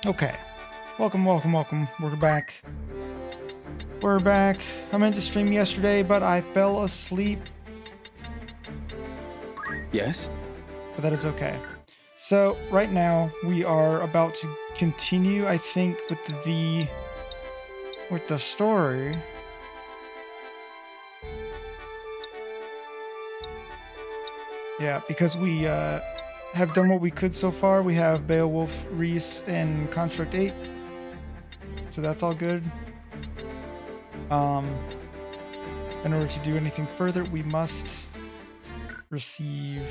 Okay. Welcome, welcome, welcome. We're back. We're back. I meant to stream yesterday, but I fell asleep. Yes? But that is okay. So, right now, we are about to continue, I think, with the story. Yeah, because we have done what we could so far. We have Beowulf, Reese, and Construct 8. So that's all good. In order to do anything further, we must receive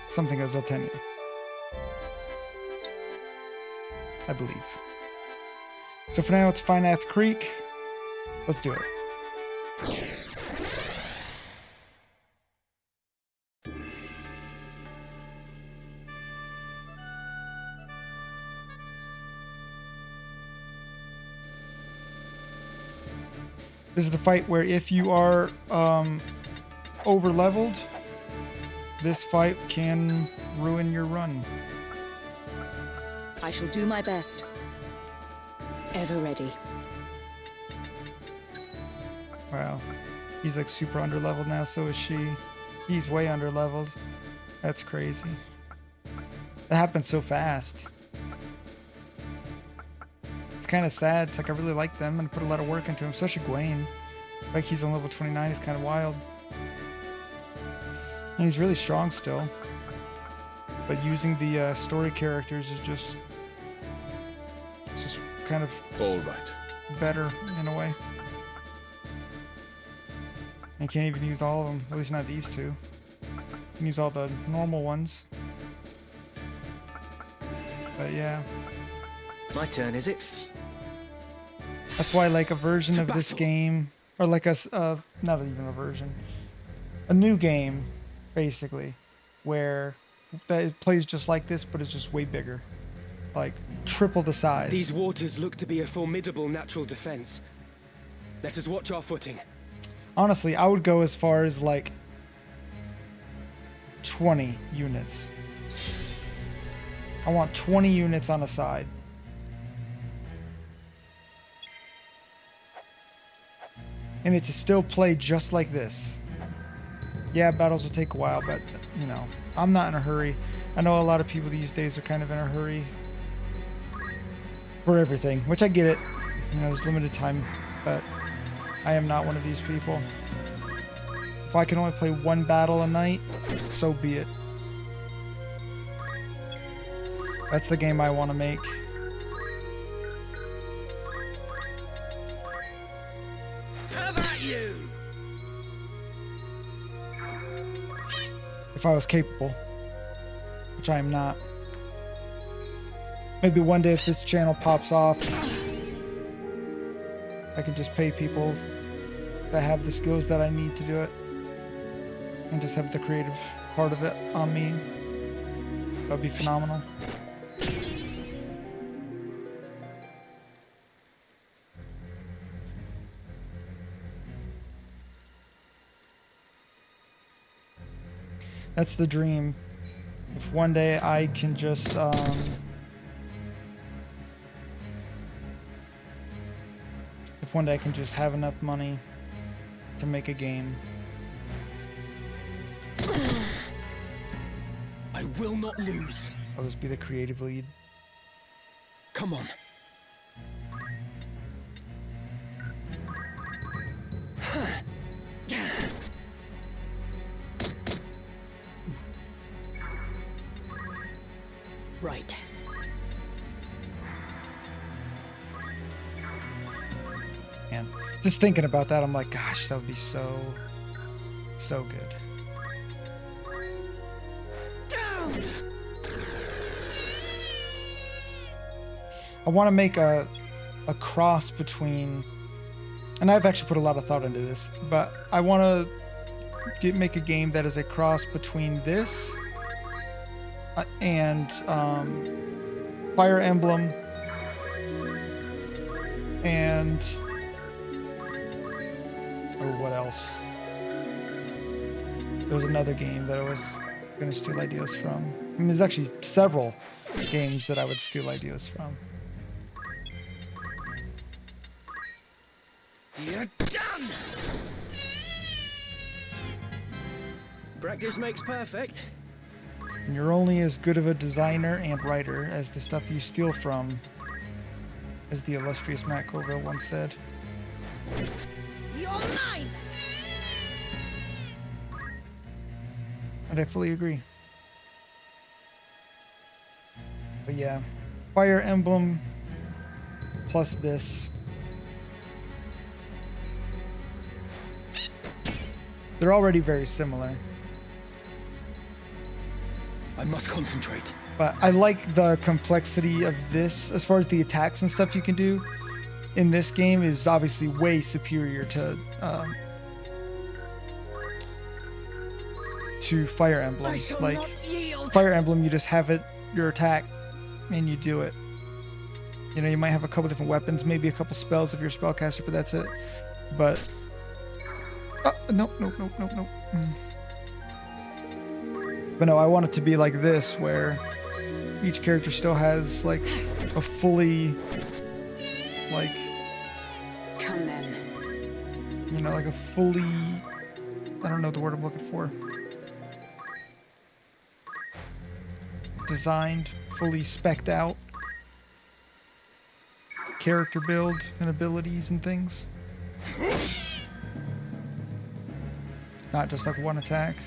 something as Zeltenium, I believe. So for now, it's Finath Creek. Let's do it. This is the fight where if you are over leveled, this fight can ruin your run. I shall do my best. Ever ready. Wow. He's like super under leveled now, so is she. He's way under leveled. That's crazy. That happened so fast. It's kind of sad. It's like I really like them and put a lot of work into him, especially Gwaine. Like he's on level 29, he's kind of wild. And he's really strong still. But using the story characters is just... It's just kind of... All right. Better in a way. You can't even use all of them, at least not these two. You can use all the normal ones. But yeah. My turn, is it? That's why like a version of this game, or like a, not even a version, a new game, basically, where that it plays just like this, but it's just way bigger. Like triple the size. These waters look to be a formidable natural defense. Let us watch our footing. Honestly, I would go as far as like 20 units. I want 20 units on a side. And it to still play just like this. Yeah, battles will take a while, but, you know, I'm not in a hurry. I know a lot of people these days are kind of in a hurry for everything, which I get it. You know, there's limited time, but I am not one of these people. If I can only play one battle a night, so be it. That's the game I want to make. Have at you! If I was capable, which I am not. Maybe one day if this channel pops off, I can just pay people that have the skills that I need to do it and just have the creative part of it on me. That'd be phenomenal. That's the dream. If one day I can just if one day I can just have enough money to make a game. I will not lose. I'll just be the creative lead. Come on. Right. And just thinking about that, I'm like, gosh, that would be so good. I want to make a cross between, and I've actually put a lot of thought into this, but I want to make a game that is a cross between this and Fire Emblem and what else? There was another game that was gonna steal ideas from. I mean, there's actually several games that I would steal ideas from. You're done! Practice makes perfect. And you're only as good of a designer and writer as the stuff you steal from, as the illustrious Matt Colville once said. You're mine! And I fully agree. But yeah, Fire Emblem plus this. They're already very similar. I must concentrate. But I like the complexity of this as far as the attacks and stuff you can do in this game is obviously way superior to Fire Emblem. I shall Like not yield. Fire Emblem, you just have it, your attack, and you do it. You know, you might have a couple different weapons, maybe a couple spells if you're a spellcaster, but that's it. But nope. But no, I want it to be like this, where each character still has like a fully, like, Come then. you know, like a fully, I don't know the word I'm looking for. Designed, fully spec'd out character build and abilities and things. Not just like one attack.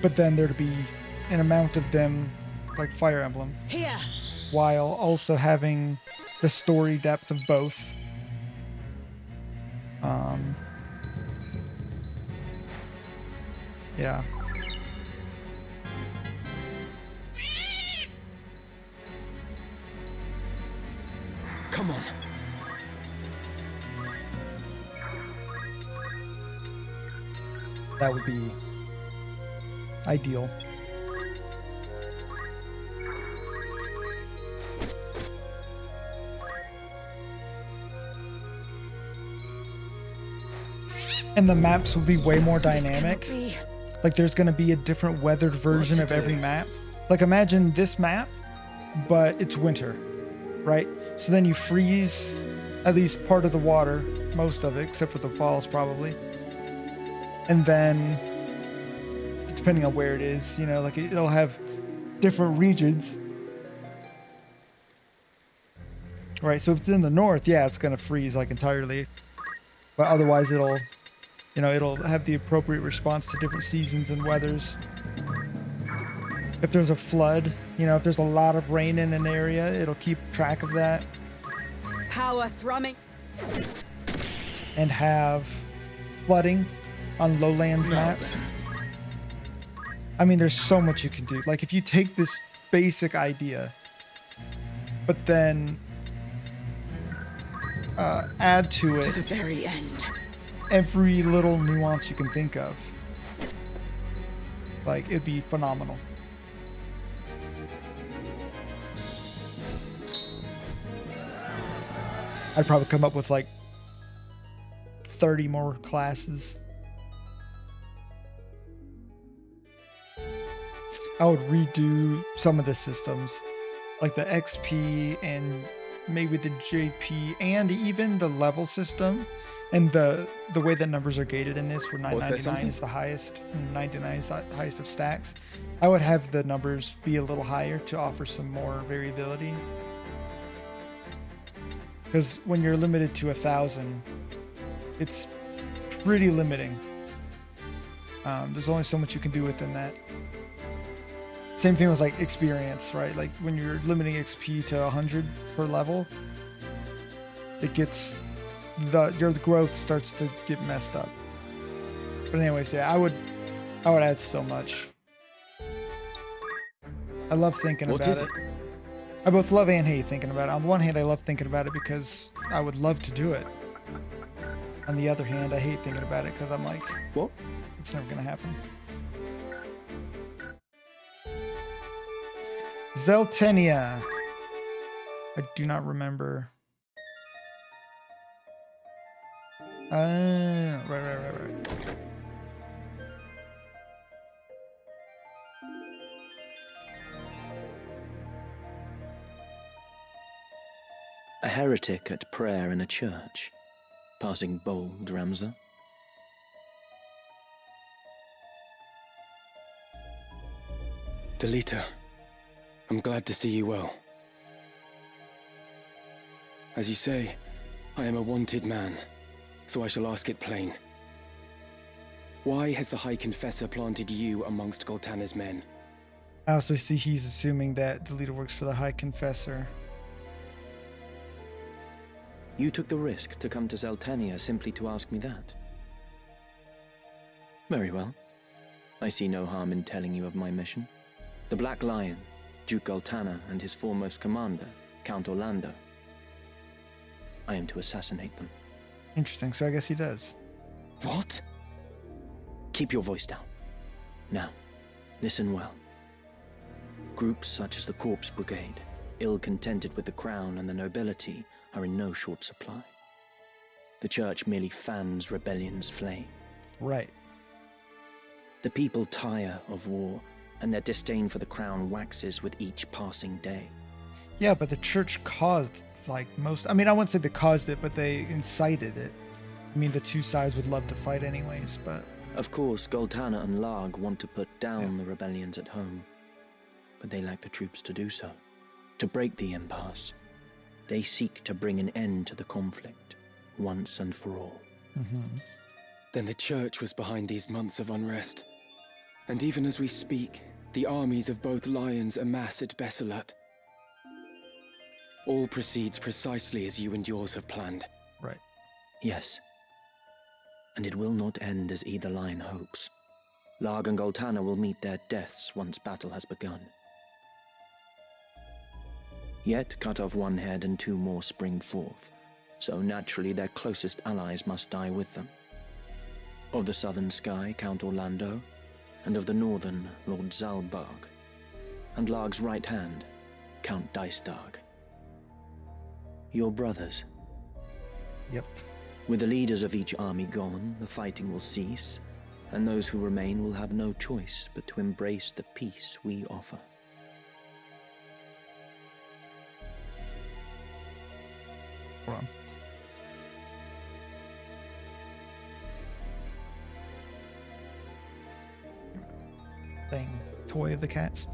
But then there to be an amount of them like Fire Emblem, Here. while also having the story depth of both. Yeah. Come on. That would be ideal. And the maps will be way more This dynamic. cannot be. Like there's going to be a different weathered version to of every do? map. Like imagine this map, but it's winter, right? So then you freeze at least part of the water, most of it, except for the falls probably. And then, depending on where it is, you know, like it'll have different regions. Right, so if it's in the north, yeah, it's going to freeze like entirely. But otherwise it'll, you know, it'll have the appropriate response to different seasons and weathers. If there's a flood, you know, if there's a lot of rain in an area, it'll keep track of that Power thrumming. and have flooding on lowlands maps. I mean, there's so much you can do. Like if you take this basic idea, but then add to To it the very end. every little nuance you can think of, like it'd be phenomenal. I'd probably come up with like 30 more classes. I would redo some of the systems, like the XP and maybe the JP and even the level system, and the way that numbers are gated in this, where Was there 999 something? is the highest, and 99 is the highest of stacks. I would have the numbers be a little higher to offer some more variability. Because when you're limited to 1,000, it's pretty limiting. There's only so much you can do within that. Same thing with like experience, right? Like when you're limiting XP to 100 per level, it gets your growth starts to get messed up. But anyways, yeah, I would add so much. I love thinking What about is it. I both love and hate thinking about it. On the one hand, I love thinking about it because I would love to do it. On the other hand, I hate thinking about it because I'm like, What? it's never gonna happen. Zeltenia. I do not remember. Right. A heretic at prayer in a church. Passing bold, Ramza. Delita, I'm glad to see you well. As you say, I am a wanted man, so I shall ask it plain. Why has the High Confessor planted you amongst Goltana's men? I also see he's assuming that the leader works for the High Confessor. You took the risk to come to Zeltania simply to ask me that. Very well. I see no harm in telling you of my mission. The Black Lion, Duke Goltana, and his foremost commander, Count Orlando. I am to assassinate them. Interesting, so I guess he does. What? Keep your voice down. Now, listen well. Groups such as the Corpse Brigade, ill-contented with the crown and the nobility, are in no short supply. The Church merely fans rebellion's flame. Right. The people tire of war, and their disdain for the crown waxes with each passing day. Yeah, but the church caused, like, most... I mean, I wouldn't say they caused it, but they incited it. I mean, the two sides would love to fight anyways, but... Of course, Goltana and Larg want to put down the rebellions at home, but they lack the troops to do so. To break the impasse, they seek to bring an end to the conflict, once and for all. Mm-hmm. Then the Church was behind these months of unrest. And even as we speak, the armies of both lions amass at Besselat. All proceeds precisely as you and yours have planned. Right. Yes. And it will not end as either lion hopes. Larg and Goltana will meet their deaths once battle has begun. Yet cut off one head and two more spring forth, so naturally their closest allies must die with them. Of the southern sky, Count Orlando, and of the northern, Lord Zalbarg, and Larg's right hand, Count Dystarg. Your brothers. Yep. With the leaders of each army gone, the fighting will cease, and those who remain will have no choice but to embrace the peace we offer. Hold on. Thing, toy of the cats.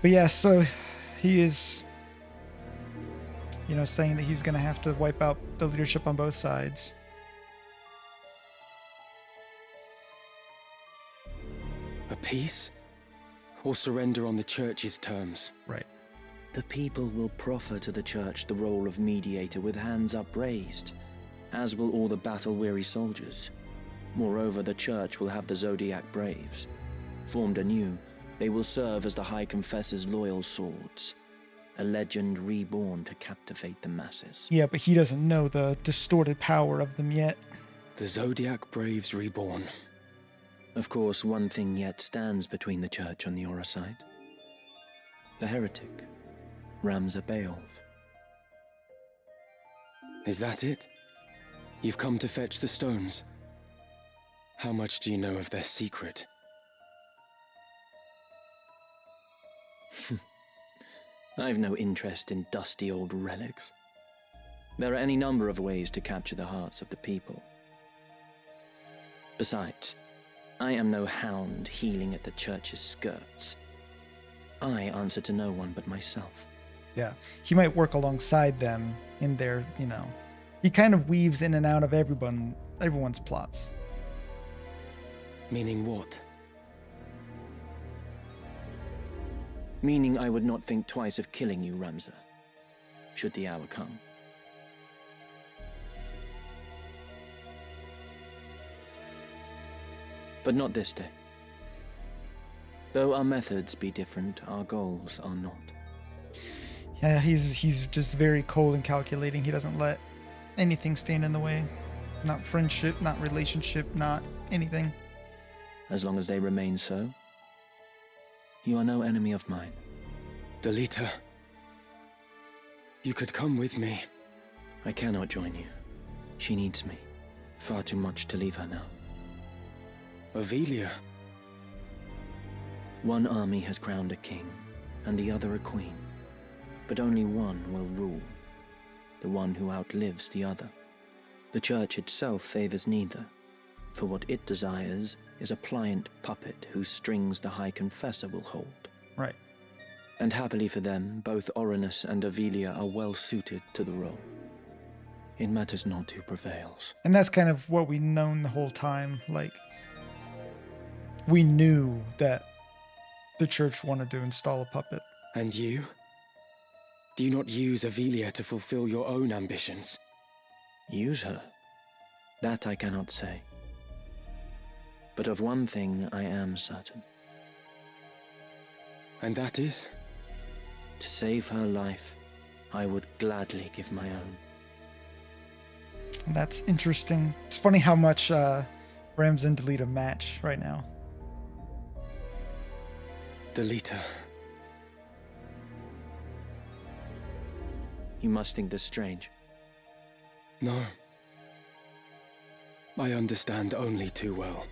But yeah, so he is, saying that he's going to have to wipe out the leadership on both sides. A peace? Or surrender on the Church's terms? Right. The people will proffer to the Church the role of mediator with hands upraised, as will all the battle-weary soldiers. Moreover, the Church will have the Zodiac Braves. Formed anew, they will serve as the High Confessor's loyal swords, a legend reborn to captivate the masses. Yeah, but he doesn't know the distorted power of them yet. The Zodiac Braves reborn. Of course, one thing yet stands between the Church on the Aura side. The heretic, Ramza Beowulf. Is that it? You've come to fetch the stones? How much do you know of their secret? I've no interest in dusty old relics. There are any number of ways to capture the hearts of the people. Besides, I am no hound heeling at the Church's skirts. I answer to no one but myself. Yeah, he might work alongside them in their, he kind of weaves in and out of everyone's plots. Meaning what? Meaning I would not think twice of killing you, Ramza, should the hour come. But not this day. Though our methods be different, our goals are not. Yeah, he's just very cold and calculating. He doesn't let anything stand in the way. Not friendship, not relationship, not anything. As long as they remain so, you are no enemy of mine. Delita, you could come with me. I cannot join you. She needs me. Far too much to leave her now. Avelia. One army has crowned a king, and the other a queen. But only one will rule. The one who outlives the other. The church itself favors neither, for what it desires is a pliant puppet whose strings the High Confessor will hold. Right. And happily for them, both Orinus and Avelia are well suited to the role. It matters not who prevails. And that's kind of what we've known the whole time. Like, we knew that the church wanted to install a puppet. And you? Do you not use Avelia to fulfill your own ambitions? Use her? That I cannot say. But of one thing I am certain. And that is? To save her life, I would gladly give my own. That's interesting. It's funny how much Ram's in delete a match right now. Delita. You must think this strange. No. I understand only too well.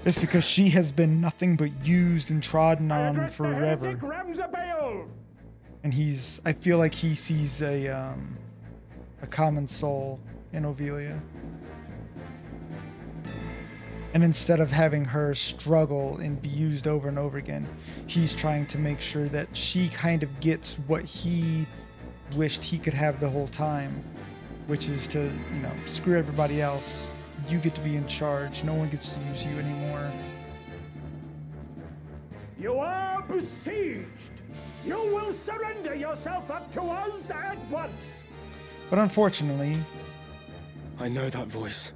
It's because she has been nothing but used and trodden on forever. And I feel like he sees a common soul in Ovelia. And instead of having her struggle and be used over and over again, he's trying to make sure that she kind of gets what he wished he could have the whole time, which is to, screw everybody else. You get to be in charge. No one gets to use you anymore. You are besieged. You will surrender yourself up to us at once. But unfortunately, I know that voice.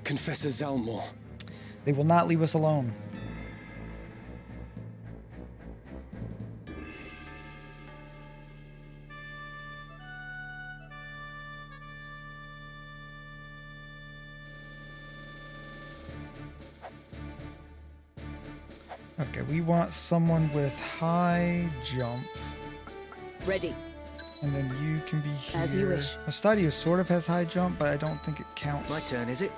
Confessor Zalmor. they will not leave us alone. Okay, we want someone with high jump. Ready. And then you can be here. As you wish. Astadio sort of has high jump, but I don't think it counts. My turn, is it?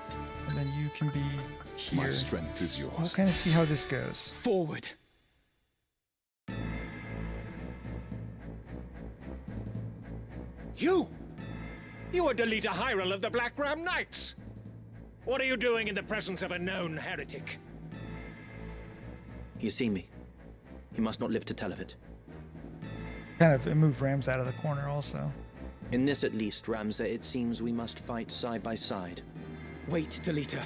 And then you can be here. My strength is yours. We'll kind of see how this goes. Forward. You! You are Delita Hyrule of the Black Ram Knights! What are you doing in the presence of a known heretic? You see me. You must not live to tell of it. Kind of, it moved Rams out of the corner also. In this at least, Ramza, it seems we must fight side by side. Wait, Delita.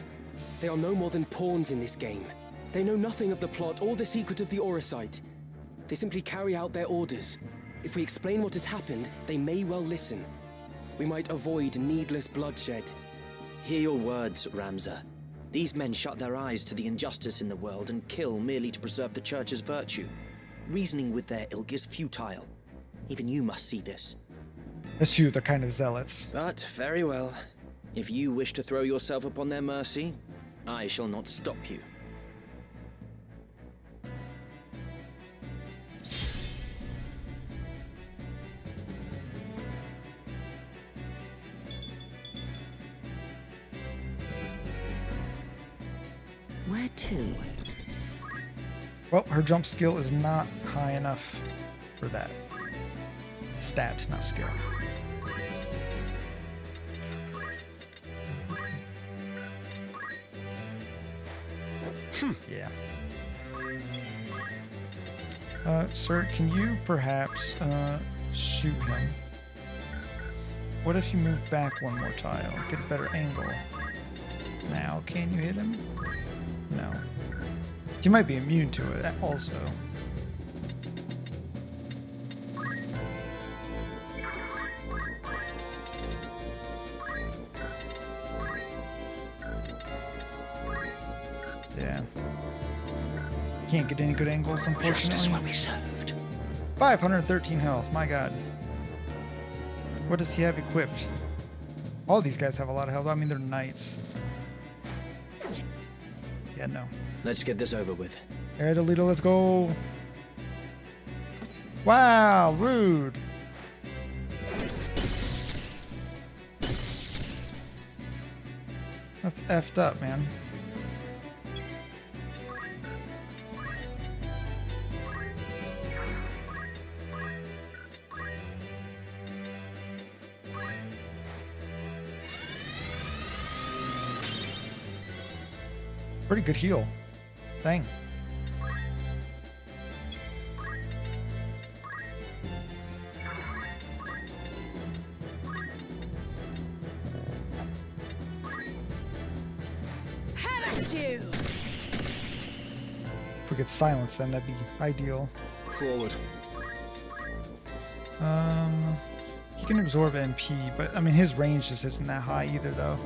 They are no more than pawns in this game. They know nothing of the plot or the secret of the Auracite. They simply carry out their orders. If we explain what has happened, they may well listen. We might avoid needless bloodshed. Hear your words, Ramza. These men shut their eyes to the injustice in the world and kill merely to preserve the Church's virtue. Reasoning with their ilk is futile. Even you must see this. That's true, they're kind of zealots. But very well. If you wish to throw yourself upon their mercy, I shall not stop you. Where to? Well, her jump skill is not high enough for that. Stat, not skill. Yeah. Sir, can you perhaps shoot him? What if you move back one more tile? Get a better angle. Now, can you hit him? No. He might be immune to it also. Yeah. Can't get any good angles, unfortunately. Will be served. 513 health, my god. What does he have equipped? All these guys have a lot of health. I mean, they're knights. Yeah, no. Let's get this over with. Alright, Alita, let's go. Wow, rude. That's effed up, man. Pretty good heal. Dang. Have at you! If we could silence them, that'd be ideal. Forward. He can absorb MP, but I mean his range just isn't that high either, though.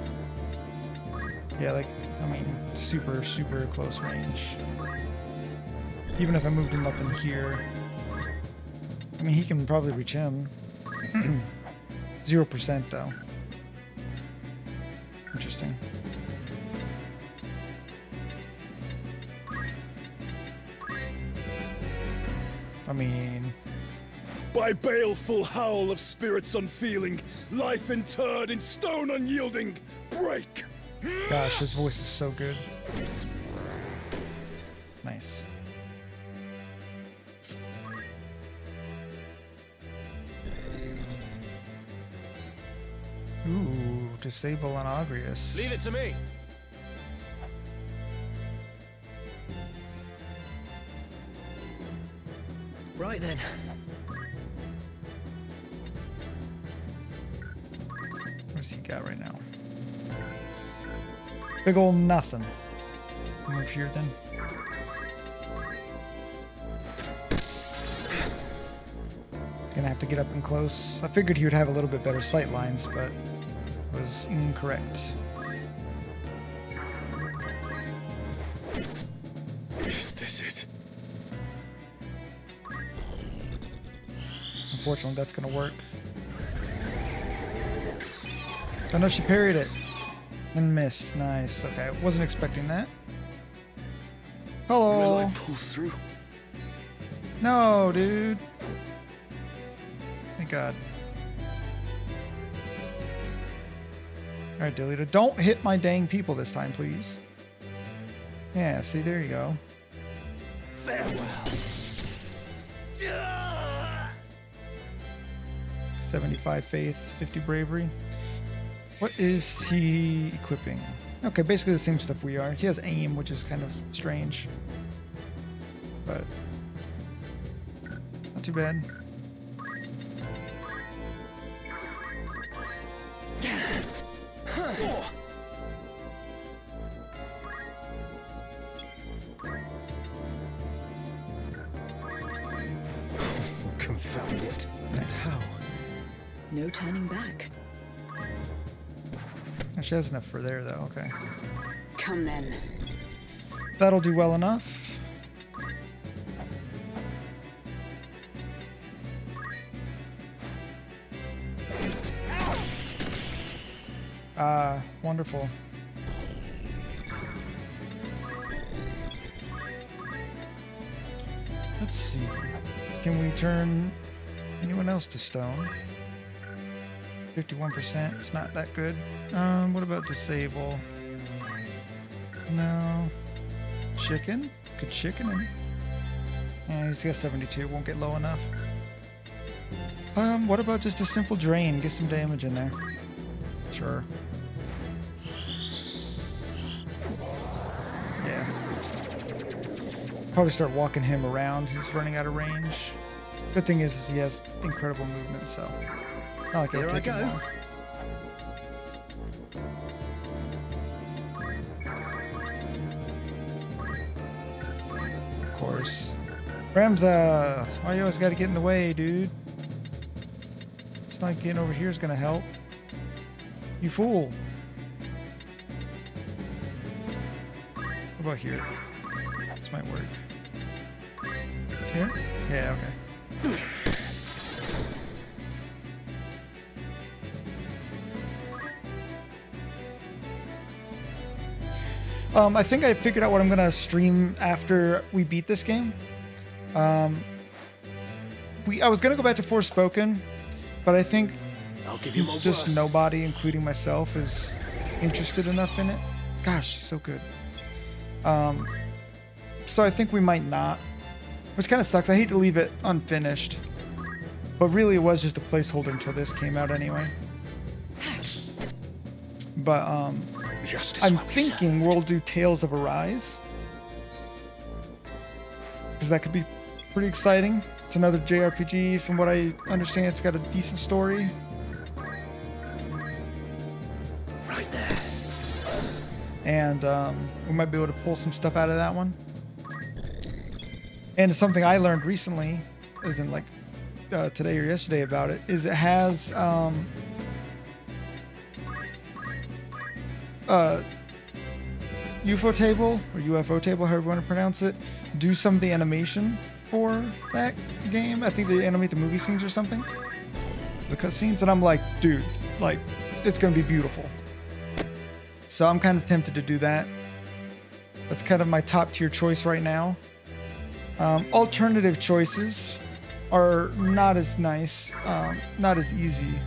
Yeah, like I mean, super close range. Even if I moved him up in here, I mean he can probably reach him. 0% though. Interesting. I mean, By baleful howl of spirits unfeeling, life interred in stone unyielding, break! gosh, his voice is so good. Nice. Ooh, disable on Agrius. Leave it to me. Right then. What's he got right now? Big ol' nothing. Move here then. He's gonna have to get up and close. I figured he would have a little bit better sight lines, but was incorrect. Is this it? Unfortunately, that's gonna work. Oh no, she parried it. And missed. Nice. Okay, I wasn't expecting that. Will Hello. I pull through? No, dude. Thank God. Alright, Delita. Don't hit my dang people this time, please. Yeah, see, there you go. Farewell. 75 faith, 50 bravery. What is he equipping? Okay, basically the same stuff we are. He has aim, which is kind of strange. But not too bad. Confound it. Nice. No turning back. She has enough for there, though. Okay. Come then. That'll do well enough. Wonderful. Let's see. Can we turn anyone else to stone? 51%. It's not that good. What about disable? No. Chicken? Could chicken him. Yeah, he's got 72. Won't get low enough. What about just a simple drain? Get some damage in there. Sure. Yeah. Probably start walking him around. He's running out of range. Good thing is he has incredible movement, so not like it'll Here I take him go. long. Of course. Ramza, why you always gotta get in the way, dude? It's not like getting over here is gonna help. You fool. What about here? This might work. Here? Yeah, okay. I think I figured out what I'm gonna stream after we beat this game. I was gonna go back to Forspoken, but I think I'll give you more just worst. nobody, including myself, is interested enough in it. Gosh, she's so good. So I think we might not, which kind of sucks. I hate to leave it unfinished, but really it was just a placeholder until this came out anyway. But Justice I'm will be thinking served. we'll do Tales of Arise, because that could be pretty exciting. It's another JRPG. From what I understand, it's got a decent story. Right there. And we might be able to pull some stuff out of that one. And something I learned recently, as in like today or yesterday about it, is it has UFO table, or UFO table, however you want to pronounce it, do some of the animation for that game. I think they animate the movie scenes or something, the cutscenes, and I'm like, dude, like, it's gonna be beautiful. So I'm kind of tempted to do that. That's kind of my top tier choice right now. Alternative choices are not as nice, not as easy,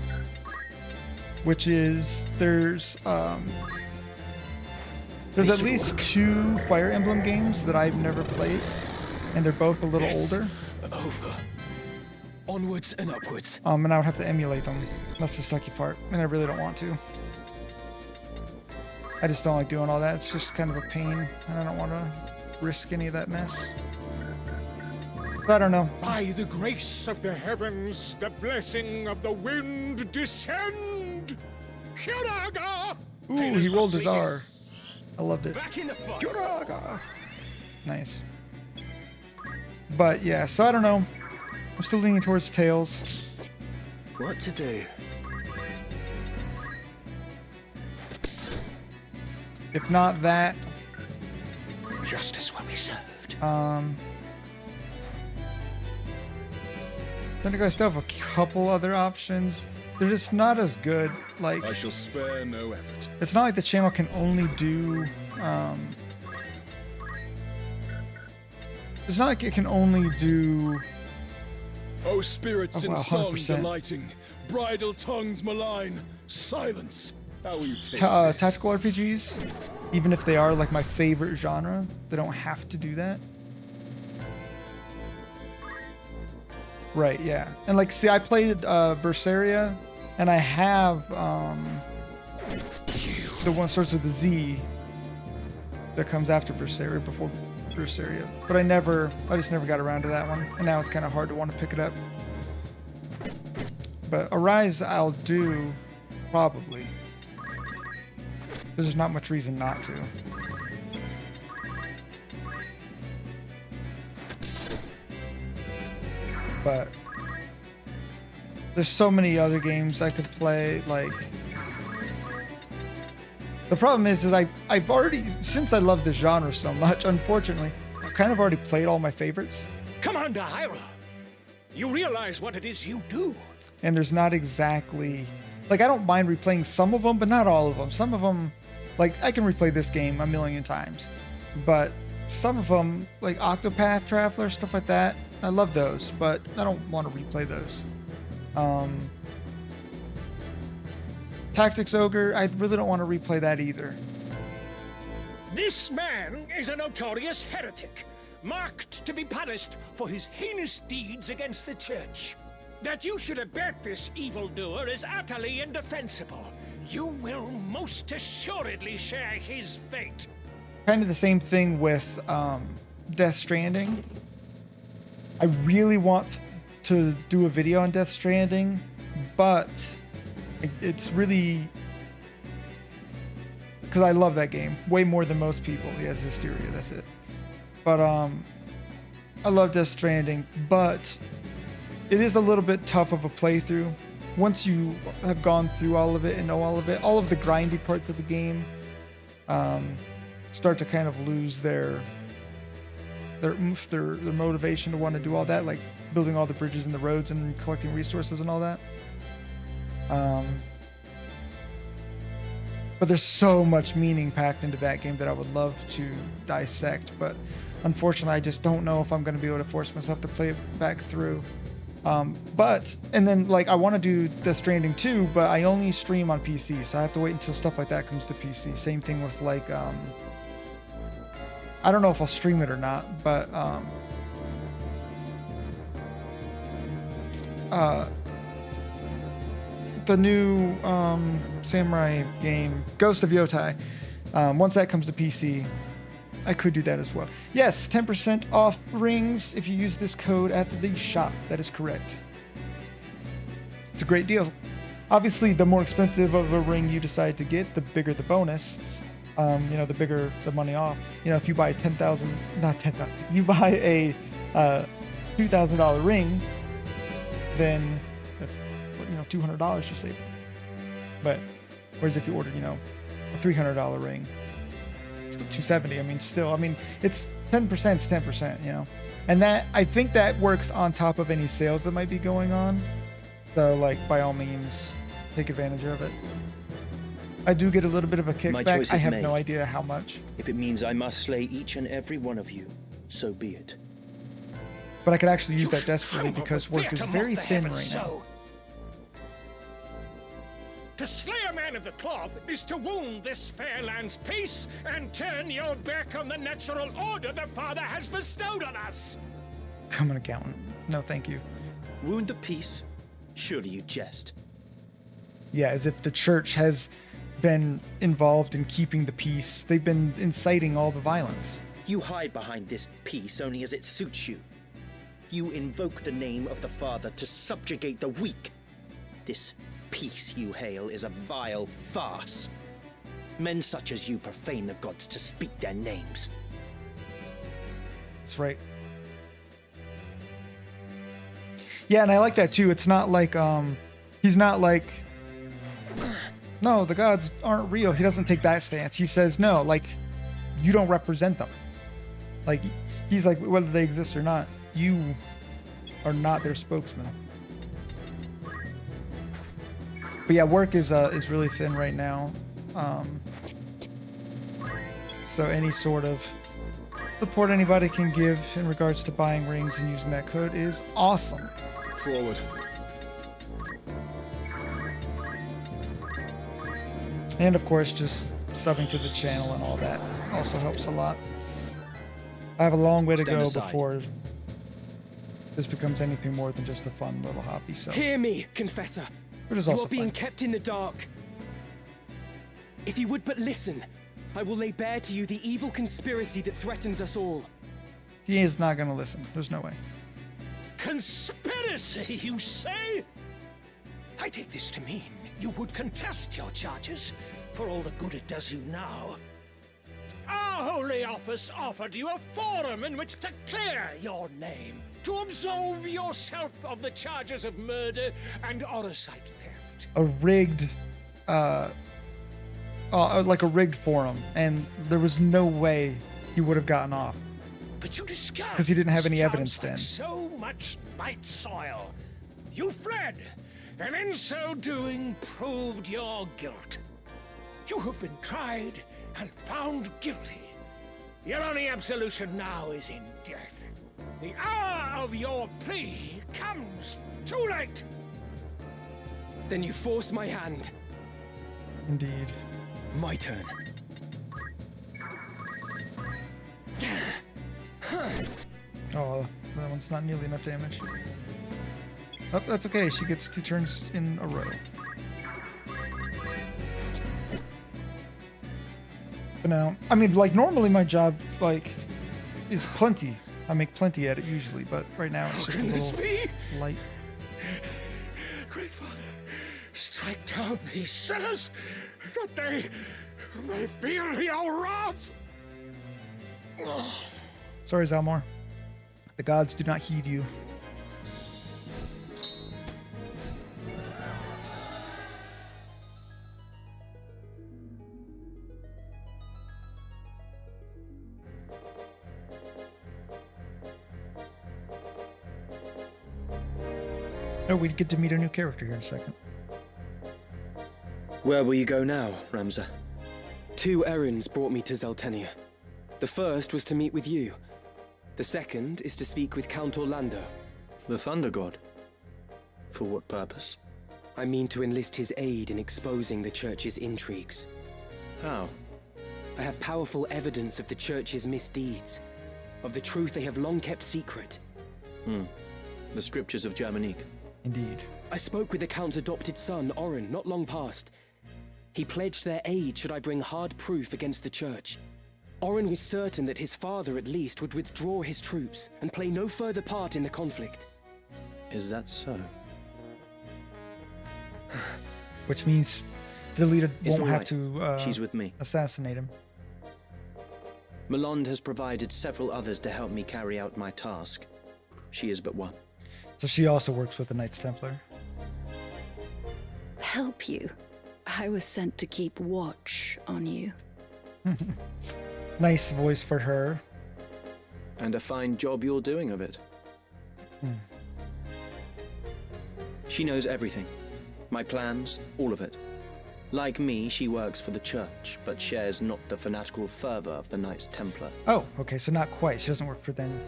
which is there's at least 2 Fire Emblem games that I've never played, and they're both a little older. Over. Onwards and upwards. And I would have to emulate them. That's the sucky part, and I really don't want to. I just don't like doing all that. It's just kind of a pain, and I don't want to risk any of that mess. But I don't know. By the grace of the heavens, the blessing of the wind descend! Kiraga! Ooh, Pain he is rolled but his fleeting. R. I loved it. Back in the fight. Kiraga. Nice. But yeah, so I don't know. I'm still leaning towards Tails. What to do? If not that, Justice will be served. technically I still have a couple other options. They're just not as good. Like, I shall spare no effort. it's not like the channel can only do, it's not like it can only do, O spirits Oh, in wow, song 100%. delighting, bridle tongues malign, silence. How will you take this? tactical RPGs. Even if they are like my favorite genre, they don't have to do that. Right, yeah. And like, see, I played Berseria, and I have the one that starts with the Z that comes after Berseria, before Berseria. But I just never got around to that one. And now it's kind of hard to want to pick it up. But Arise I'll do, probably. There's not much reason not to. But there's so many other games I could play. Like, the problem is I've already, since I love this genre so much, unfortunately, I've kind of already played all my favorites, Commander Hyrule, you realize what it is you do. and there's not exactly, like, I don't mind replaying some of them, but not all of them. Some of them, like, I can replay this game a million times, but some of them, like Octopath Traveler, stuff like that, I love those, but I don't want to replay those. Tactics Ogre, I really don't want to replay that either. This man is a notorious heretic, marked to be punished for his heinous deeds against the church. That you should abet this evildoer is utterly indefensible. You will most assuredly share his fate. Kind of the same thing with Death Stranding. I really want to do a video on Death Stranding, but it's really, because I love that game way more than most people. He has hysteria, that's it. But I love Death Stranding, but it is a little bit tough of a playthrough. Once you have gone through all of it and know all of it, all of the grindy parts of the game start to kind of lose their motivation to want to do all that, like building all the bridges and the roads and collecting resources and all that. But there's so much meaning packed into that game that I would love to dissect, but unfortunately I just don't know if I'm going to be able to force myself to play it back through. And then like I want to do Death Stranding 2, but I only stream on PC, so I have to wait until stuff like that comes to PC. Same thing with like I don't know if I'll stream it or not, but the new samurai game, Ghost of Yotai, once that comes to PC, I could do that as well. Yes, 10% off rings if you use this code at the shop. That is correct. It's a great deal. Obviously, the more expensive of a ring you decide to get, the bigger the bonus. The bigger the money off. If you buy a you buy a $2,000 ring, then that's $200 you're saving. But whereas if you ordered a $300 ring, still $270. It's 10%. It's 10%. And that, I think that works on top of any sales that might be going on. So like by all means, take advantage of it. I do get a little bit of a kickback. I have no idea how much. If it means I must slay each and every one of you, so be it. But I could actually use that desperately because work is very thin right now. To slay a man of the cloth is to wound this fair land's peace and turn your back on the natural order the Father has bestowed on us. Come on, accountant. No, thank you. Wound the peace? Surely you jest. Yeah, as if the church has been involved in keeping the peace. They've been inciting all the violence. You hide behind this peace only as it suits you. You invoke the name of the Father to subjugate the weak. This peace you hail is a vile farce. Men such as you profane the gods to speak their names. That's right. Yeah, and I like that too. It's not like he's not like, no, the gods aren't real. He doesn't take that stance. He says, no, like, you don't represent them. Like, he's like, whether they exist or not, you are not their spokesman. But yeah, work is really thin right now. So any sort of support anybody can give in regards to buying rings and using that code is awesome. Forward. And of course, just subbing to the channel and all that also helps a lot. I have a long way to go before this becomes anything more than just a fun little hobby. So hear me, Confessor. It is you also are being fun. kept in the dark. If you would but listen, I will lay bare to you the evil conspiracy that threatens us all. He is not going to listen. There's no way. Conspiracy, you say? I take this to mean you would contest your charges for all the good it does you now. Our Holy Office offered you a forum in which to clear your name, to absolve yourself of the charges of murder and Orosite theft. A rigged, like a rigged forum, and there was no way he would have gotten off. But you disguised. Because he didn't have any evidence like then. So much night soil. You fled, and in so doing proved your guilt. You have been tried and found guilty. Your only absolution now is in death. The hour of your plea comes too late. Then you force my hand. Indeed. My turn. Oh, that one's not nearly enough damage. Oh, that's okay. She gets 2 turns in a row. But now, I mean, like, normally my job, like, is plenty. I make plenty at it usually, but right now it's just a little light. Great Father, strike down these sinners, that they may feel your wrath. Sorry, Zalmor. The gods do not heed you. Oh, we get to meet a new character here in a second. Where will you go now, Ramza? 2 errands brought me to Zeltenia. The first was to meet with you. The second is to speak with Count Orlando. The Thunder God? For what purpose? I mean to enlist his aid in exposing the Church's intrigues. How? I have powerful evidence of the Church's misdeeds, of the truth they have long kept secret. The scriptures of Germanique. Indeed. I spoke with the Count's adopted son, Orin, not long past. He pledged their aid should I bring hard proof against the Church. Orin was certain that his father, at least, would withdraw his troops and play no further part in the conflict. Is that so? Which means Delita It's won't all have right. to She's with me. assassinate him. Melande has provided several others to help me carry out my task. She is but one. So she also works with the Knights Templar. Help you? I was sent to keep watch on you. Nice voice for her. And a fine job you're doing of it. She knows everything. My plans, all of it. Like me, she works for the Church, but shares not the fanatical fervor of the Knights Templar. Oh, okay, so not quite. She doesn't work for them.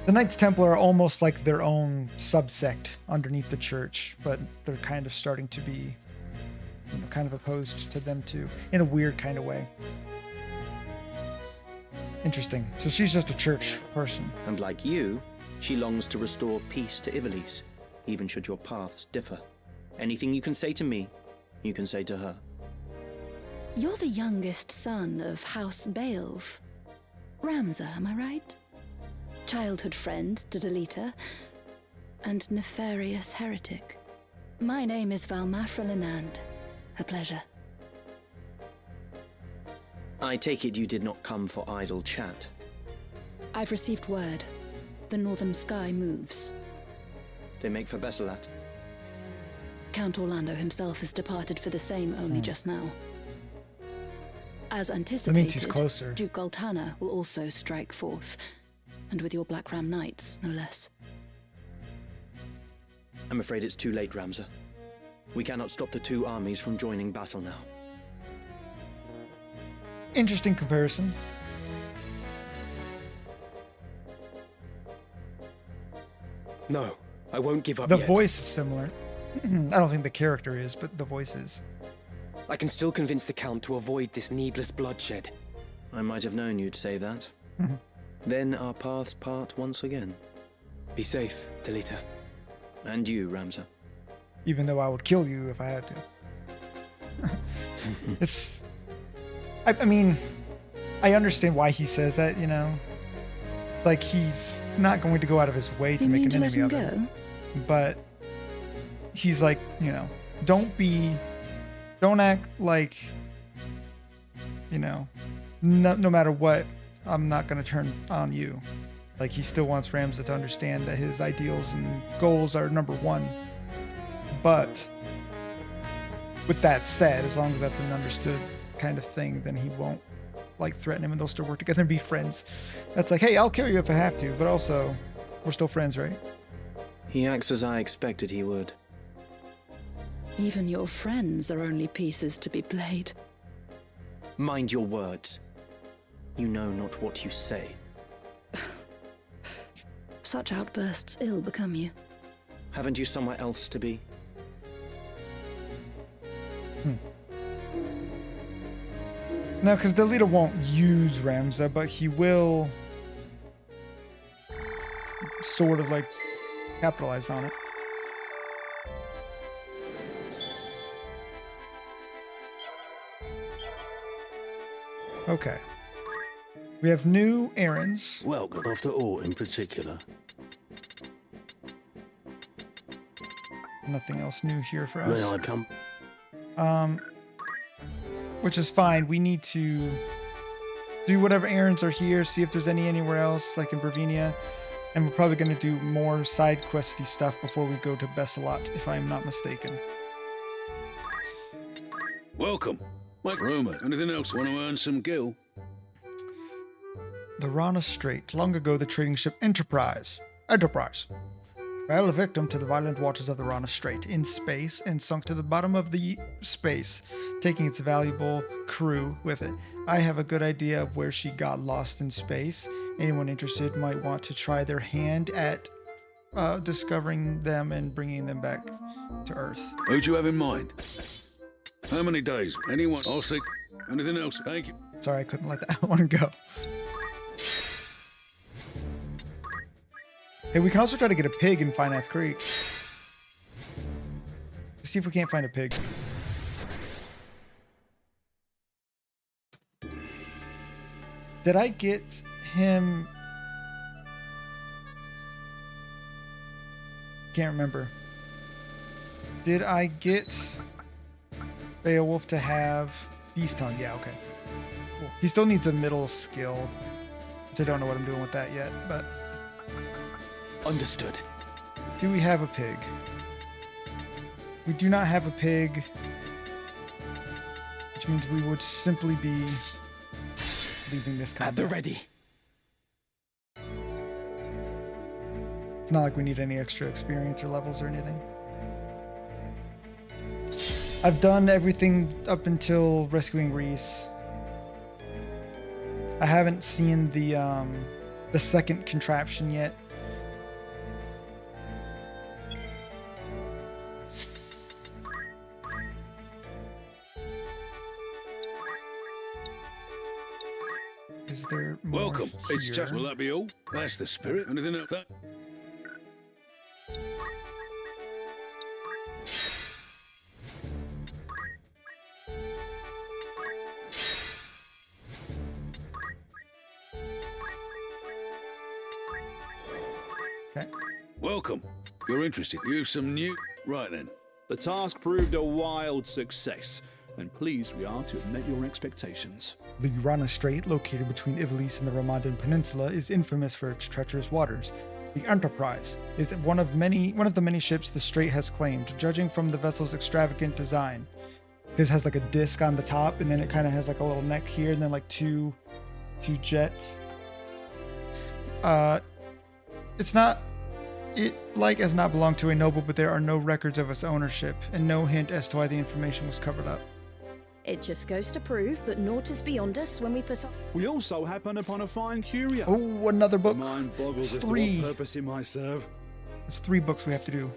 The Knights Templar are almost like their own subsect underneath the Church, but they're kind of starting to be, kind of opposed to them too, in a weird kind of way. Interesting. So she's just a church person. And like you, she longs to restore peace to Ivalice, even should your paths differ. Anything you can say to me, you can say to her. You're the youngest son of House Beowulf. Ramza, am I right? Childhood friend to Delita, and nefarious heretic. My name is Valmafra Lenand. A pleasure. I take it you did not come for idle chat. I've received word. The northern sky moves. They make for Besselat. Count Orlando himself has departed for the same only just now. As anticipated, That means he's closer. Duke Goltana will also strike forth, and with your Black Ram Knights, no less. I'm afraid it's too late, Ramza. We cannot stop the two armies from joining battle now. Interesting comparison. No, I won't give up The yet. voice is similar. I don't think the character is, but the voice is. I can still convince the Count to avoid this needless bloodshed. I might have known you'd say that. Then our paths part once again. Be safe, Delita. And you, Ramza. Even though I would kill you if I had to. It's... I mean, I understand why he says that, you know? Like, he's not going to go out of his way to You make mean an to let enemy him of go? him. But he's like, don't act like, no matter what, I'm not going to turn on you. Like, he still wants Ramza to understand that his ideals and goals are number one. But with that said, as long as that's an understood kind of thing, then he won't threaten him, and they'll still work together and be friends. That's like, hey, I'll kill you if I have to, but also we're still friends, right? He acts as I expected he would. Even your friends are only pieces to be played. Mind your words. You know not what you say. Such outbursts ill become you. Haven't you somewhere else to be? No, because the leader won't use Ramza, but he will sort of capitalize on it. Okay. We have new errands. Welcome after all in particular. Nothing else new here for May I us. come? Which is fine. We need to do whatever errands are here, see if there's anywhere else, like in Bravinia. And we're probably going to do more side questy stuff before we go to Besselat, if I'm not mistaken. Welcome. Make room. Anything else? Want to earn some gil? The Rana Strait. Long ago, the trading ship Enterprise fell a victim to the violent waters of the Rana Strait in space and sunk to the bottom of the space, taking its valuable crew with it. I have a good idea of where she got lost in space. Anyone interested might want to try their hand at discovering them and bringing them back to Earth. Who'd you have in mind? How many days? Anyone? I'll see. Anything else? Thank you. Sorry, I couldn't let that one go. Hey, we can also try to get a pig in Finite Creek. Let's see if we can't find a pig. Did I get him? Can't remember. Did I get Beowulf to have Beast Tongue? Yeah, okay. Cool. He still needs a middle skill, which I don't know what I'm doing with that yet, but... Understood. Do we have a pig? We do not have a pig, which means we would simply be leaving this combat. At the ready. It's not like we need any extra experience or levels or anything. I've done everything up until rescuing Reese. I haven't seen the second contraption yet. Is there more Welcome. It's here? just, will that be all? That's the spirit. Anything else? That? Okay. Welcome. You're interested. You've some new... Right then. The task proved a wild success, and pleased we are to have met your expectations. The Urana Strait, located between Ivalice and the Romandan Peninsula, is infamous for its treacherous waters. The Enterprise is one of the many ships the strait has claimed, judging from the vessel's extravagant design. Because it has like a disc on the top, and then it kind of has like a little neck here, and then like two jets. It has not belonged to a noble, but there are no records of its ownership, and no hint as to why the information was covered up. It just goes to prove that naught is beyond us when we put on... We also happened upon a fine curio. Oh, another book. Mind boggles as to Three. what purpose it might serve. It's 3 books we have to do.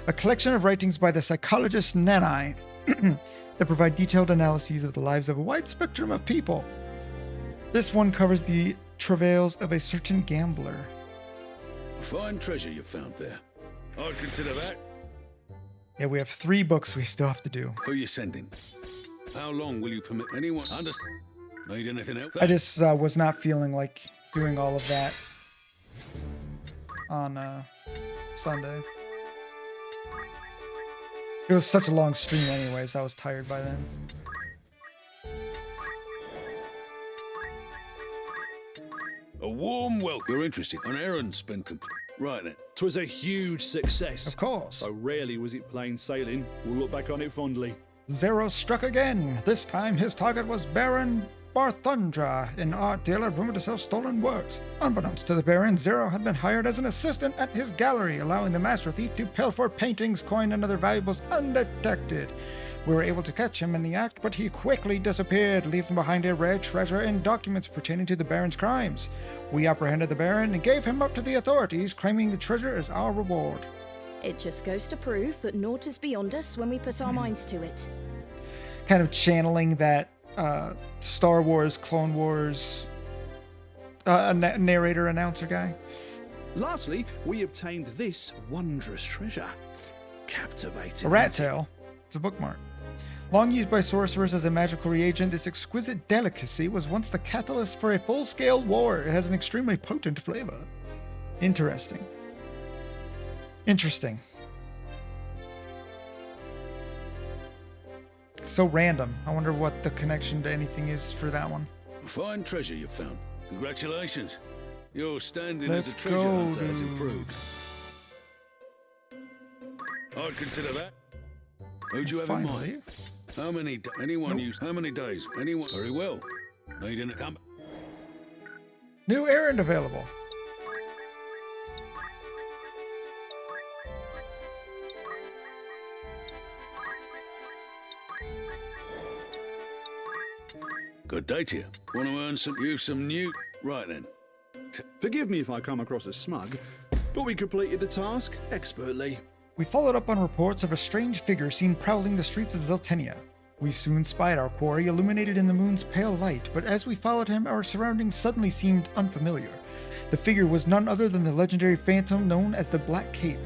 A collection of writings by the psychologist Nanai that provide detailed analyses of the lives of a wide spectrum of people. This one covers the travails of a certain gambler. Fine treasure you found there. I'd consider that. Yeah, we have 3 books we still have to do. Who you sending? How long will you permit anyone? Need anything else? I just was not feeling like doing all of that on Sunday. It was such a long stream anyways, I was tired by then. A warm welcome. You're interested. An errand's been complete. Right then. 'Twas a huge success. Of course. So rarely was it plain sailing. We'll look back on it fondly. Zero struck again. This time his target was Baron Barthundra, an art dealer rumored to sell stolen works. Unbeknownst to the Baron, Zero had been hired as an assistant at his gallery, allowing the master thief to pilfer paintings, coin, and other valuables undetected. We were able to catch him in the act, but he quickly disappeared, leaving behind a rare treasure and documents pertaining to the Baron's crimes. We apprehended the Baron and gave him up to the authorities, claiming the treasure as our reward. It just goes to prove that naught is beyond us when we put our minds to it. Kind of channeling that Star Wars, Clone Wars narrator announcer guy. Lastly, we obtained this wondrous treasure. Captivating. A rat tail. It's a bookmark. Long used by sorcerers as a magical reagent, this exquisite delicacy was once the catalyst for a full-scale war. It has an extremely potent flavor. Interesting. Interesting. So random. I wonder what the connection to anything is for that one. Fine treasure you found. Congratulations. Your standing Let's as a treasure go, hunter has dude. improved. I'd consider that. Who'd you have in Finally. mind? How many? How many days? Anyone? Very well. Need an come. New errand available. Good day to you. Want to earn some? You've some new. Right then. Forgive me if I come across as smug, but we completed the task expertly. We followed up on reports of a strange figure seen prowling the streets of Zeltenia. We soon spied our quarry illuminated in the moon's pale light, but as we followed him, our surroundings suddenly seemed unfamiliar. The figure was none other than the legendary phantom known as the Black Cape,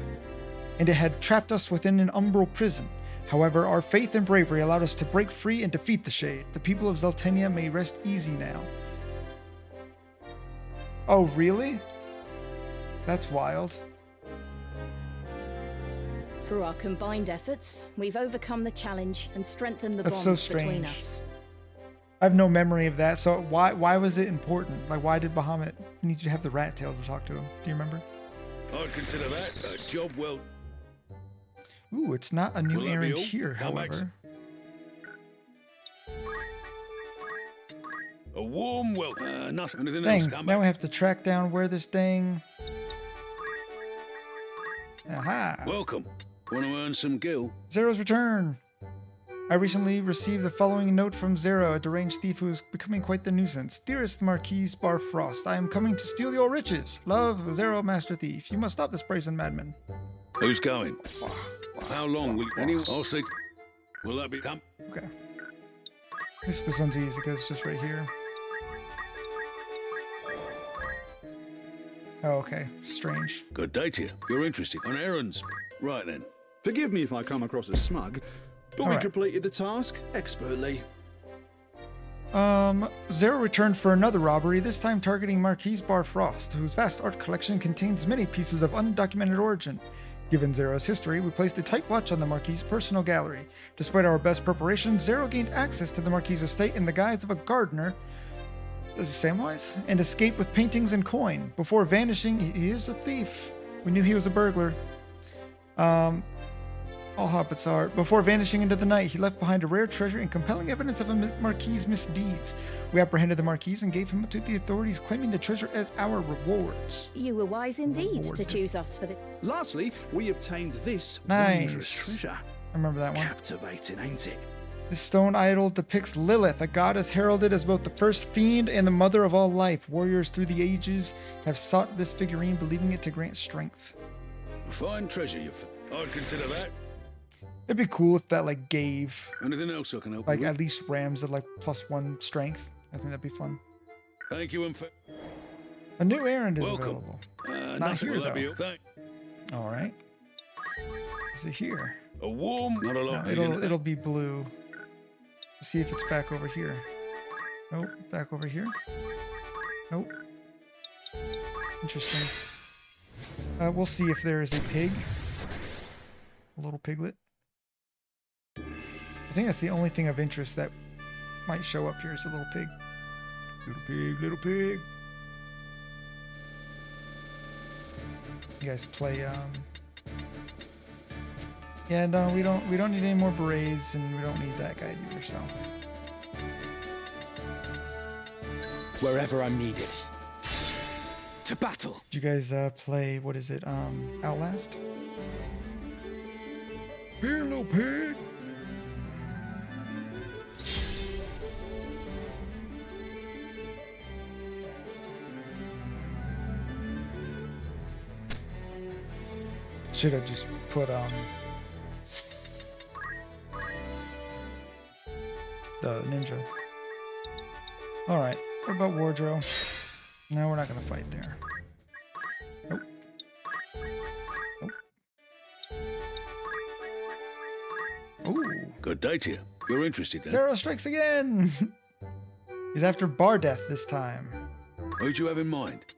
and it had trapped us within an umbral prison. However, our faith and bravery allowed us to break free and defeat the Shade. The people of Zeltenia may rest easy now. Oh, really? That's wild. Through our combined efforts, we've overcome the challenge and strengthened the That's bonds so between strange. us. I have no memory of that, so why was it important? Like, why did Bahamut need you to have the rat tail to talk to him? Do you remember? I'd consider that a job well. Ooh, it's not a new Will that be errand all? here, How much? however. A warm welcome. Nothing. Anything Dang, else? Come now back. we have to track down where this dang... Aha! Welcome. Want to earn some gil? Zero's return! I recently received the following note from Zero, a deranged thief who is becoming quite the nuisance. Dearest Marquise Barfrost, I am coming to steal your riches. Love, Zero, Master Thief. You must stop this brazen madman. Who's going? How long will anyone? I'll see. Will that be come? Okay. This one's easy because it's just right here. Oh, okay. Strange. Good day to you. You're interested on errands. Right then. Forgive me if I come across as smug, but we Alright. completed the task expertly. Zero returned for another robbery, this time targeting Marquise Barfrost, whose vast art collection contains many pieces of undocumented origin. Given Zero's history, we placed a tight watch on the Marquis' personal gallery. Despite our best preparations, Zero gained access to the Marquis' estate in the guise of a gardener, Samwise, and escaped with paintings and coin. Before vanishing, he is a thief. We knew he was a burglar. All hobbits are. Before vanishing into the night, he left behind a rare treasure and compelling evidence of a Marquis' misdeeds. We apprehended the Marquis and gave him to the authorities, claiming the treasure as our rewards. You were wise indeed to Reward. choose us for the... Lastly, we obtained this Nice. wondrous treasure. I remember that one. Captivating, ain't it? This stone idol depicts Lilith, a goddess heralded as both the first fiend and the mother of all life. Warriors through the ages have sought this figurine, believing it to grant strength. Fine treasure you've. I'd consider that. It'd be cool if that like gave Anything else I can help like you with? at least Rams at like +1 strength. I think that'd be fun. Thank you and A new errand is welcome. available. Not Nothing here will though. that be all. All right. Is it here? A warm, not a lot. No, it'll be blue. Let's see if it's back over here. Nope. Back over here. Nope. Interesting. We'll see if there is a pig. A little piglet. I think that's the only thing of interest that might show up here is a little pig. Little pig, little pig. You guys play yeah, no, we don't need any more berets, and we don't need that guy either, so. Wherever I'm needed. To battle! Did you guys play, what is it, Outlast? Here, little pig! Should have just put the ninja. Alright, what about wardrobe? No, we're not gonna fight there. Nope. Nope. Ooh. Good day to you. You're interested then? Zero strikes again! He's after Bardeth this time. Who'd you have in mind?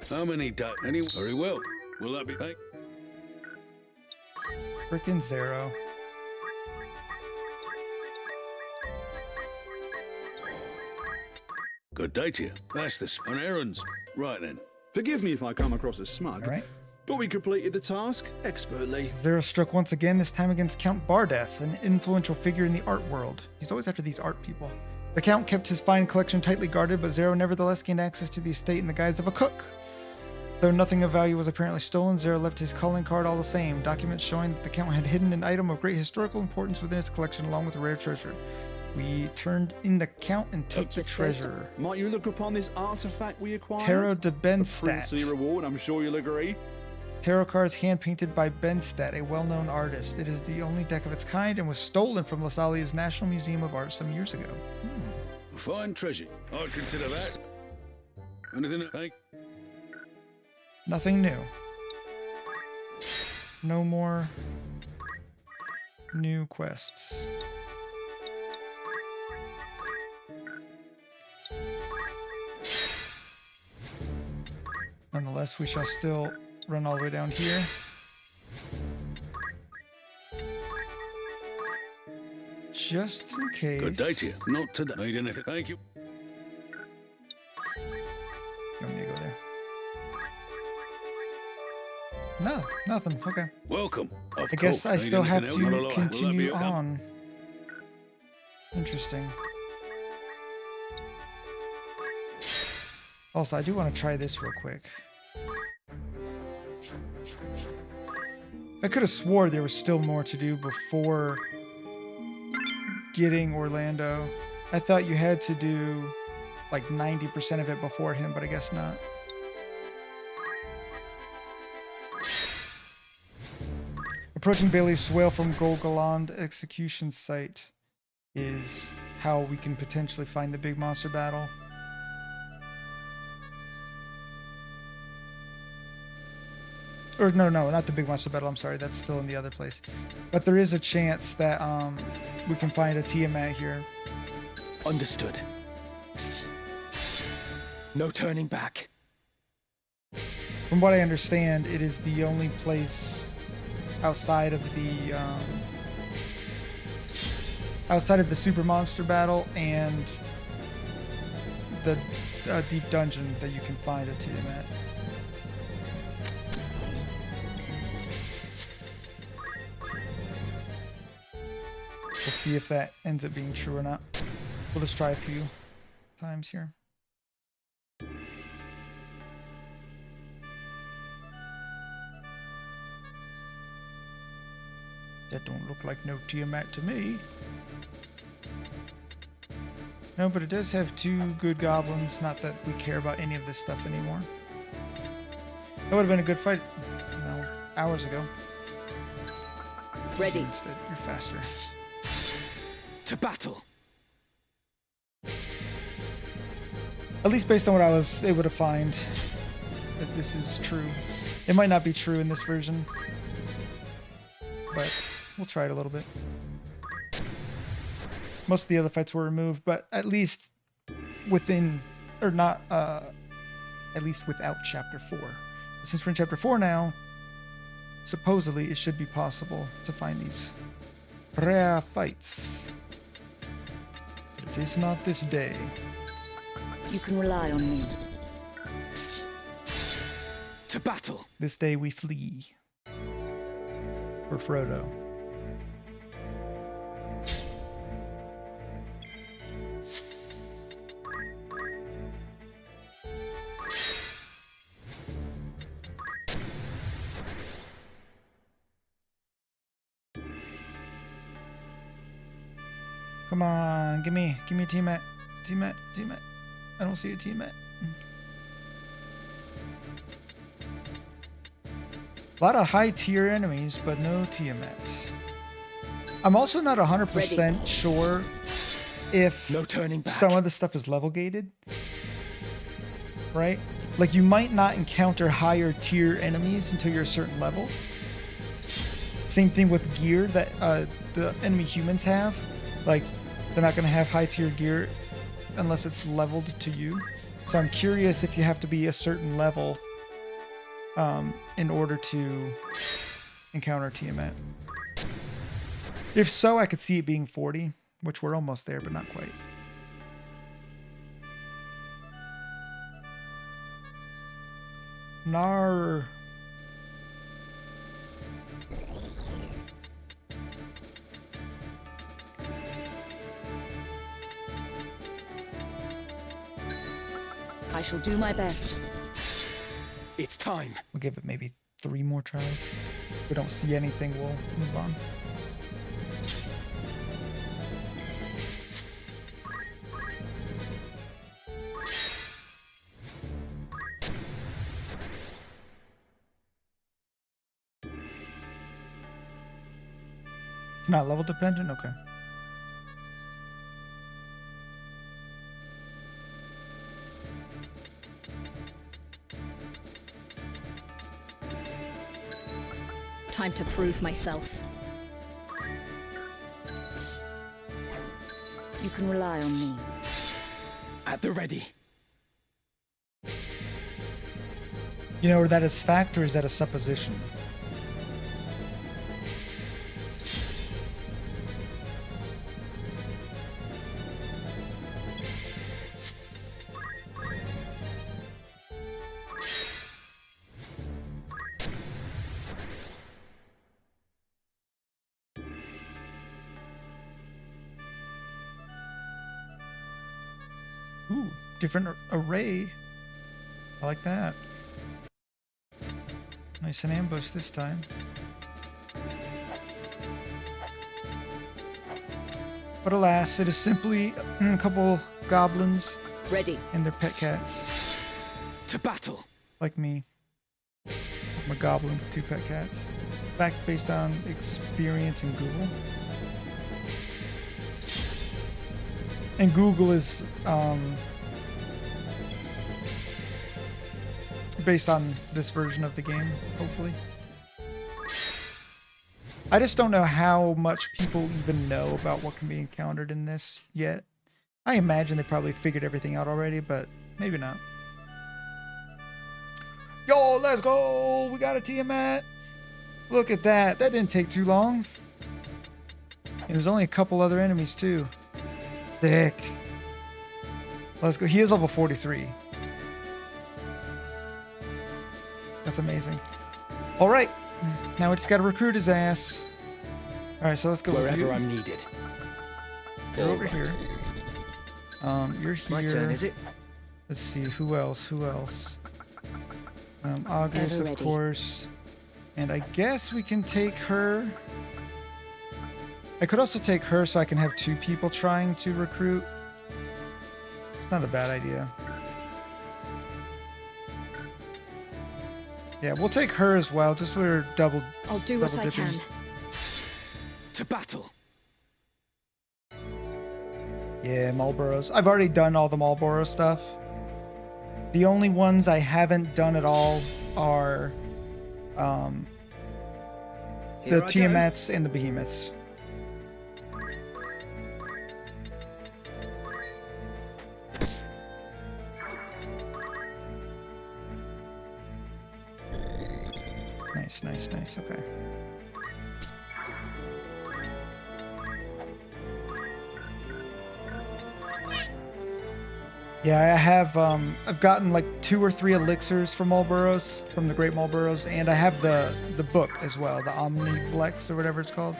How many days? Very well. Will that be? Hey, Frickin' Zero. good day to you. That's this on errands. Right then. Forgive me if I come across as smug, Alright. but we completed the task expertly. Zero struck once again, this time against Count Bardeth, an influential figure in the art world. He's always after these art people. The Count kept his fine collection tightly guarded, but Zero nevertheless gained access to the estate in the guise of a cook. Though nothing of value was apparently stolen, Zero left his calling card all the same, documents showing that the Count had hidden an item of great historical importance within his collection along with a rare treasure. We turned in the Count and took It the just goes to- treasure. Might you look upon this artifact we acquired? Tarot de A princely Benstat. reward, I'm sure you'll agree. Tarot cards hand-painted by Benstedt, a well-known artist. It is the only deck of its kind and was stolen from Lasalia's National Museum of Art some years ago. Fine treasure. I'd consider that. Anything? Thank. Nothing new. No more new quests. Nonetheless, we shall still run all the way down here. Just in case. Good day to you. Not today. Need anything? Thank you. You want me to go there? No, nothing. Okay. Welcome. Of I guess course. I Need still have anything else? Not a to lot. Will that be continue okay? on. Interesting. Also, I do want to try this real quick. I could have swore there was still more to do before getting Orlando. I thought you had to do like 90% of it before him, but I guess not. Approaching Bailey's Swale from Golgoland execution site is how we can potentially find the big monster battle. Or no, not the big monster battle, I'm sorry, that's still in the other place. But there is a chance that we can find a Tiamat here. Understood. No turning back. From what I understand, it is the only place outside of the super monster battle and the deep dungeon that you can find a Tiamat. We'll see if that ends up being true or not. We'll just try a few times here. That don't look like no Tiamat to me. No, but it does have two good goblins. Not that we care about any of this stuff anymore. That would have been a good fight, you know, hours ago. Ready. Instead, you're faster. To battle. At least based on what I was able to find, that this is true. It might not be true in this version, but we'll try it a little bit. Most of the other fights were removed, but at least within, or not, at least without Chapter 4. Since we're in Chapter 4 now, supposedly it should be possible to find these rare fights. But it is not this day. You can rely on me. To battle. This day we flee. For Frodo. Come on, give me a Tiamat. Tiamat. I don't see a Tiamat. A lot of high tier enemies, but no Tiamat. I'm also not 100% sure if No turning back. some of the stuff is level gated. Right? Like you might not encounter higher tier enemies until you're a certain level. Same thing with gear that the enemy humans have. Like they're not going to have high tier gear unless it's leveled to you. So I'm curious if you have to be a certain level in order to encounter Tiamat. If so, I could see it being 40, which we're almost there, but not quite. Nar. I shall do my best. It's time. We'll give it maybe 3 more tries. If we don't see anything, we'll move on. not level dependent? Okay. Time to prove myself. You can rely on me. At the ready. You know, that is fact or is that a supposition? Ooh, different array. I like that. Nice and ambush this time. But alas, it is simply a couple goblins Ready. and their pet cats. To battle. Like me. I'm a goblin with 2 pet cats. Fact based on experience in Google. And Google is based on this version of the game, hopefully. I just don't know how much people even know about what can be encountered in this yet. I imagine they probably figured everything out already, but maybe not. Yo, let's go! We got a Tiamat! Look at that. That didn't take too long. And there's only a couple other enemies, too. Thick. Let's go. He is level 43. That's amazing. All right. Now we just got to recruit his ass. All right, so let's go. Wherever I'm needed. You're over here. You're here. My turn, is it? Let's see. Who else? Who else? August, of course. And I guess we can take her. I could also take her so I can have 2 people trying to recruit. It's not a bad idea. Yeah, we'll take her as well, just so we're double. I'll do what I can. To battle. Yeah, Marlboros. I've already done all the Marlboro stuff. The only ones I haven't done at all are the Tiamats and the Behemoths. Nice, nice, nice. Okay. Yeah, I have, I've gotten like 2 or 3 elixirs from Marlboros, from the Great Marlboros, and I have the book as well, the Omniplex or whatever it's called.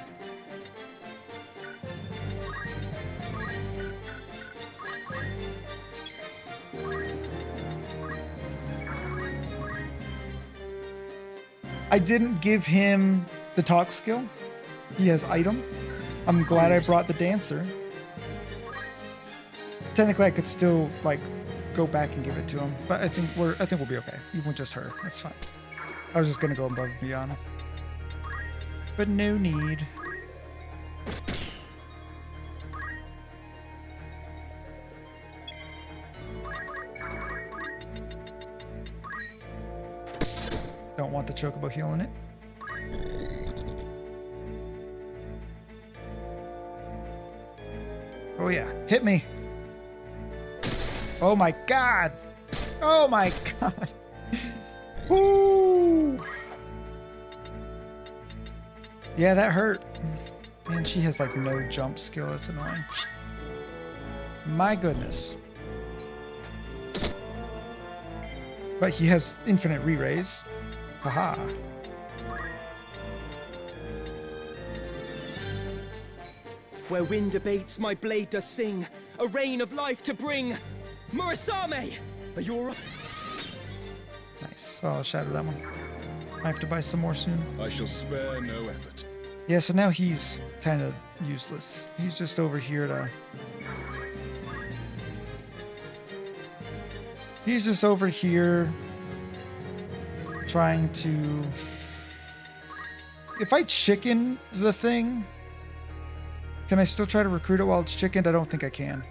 I didn't give him the talk skill. He has item. I'm glad I brought the dancer. Technically, I could still like go back and give it to him, but I think we'll be okay, even with just her. That's fine. I was just gonna go above and beyond, but no need. Don't want the chocobo healing it. Oh yeah, hit me. Oh my god. Oh my god. Woo. Yeah, that hurt. Man, she has like no jump skill. It's annoying. My goodness. But he has infinite re-raise. Haha. Where wind abates, my blade does sing, a rain of life to bring. Murasame! Are you alright? Nice. Oh, I'll shatter that one. I have to buy some more soon. I shall spare no effort. Yeah, so now he's kind of useless. He's just over here to... He's just over here trying to... If I chicken the thing, Can I still try to recruit it while it's chickened? I don't think I can.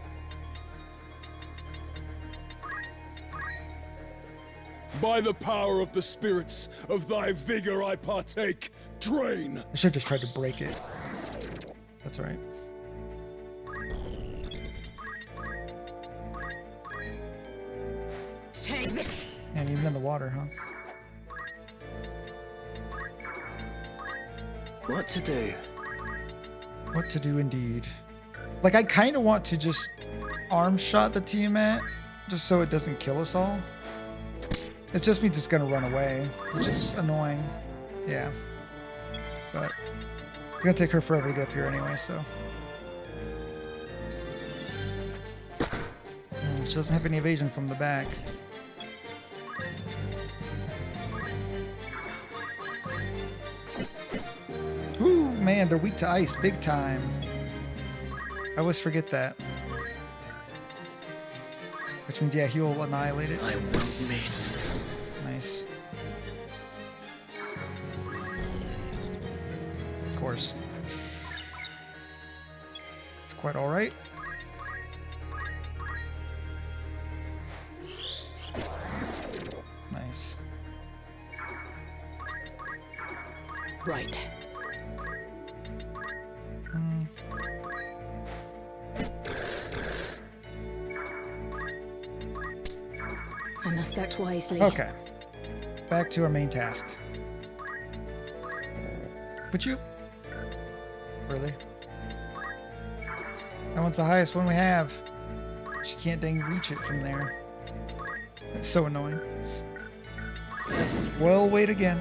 By the power of the spirits, of thy vigor I partake. Drain! I should have just tried to break it. That's all right. Take this. And even in the water, huh? What to do? What to do indeed. Like, I kind of want to just arm shot the Tiamat, just so it doesn't kill us all. It just means it's going to run away, which is annoying. Yeah. But it's going to take her forever to get up here anyway, so. She doesn't have any evasion from the back. Ooh, man, they're weak to ice, big time. I always forget that. Which means, yeah, he'll annihilate it. I won't miss. Nice. Of course. It's quite alright. Nice. Right. I must act wisely. Okay. Back to our main task. But you... Really? That one's the highest one we have. She can't dang reach it from there. That's so annoying. Well, wait again.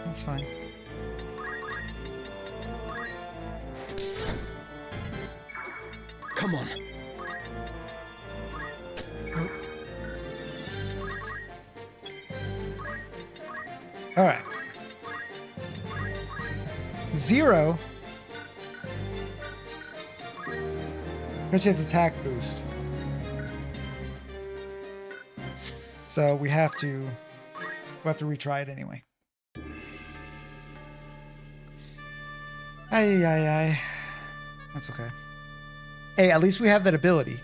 That's fine. Come on. Nope. All right. 0. Because she has attack boost. So we have to retry it anyway. Aye. That's okay. Hey, at least we have that ability.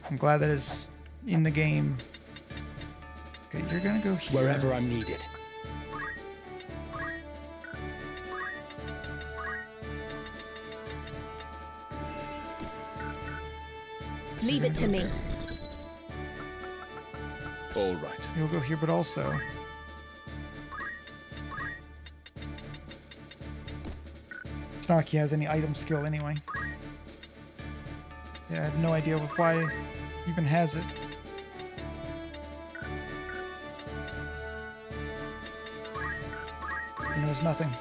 I'm glad that is in the game. Okay, you're gonna go here. Wherever I'm needed. Leave it to me. All right. You'll go here, but also... It's not like he has any item skill anyway. Yeah, I have no idea why he even has it. He knows nothing.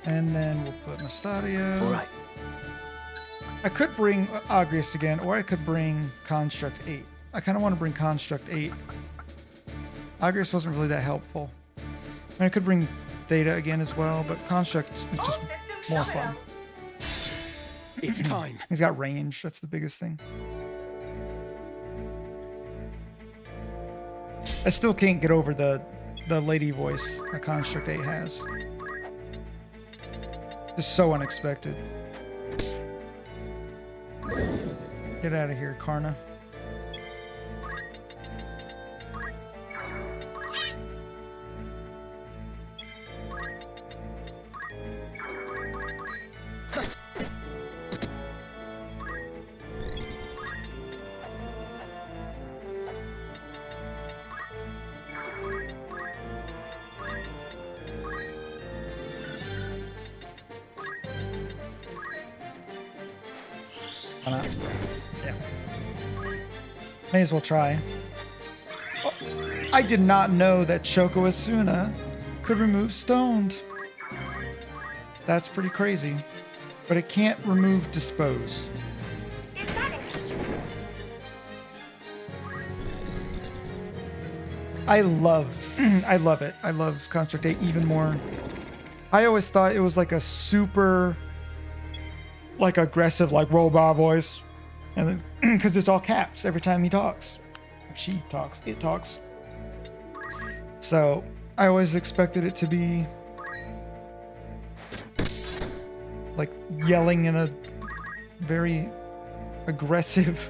And then we'll put Mastadio. All right. I could bring Agrius again, or I could bring Construct 8. I kind of want to bring Construct 8. Agrius wasn't really that helpful. And I could bring Theta again as well, but Construct is just more fun. It's time. He's got range. That's the biggest thing. I still can't get over the lady voice that Construct 8 has. Just so unexpected. Get out of here, Karna. Yeah. May as well try. Oh, I did not know that Choco Asuna could remove stoned. That's pretty crazy. But it can't remove dispose. I love it. I love Construct 8 even more. I always thought it was like a super aggressive robot voice, and because it's all caps every time he talks, she talks, it talks. So I always expected it to be like yelling in a very aggressive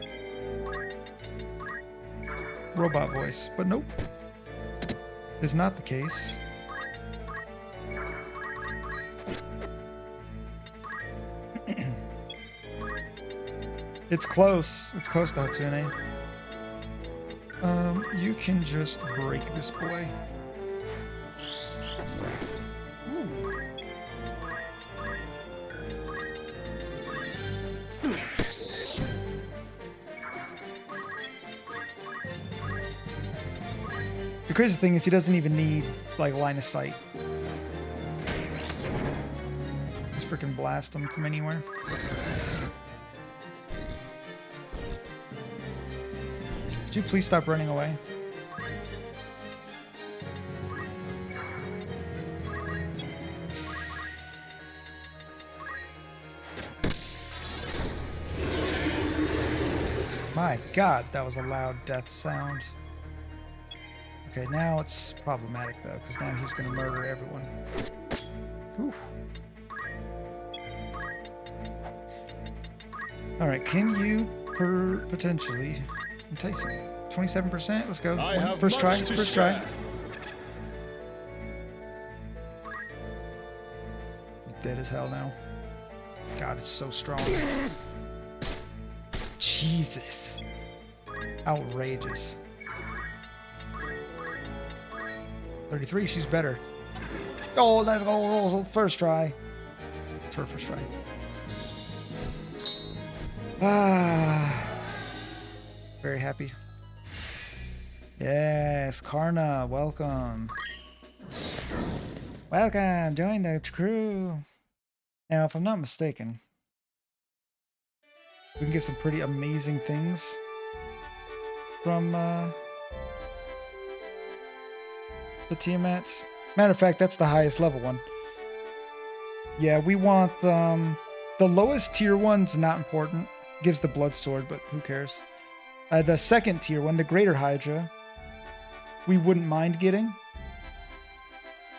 robot voice, but nope, is not the case. It's close. It's close to Hatsune. You can just break this boy. The crazy thing is he doesn't even need, like, line of sight. Just freaking blast him from anywhere. Could you please stop running away? My God, that was a loud death sound. Okay, now it's problematic though, because now he's gonna murder everyone. Oof. Alright, can you potentially entice him? 27%? Let's go. First try. First try. He's dead as hell now. God, it's so strong. Jesus. Outrageous. 33, she's better. Oh, let's go. First try. It's her first try. Ah. Very happy. Yes, Karna, welcome. Welcome, join the crew. Now, if I'm not mistaken, we can get some pretty amazing things from the Tiamats. Matter of fact, that's the highest level one. Yeah, we want the lowest tier one's not important. Gives the blood sword, but who cares? The second tier one, the Greater Hydra, we wouldn't mind getting.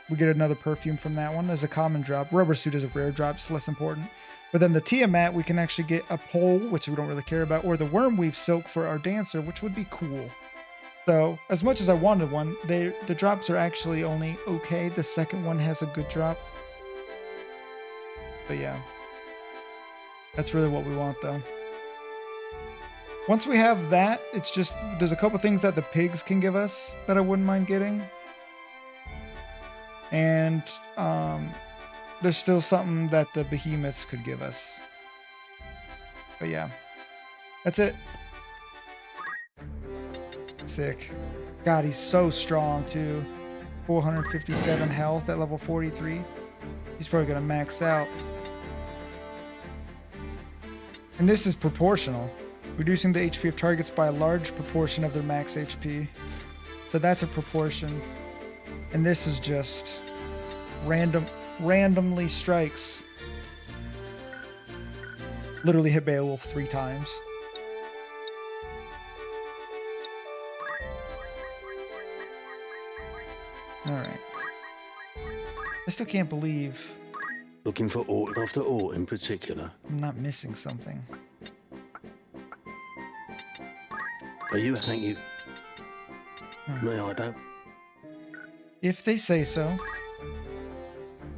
We get another perfume from that one as a common drop. Rubber suit is a rare drop, it's less important. But then the Tiamat, we can actually get a pole, which we don't really care about, or the Wormweave silk for our dancer, which would be cool. So, as much as I wanted one, the drops are actually only okay. The second one has a good drop. But yeah. That's really what we want, though. Once we have that, it's just, there's a couple things that the pigs can give us that I wouldn't mind getting. And there's still something that the behemoths could give us. But yeah, that's it. Sick. God, he's so strong too. 457 health at level 43. He's probably gonna max out. And this is proportional. Reducing the HP of targets by a large proportion of their max HP. So that's a proportion. And this is just randomly strikes. Literally hit Beowulf 3 times. Alright. I still can't believe Looking for aught after aught in particular. I'm not missing something. Are you? Thank you. No, I don't. If they say so.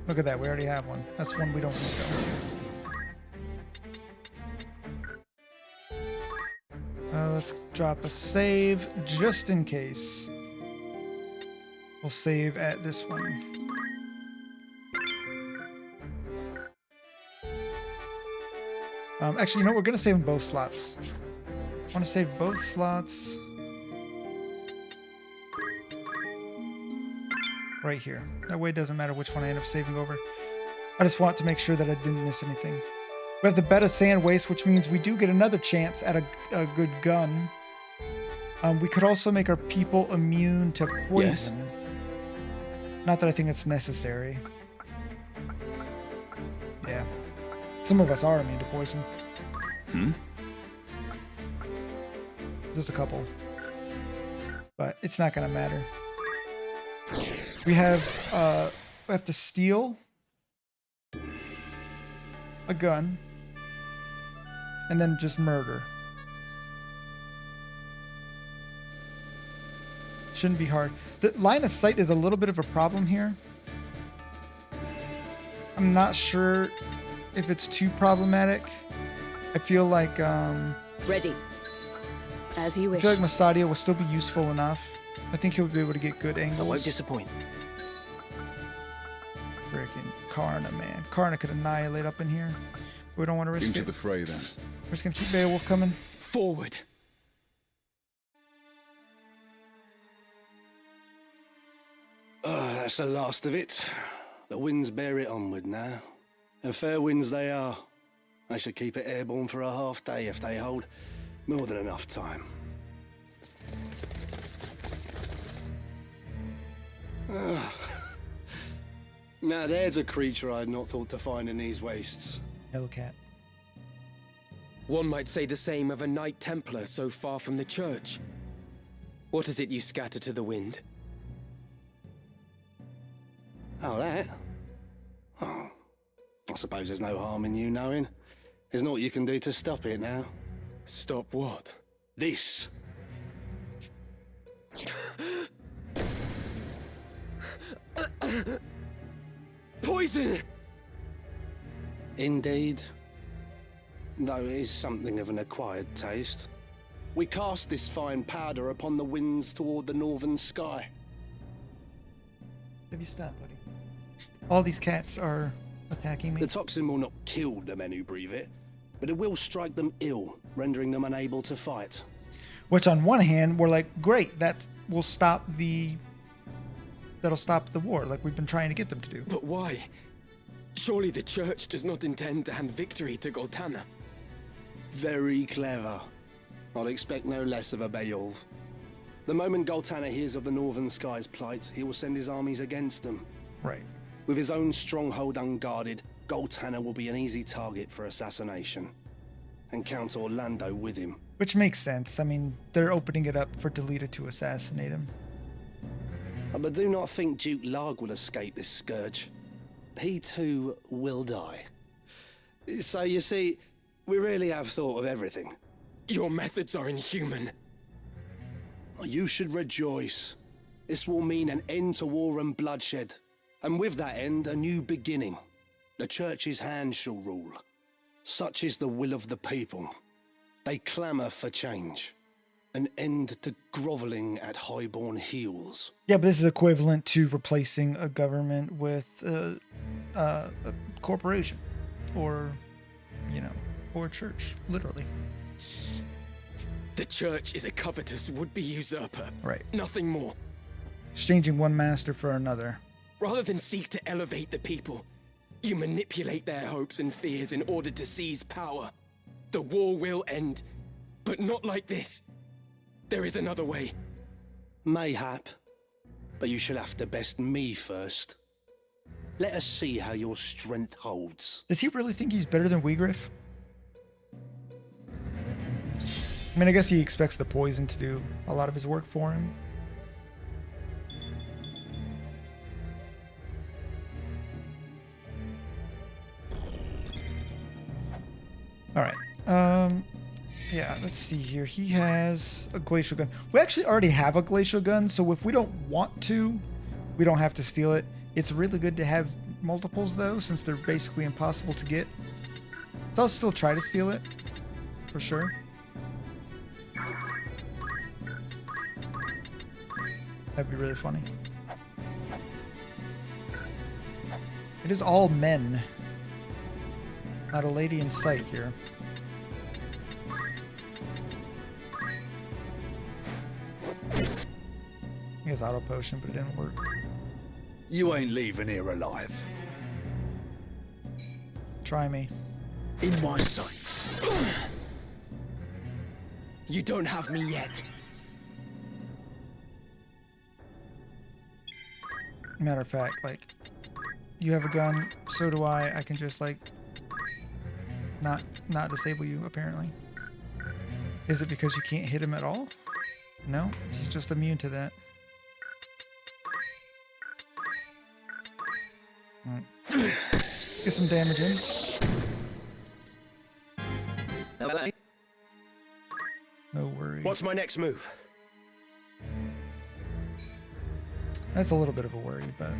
Look at that, we already have one. That's one we don't need though. Let's drop a save just in case. We'll save at this one. Actually, you know what? We're going to save in both slots. I want to save both slots. Right here. That way it doesn't matter which one I end up saving over. I just want to make sure that I didn't miss anything. We have the Beta Sand Waste, which means we do get another chance at a good gun. We could also make our people immune to poison. Yes. Not that I think it's necessary. Yeah. Some of us are immune to poison. There's a couple. But it's not going to matter. We have to steal a gun, and then just murder. Shouldn't be hard. The line of sight is a little bit of a problem here. I'm not sure if it's too problematic. I feel like Ready. As you I wish. feel like Masadia will still be useful enough. I think he'll be able to get good I won't angles. disappoint. Freaking Karna, man. Karna could annihilate up in here. We don't want to risk Into it. the fray, then. We're just gonna keep Beowulf coming. Forward. Oh, that's the last of it. The winds bear it onward now. And fair winds they are. I should keep it airborne for a half day if they hold. More than enough time. Ah. Now there's a creature I had not thought to find in these wastes. Hellcat. One might say the same of a Knight Templar so far from the church. What is it you scatter to the wind? Oh, that? Oh, I suppose there's no harm in you knowing. There's naught you can do to stop it now. Stop what? This. Poison! Indeed. Though it is something of an acquired taste. We cast this fine powder upon the winds toward the northern sky. Have you stopped, buddy? All these cats are attacking me. The toxin will not kill the men who breathe it, but it will strike them ill, rendering them unable to fight. Which on one hand, we're like, great, that will stop that'll stop the war, like we've been trying to get them to do. But why? Surely the church does not intend to hand victory to Goltana. Very clever. I'd expect no less of a Beowulf. The moment Goltana hears of the northern sky's plight, he will send his armies against them. Right. With his own stronghold unguarded, Goltana will be an easy target for assassination. And Count Orlando with him. Which makes sense. I mean, they're opening it up for Delita to assassinate him. But do not think Duke Larg will escape this scourge. He too will die. So you see, we really have thought of everything. Your methods are inhuman. You should rejoice. This will mean an end to war and bloodshed. And with that end, a new beginning. The church's hand shall rule. Such is the will of the people. They clamour for change. An end to grovelling at highborn heels. Yeah, but this is equivalent to replacing a government with a corporation. Or, or a church, literally. The church is a covetous would-be usurper. Right. Nothing more. Exchanging one master for another. Rather than seek to elevate the people, you manipulate their hopes and fears in order to seize power. The war will end, but not like this. There is another way. Mayhap. But you shall have to best me first. Let us see how your strength holds. Does he really think he's better than Wigriff? I mean, I guess he expects the poison to do a lot of his work for him. All right. Yeah, let's see here. He has a glacial gun. We actually already have a glacial gun, so if we don't want to, we don't have to steal it. It's really good to have multiples, though, since they're basically impossible to get. So I'll still try to steal it, for sure. That'd be really funny. It is all men. Not a lady in sight here. He has auto potion, but it didn't work. You ain't leaving here alive. Try me. In my sights. You don't have me yet. Matter of fact, like, you have a gun, so do I. I can just, like, not disable you, apparently. Is it because you can't hit him at all? No, he's just immune to that. Alright. Get some damage in. No worries. What's my next move? That's a little bit of a worry, but...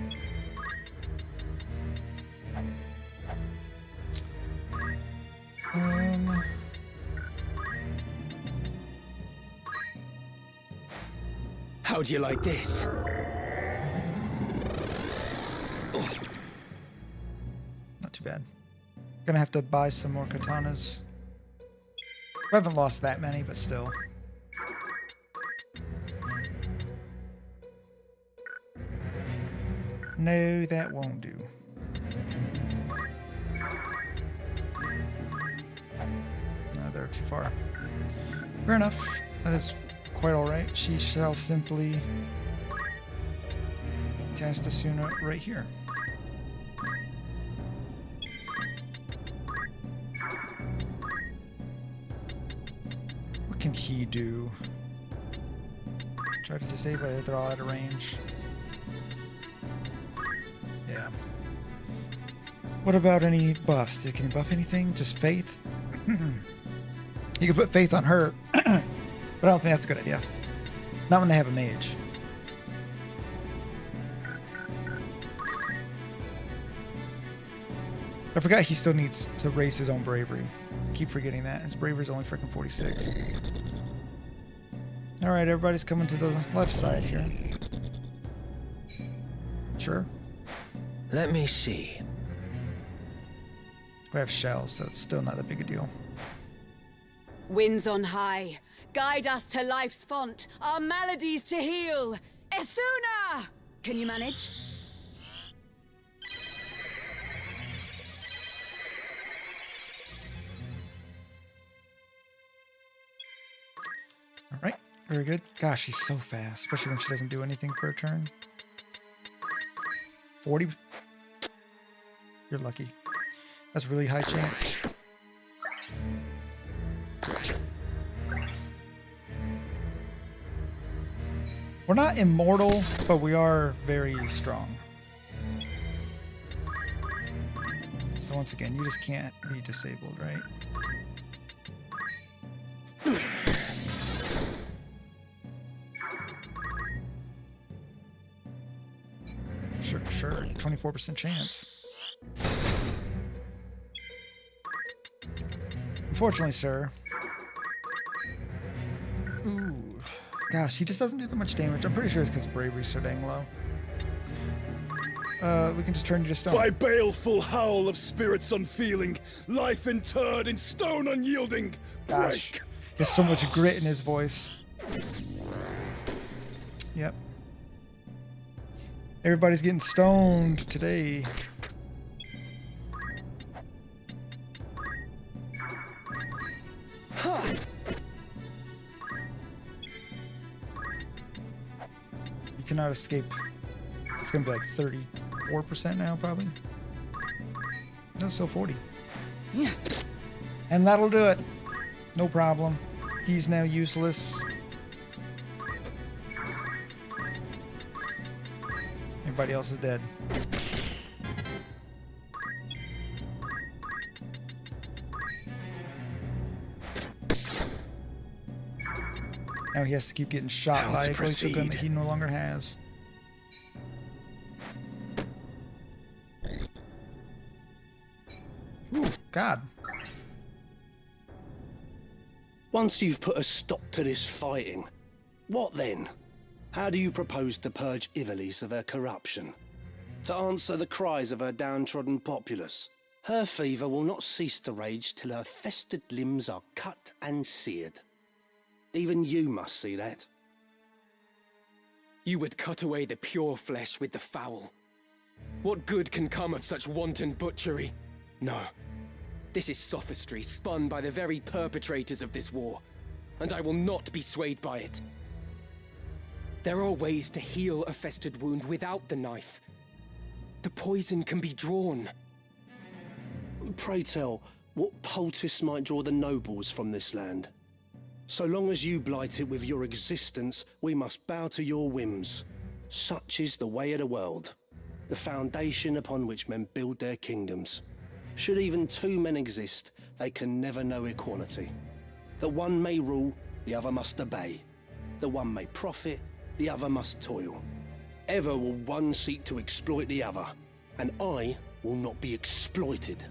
How do you like this? Not too bad. Gonna have to buy some more katanas. We haven't lost that many, but still. No, that won't do. No, they're too far. Fair enough. That is quite alright. She shall simply cast Asuna right here. What can he do? Try to disable it, they're all out of range. Yeah. What about any buffs? Can you buff anything? Just faith? You can put faith on her, but I don't think that's a good idea. Not when they have a mage. I forgot he still needs to raise his own bravery. Keep forgetting that. His bravery's only freaking 46. Alright, everybody's coming to the left side here. Sure. Let me see. We have shells, so it's still not that big a deal. Winds on high, guide us to life's font, our maladies to heal. Esuna! Can you manage? Alright, very good. Gosh, she's so fast, especially when she doesn't do anything for a turn. 40? You're lucky. That's a really high chance. We're not immortal, but we are very strong. So once again, you just can't be disabled, right? Sure, 24% chance. Unfortunately, sir. Ooh. Gosh, he just doesn't do that much damage. I'm pretty sure it's because bravery's so dang low. We can just turn you to stone. By baleful howl of spirits unfeeling, life interred in stone unyielding, Gosh. break! He has so much grit in his voice. Yep. Everybody's getting stoned today. You cannot escape. It's gonna be like 34% now, probably. No, still 40. Yeah. And that'll do it. No problem. He's now useless. Everybody else is dead. Now he has to keep getting shot How by to a glacial gun that proceed? he no longer has. Ooh, God. Once you've put a stop to this fighting, what then? How do you propose to purge Ivalice of her corruption? To answer the cries of her downtrodden populace? Her fever will not cease to rage till her festered limbs are cut and seared. Even you must see that. You would cut away the pure flesh with the foul. What good can come of such wanton butchery? No. This is sophistry spun by the very perpetrators of this war, and I will not be swayed by it. There are ways to heal a festered wound without the knife. The poison can be drawn. Pray tell, what poultice might draw the nobles from this land? So long as you blight it with your existence, we must bow to your whims. Such is the way of the world, the foundation upon which men build their kingdoms. Should even two men exist, they can never know equality. The one may rule, the other must obey. The one may profit, the other must toil. Ever will one seek to exploit the other, and I will not be exploited.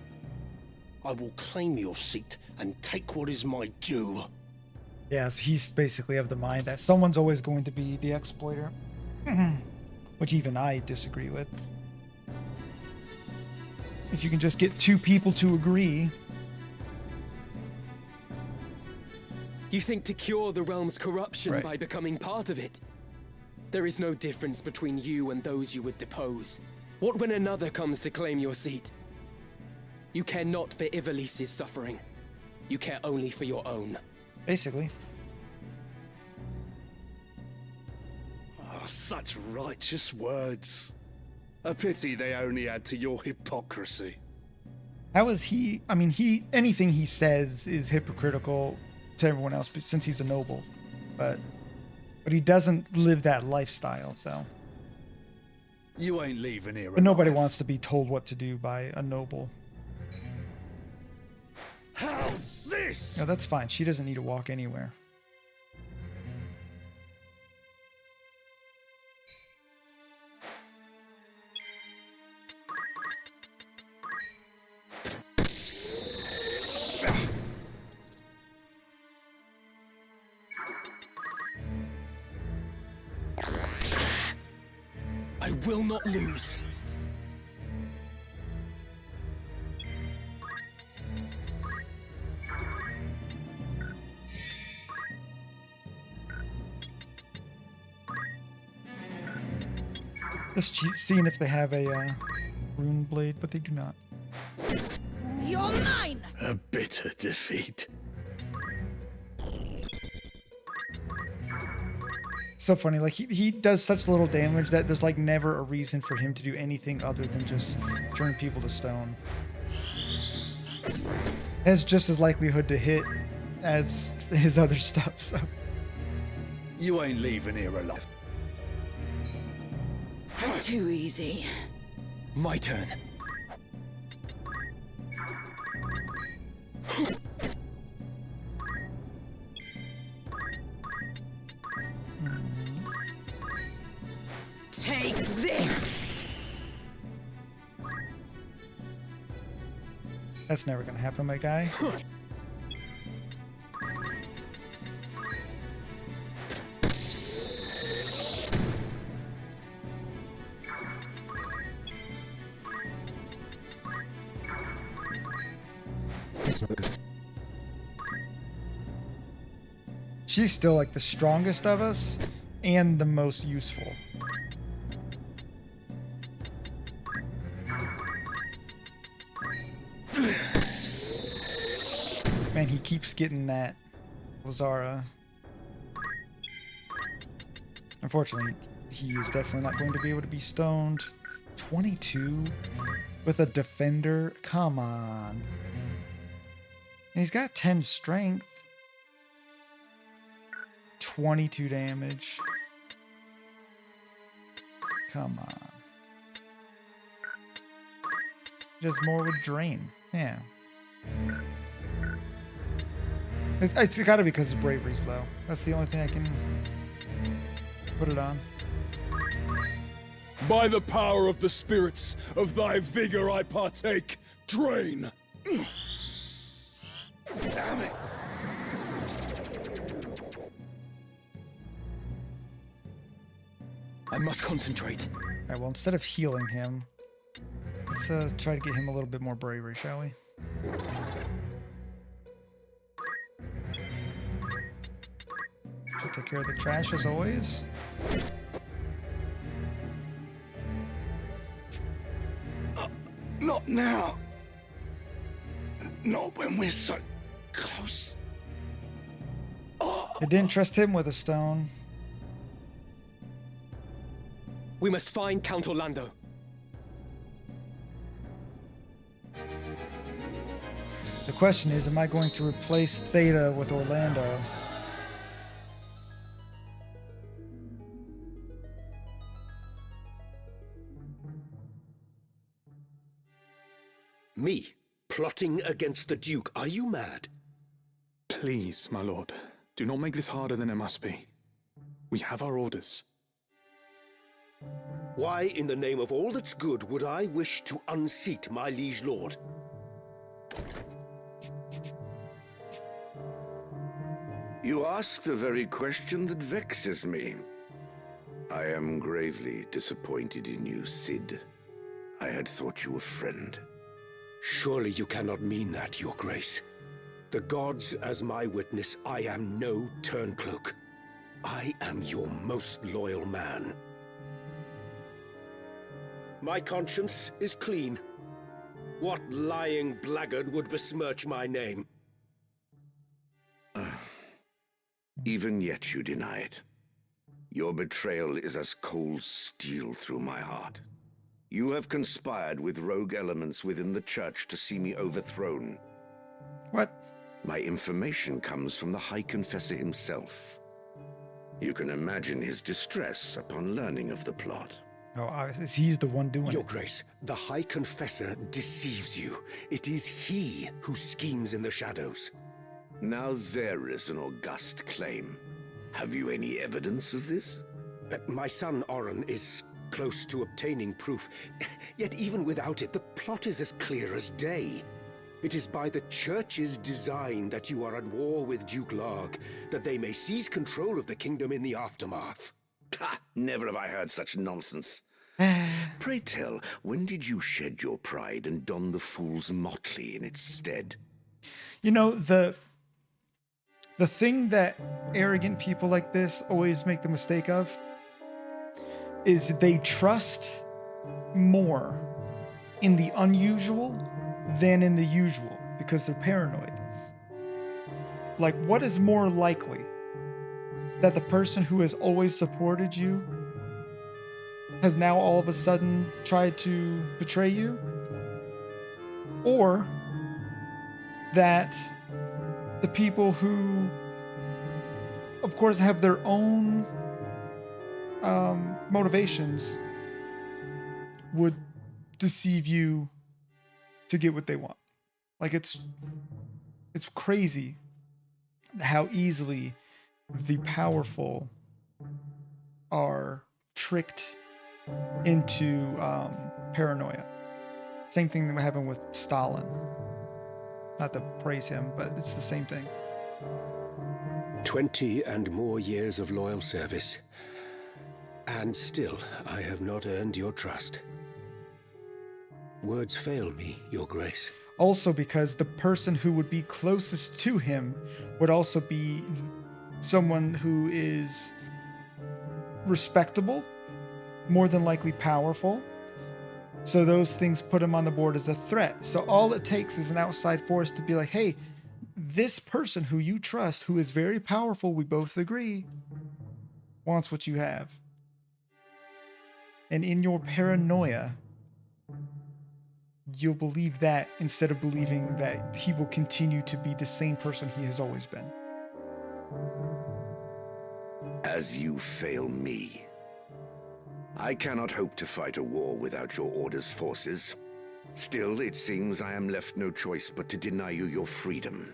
I will claim your seat and take what is my due. Yes, he's basically of the mind that someone's always going to be the exploiter, which even I disagree with. If you can just get two people to agree. You think to cure the realm's corruption Right. by becoming part of it? There is no difference between you and those you would depose. What when another comes to claim your seat? You care not for Ivalice's suffering. You care only for your own. Basically. Oh, such righteous words. A pity they only add to your hypocrisy. How is he? I mean, anything he says is hypocritical to everyone else, but since he's a noble, but he doesn't live that lifestyle. So, You ain't leaving here. but nobody alive. wants to be told what to do by a noble. How's this? No, that's fine. She doesn't need to walk anywhere. I will not lose. Just seeing if they have a rune blade, but they do not. You're mine! A bitter defeat. So funny, like he does such little damage that there's like never a reason for him to do anything other than just turn people to stone. Has just as likelihood to hit as his other stuff, so. You ain't leaving here alive. Too easy. My turn. Take this! That's never gonna happen, my guy. She's still like the strongest of us and the most useful. Man, he keeps getting that Lazara. Unfortunately, he is definitely not going to be able to be stoned. 22 with a defender? Come on. And he's got 10 strength. 22 damage. Come on. Does more with drain. Yeah. It's got to be because his bravery's low. That's the only thing I can put it on. By the power of the spirits, of thy vigor I partake. Drain. Damn it. I must concentrate. Alright, well, instead of healing him, let's try to get him a little bit more bravery, shall we? She'll take care of the trash as always. Not now. Not when we're so close. They didn't trust him with a stone. We must find Count Orlando. The question is, am I going to replace Theta with Orlando? Me? Plotting against the Duke. Are you mad? Please, my lord, do not make this harder than it must be. We have our orders. Why, in the name of all that's good, would I wish to unseat my liege lord? You ask the very question that vexes me. I am gravely disappointed in you, Cid. I had thought you a friend. Surely you cannot mean that, your grace. The gods as my witness, I am no turncloak. I am your most loyal man. My conscience is clean. What lying blackguard would besmirch my name? Even yet you deny it. Your betrayal is as cold steel through my heart. You have conspired with rogue elements within the church to see me overthrown. What? My information comes from the High Confessor himself. You can imagine his distress upon learning of the plot. Oh, obviously, he's the one doing Your it. Grace, the High Confessor deceives you. It is he who schemes in the shadows. Now there is an august claim. Have you any evidence of this? My son Oren is close to obtaining proof. Yet even without it, the plot is as clear as day. It is by the Church's design that you are at war with Duke Larg, that they may seize control of the kingdom in the aftermath. Ha! Never have I heard such nonsense. Pray tell, when did you shed your pride and don the fool's motley in its stead? You know, the thing that arrogant people like this always make the mistake of is they trust more in the unusual than in the usual because they're paranoid. Like, what is more likely? That the person who has always supported you has now all of a sudden tried to betray you? Or that the people who, of course, have their own motivations would deceive you to get what they want. Like, it's crazy how easily the powerful are tricked into paranoia. Same thing that happened with Stalin. Not to praise him, but it's the same thing. 20 and more years of loyal service. And still, I have not earned your trust. Words fail me, Your Grace. Also because the person who would be closest to him would also be someone who is respectable, more than likely powerful. So those things put him on the board as a threat. So all it takes is an outside force to be like, hey, this person who you trust, who is very powerful, we both agree, wants what you have. And in your paranoia, you'll believe that instead of believing that he will continue to be the same person he has always been. As you fail me, I cannot hope to fight a war without your order's forces. Still, it seems I am left no choice but to deny you your freedom.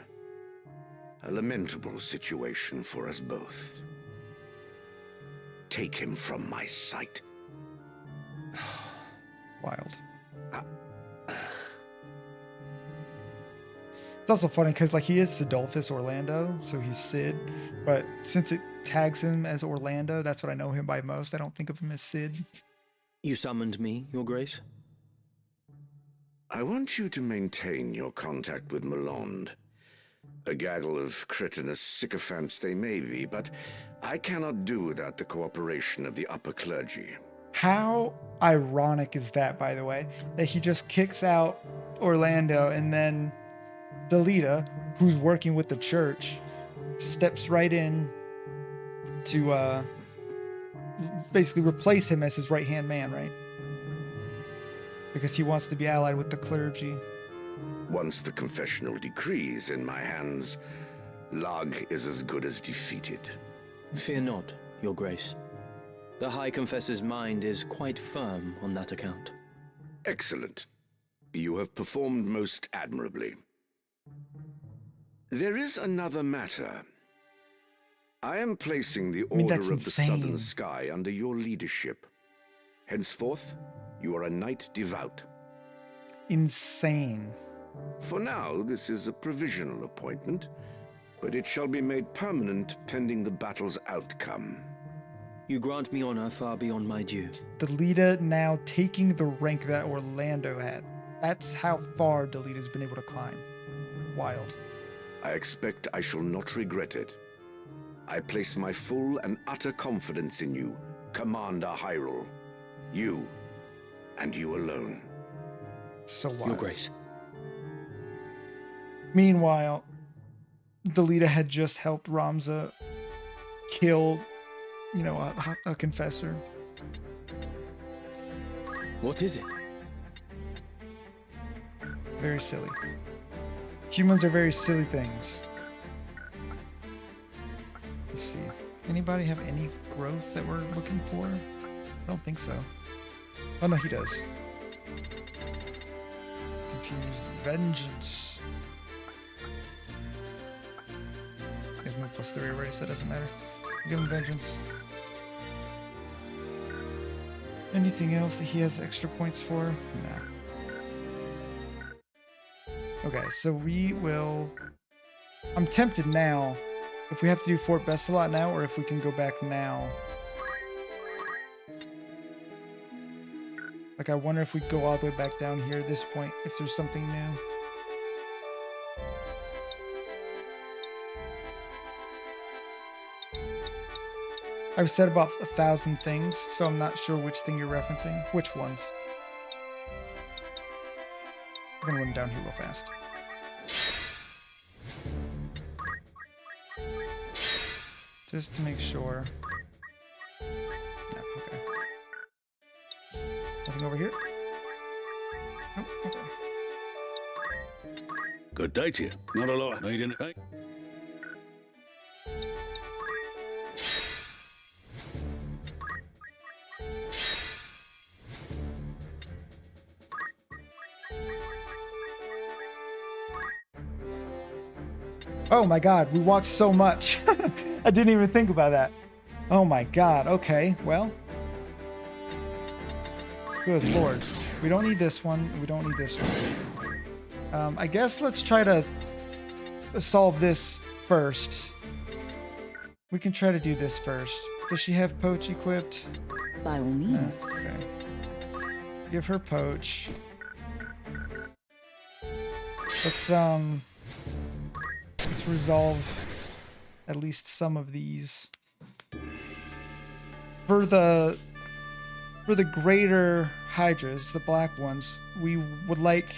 A lamentable situation for us both. Take him from my sight. Wild. It's also funny because, like, he is Sidolphus Orlando, so he's Sid, but since it tags him as Orlando, that's what I know him by most. I don't think of him as Sid. You summoned me, Your Grace? I want you to maintain your contact with Malond. A gaggle of cretinous sycophants they may be, but I cannot do without the cooperation of the upper clergy. How ironic is that, by the way, that he just kicks out Orlando and then Delita, who's working with the church, steps right in to basically replace him as his right-hand man, right? Because he wants to be allied with the clergy. Once the confessional decree is in my hands, Larg is as good as defeated. Fear not, Your Grace. The High Confessor's mind is quite firm on that account. Excellent. You have performed most admirably. There is another matter. I am placing the Order that's of the Southern insane. Sky under your leadership. Henceforth, you are a knight devout. Insane. For now, this is a provisional appointment, but it shall be made permanent pending the battle's outcome. You grant me honor far beyond my due. Delita now taking the rank that Orlando had. That's how far Delita's been able to climb. Wild. I expect I shall not regret it. I place my full and utter confidence in you, Commander Hyrule. You, and you alone. So wild. Your Grace. Meanwhile, Delita had just helped Ramza kill, you know, a confessor. What is it? Very silly. Humans are very silly things. Let's see. Anybody have any growth that we're looking for? I don't think so. Oh no, he does. Confused vengeance. Gives him a +3 already, so that doesn't matter. Give him vengeance. Anything else that he has extra points for? Nah. Okay, so we will... I'm tempted now, if we have to do Fort Bessalot now, or if we can go back now. Like, I wonder if we go all the way back down here at this point, if there's something new. I've said about 1,000 things, so I'm not sure which thing you're referencing. Which ones? I'm gonna run down here real fast. Just to make sure. No, okay. Nothing over here? Nope, okay. Good day to you. Not a lot. Need anything? Oh my god, we walked so much. I didn't even think about that. Oh my god, okay, well. Good lord. We don't need this one, we don't need this one. I guess let's try to solve this first. We can try to do this first. Does she have Poach equipped? By all means. Okay. Give her Poach. Let's resolve at least some of these. For the greater hydras, the black ones, we would like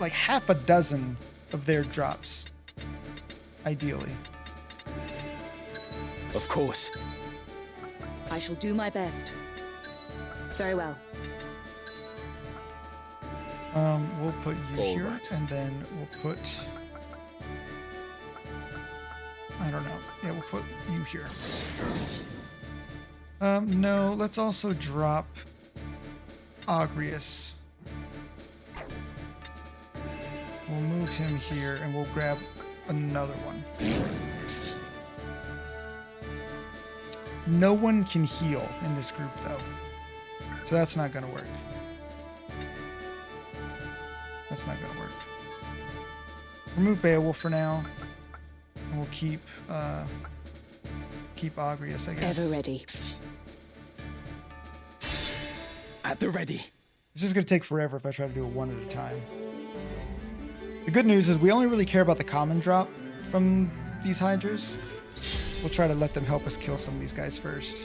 half a dozen of their drops, ideally. Of course. I shall do my best. Very well. We'll put you All here, right. and then we'll put... I don't know. Yeah, we'll put you here. No, let's also drop Agrius. We'll move him here, and we'll grab another one. No one can heal in this group, though. So that's not going to work. That's not going to work. Remove Beowulf for now. And we'll keep Agrius, I guess. Ever ready. At the ready. It's just going to take forever if I try to do it one at a time. The good news is we only really care about the common drop from these hydras. We'll try to let them help us kill some of these guys first.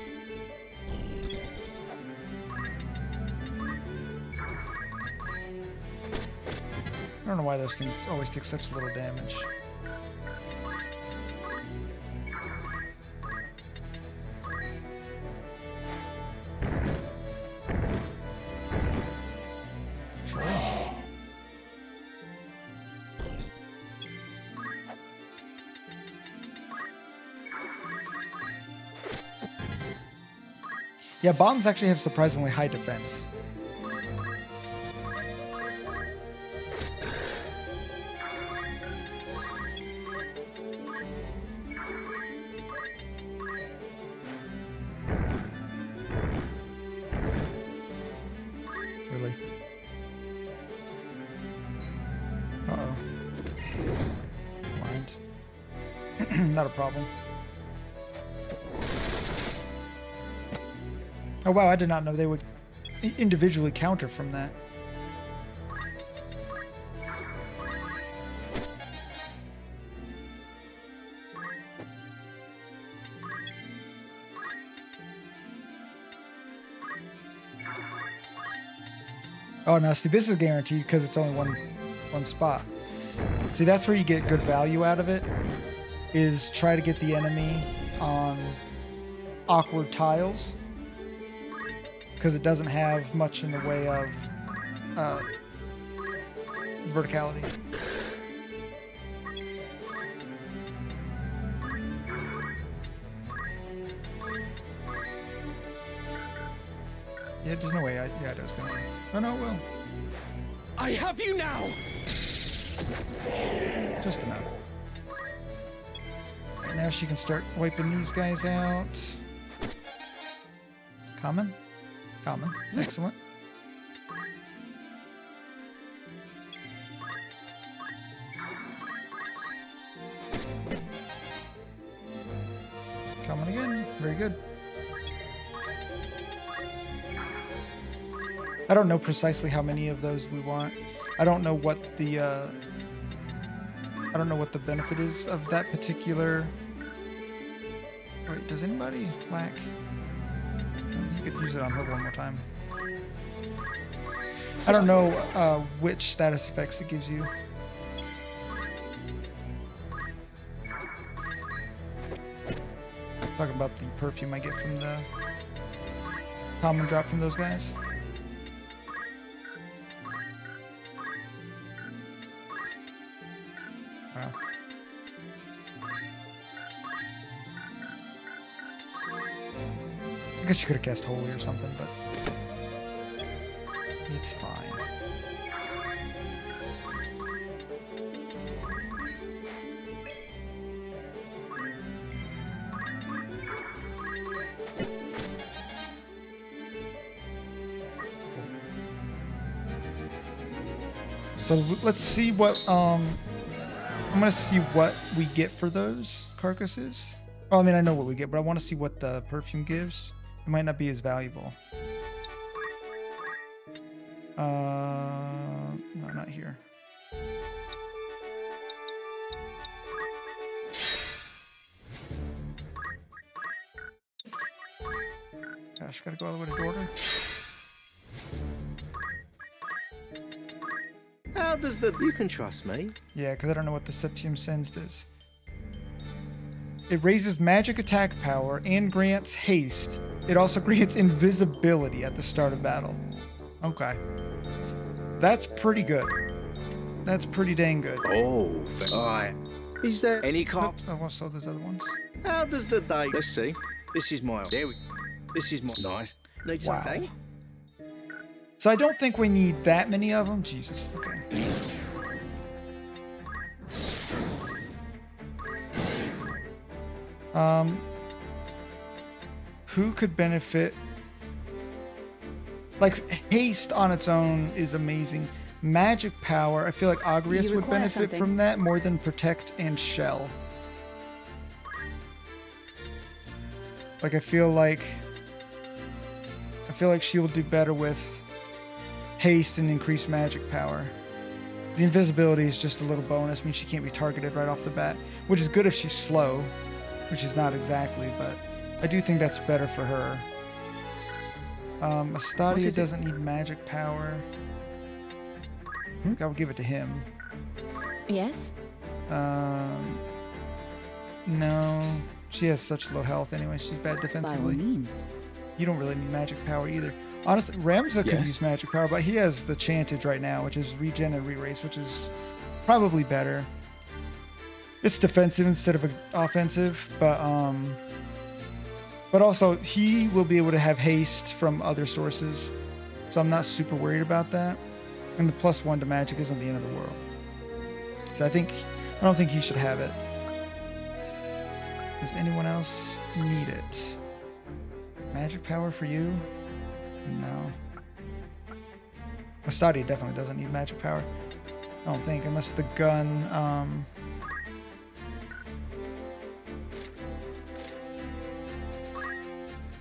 I don't know why those things always take such little damage. Yeah, bombs actually have surprisingly high defense. Not a problem. Oh wow, I did not know they would individually counter from that. Oh, now see, this is guaranteed because it's only one spot. See, that's where you get good value out of it, is try to get the enemy on awkward tiles, because it doesn't have much in the way of verticality. Yeah, there's no way yeah, it does go. Oh no, it will. I have you now! Just enough. Right, now she can start wiping these guys out. Common. Common. Excellent. Common again. Very good. I don't know precisely how many of those we want. I don't know what the benefit is of that particular. Wait, does anybody lack? You could use it on her one more time. I don't know which status effects it gives you. Talking about the perfume I get from the common drop from those guys. Wow. I guess you could have cast Holy or something, but it's fine. So let's see what I'm gonna see what we get for those carcasses. Well, I mean, I know what we get, but I want to see what the perfume gives. It might not be as valuable. No, not here. Gosh, gotta go all the way to Dorder. How does the... You can trust me. Yeah, because I don't know what the Septium Sens does. It raises magic attack power and grants haste. It also grants invisibility at the start of battle. Okay. That's pretty good. That's pretty dang good. Oh, alright. Is there any cop? I want to sell those other ones. How does the day... Let's see. This is my... There we... This is my... Nice. Need Wow. something? So I don't think we need that many of them. Jesus. Okay. Who could benefit? Like, haste on its own is amazing. Magic power, I feel like Agrius would benefit from that more than protect and shell. Like, I feel like she will do better with haste and increased magic power. The invisibility is just a little bonus, means she can't be targeted right off the bat, which is good if she's slow, which is not exactly, but I do think that's better for her. Astadia doesn't need magic power. I think I would give it to him. Yes? No. She has such low health anyway. She's bad defensively. By all means. You don't really need magic power either. Honestly, Ramza could use magic power, but he has the Chantage right now, which is regen and re-race, which is probably better. It's defensive instead of offensive, but also he will be able to have haste from other sources, so I'm not super worried about that. And the +1 to magic isn't the end of the world. So I don't think he should have it. Does anyone else need it? Magic power for you? No. Astadia definitely doesn't need magic power. I don't think, unless the gun,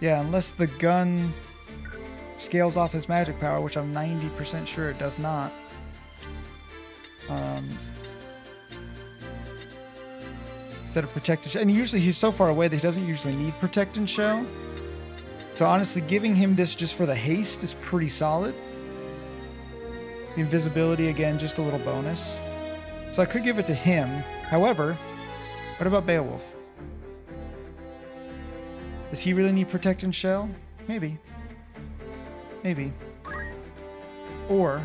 Yeah, unless the gun scales off his magic power, which I'm 90% sure it does not. Instead of protected shell, and usually he's so far away that he doesn't usually need protect and shell. So honestly, giving him this just for the haste is pretty solid. The invisibility, again, just a little bonus. So I could give it to him. However, what about Beowulf? Does he really need protect and shell? Maybe. Maybe. Or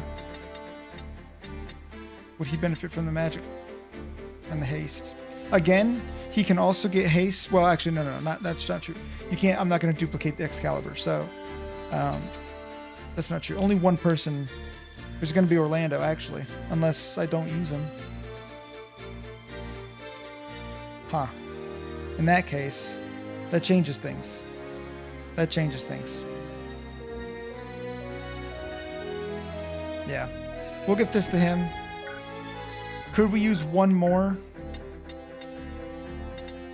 would he benefit from the magic and the haste? Again, he can also get haste. Well, actually, no, that's not true. You can't. I'm not going to duplicate the Excalibur, so that's not true. Only one person. There's going to be Orlando, actually, unless I don't use him. Huh. In that case, that changes things. That changes things. Yeah. We'll give this to him. Could we use one more?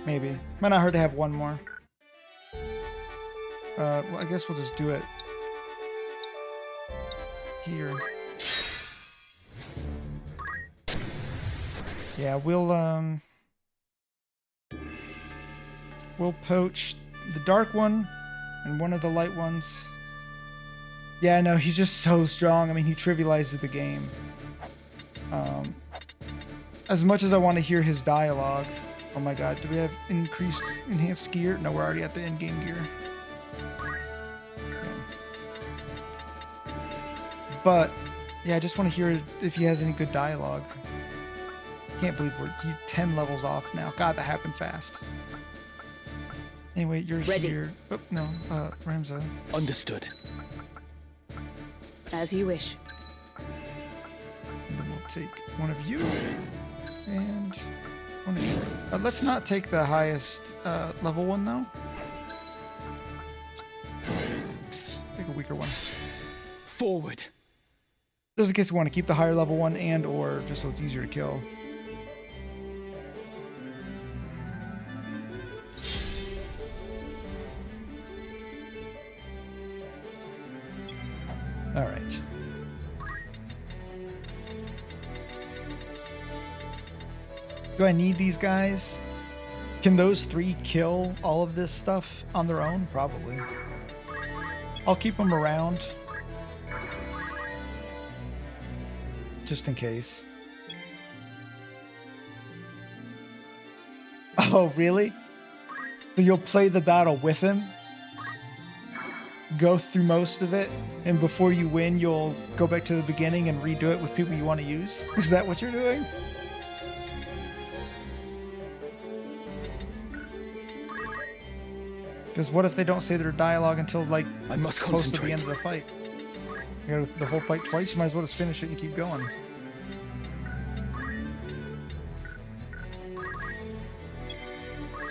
Maybe. Might not hurt to have one more. Well, I guess we'll just do it here. Yeah, we'll poach the dark one and one of the light ones. Yeah, no, he's just so strong. I mean, he trivialized the game. As much as I want to hear his dialogue. Oh my god, do we have enhanced gear? No, we're already at the in-game gear. But, yeah, I just want to hear if he has any good dialogue. Can't believe we're 10 levels off now. God, that happened fast. Anyway, you're Ready. here. Oh, no, Ramza. Understood. As you wish. And then we'll take one of you. And one of you. Let's not take the highest level one, though. Take a weaker one. Forward. Just in case we want to keep the higher level one and or just so it's easier to kill. All right. Do I need these guys? Can those three kill all of this stuff on their own? Probably. I'll keep them around. Just in case. Oh, really? So you'll play the battle with him? Go through most of it, and before you win, you'll go back to the beginning and redo it with people you want to use? Is that what you're doing? Because what if they don't say their dialogue until, like, I must close to the end concentrate. of the fight? You got the whole fight twice, you might as well just finish it and keep going.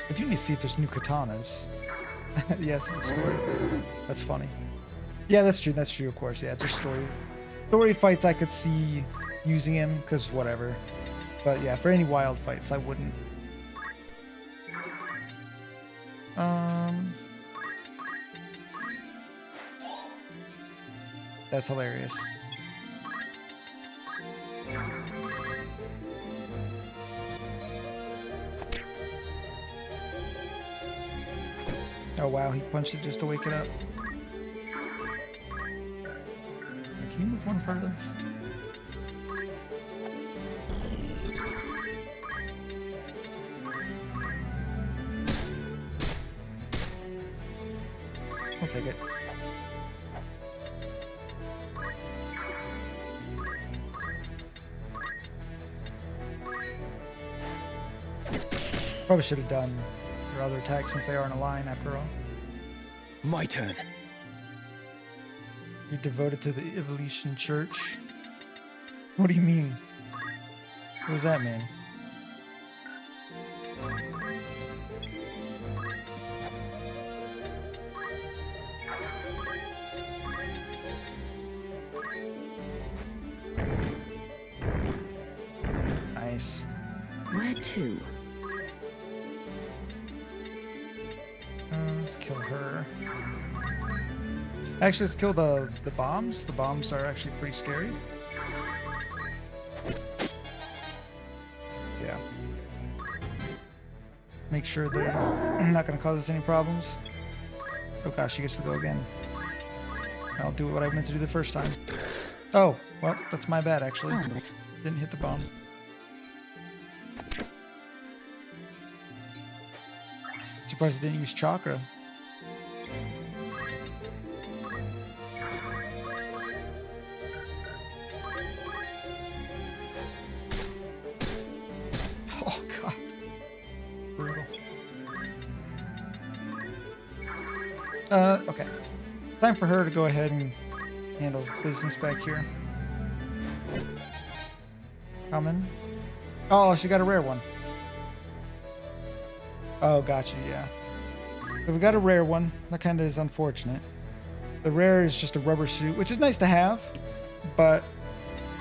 I do need to see if there's new katanas. Yes, it's story. That's funny. Yeah, that's true, of course. Yeah, just story. Story fights I could see using him, because whatever. But yeah, for any wild fights, I wouldn't. That's hilarious. Oh wow, he punched it just to wake it up. Can you move one further? I'll take it. Probably should have done their other attacks since they are in a line after all. My turn. You're devoted to the Ivalice Church? What do you mean? What does that mean? Nice. Where to? Let's kill her. Actually, let's kill the bombs. The bombs are actually pretty scary. Yeah. Make sure they're not going to cause us any problems. Oh gosh, she gets to go again. I'll do what I meant to do the first time. Oh, well, that's my bad, actually. Didn't hit the bomb. Surprised I didn't use chakra. Oh god. Brutal. Okay. Time for her to go ahead and handle business back here. Coming. Oh, she got a rare one. Oh, gotcha, yeah. So we got a rare one. That kind of is unfortunate. The rare is just a rubber suit, which is nice to have, but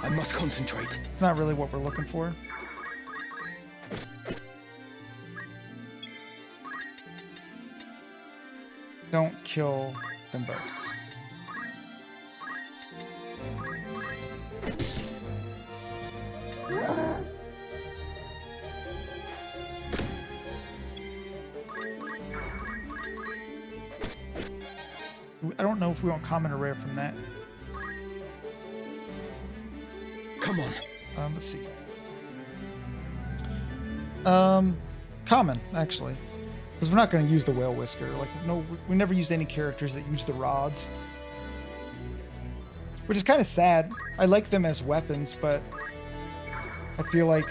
I must concentrate. It's not really what we're looking for. Don't kill them both. I don't know if we want common or rare from that. Come on. Let's see. Common, actually. Because we're not going to use the whale whisker. Like, no, we never used any characters that use the rods. Which is kind of sad. I like them as weapons, but I feel like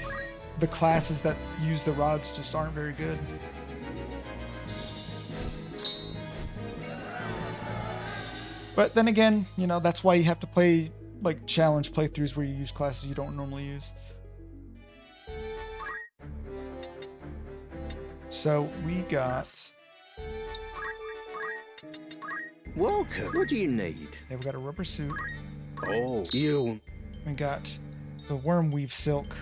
the classes that use the rods just aren't very good. But then again, you know, that's why you have to play, like, challenge playthroughs where you use classes you don't normally use. So we got... Welcome. What do you need? Yeah, we got a rubber suit. Oh, you. We got the worm weave silk.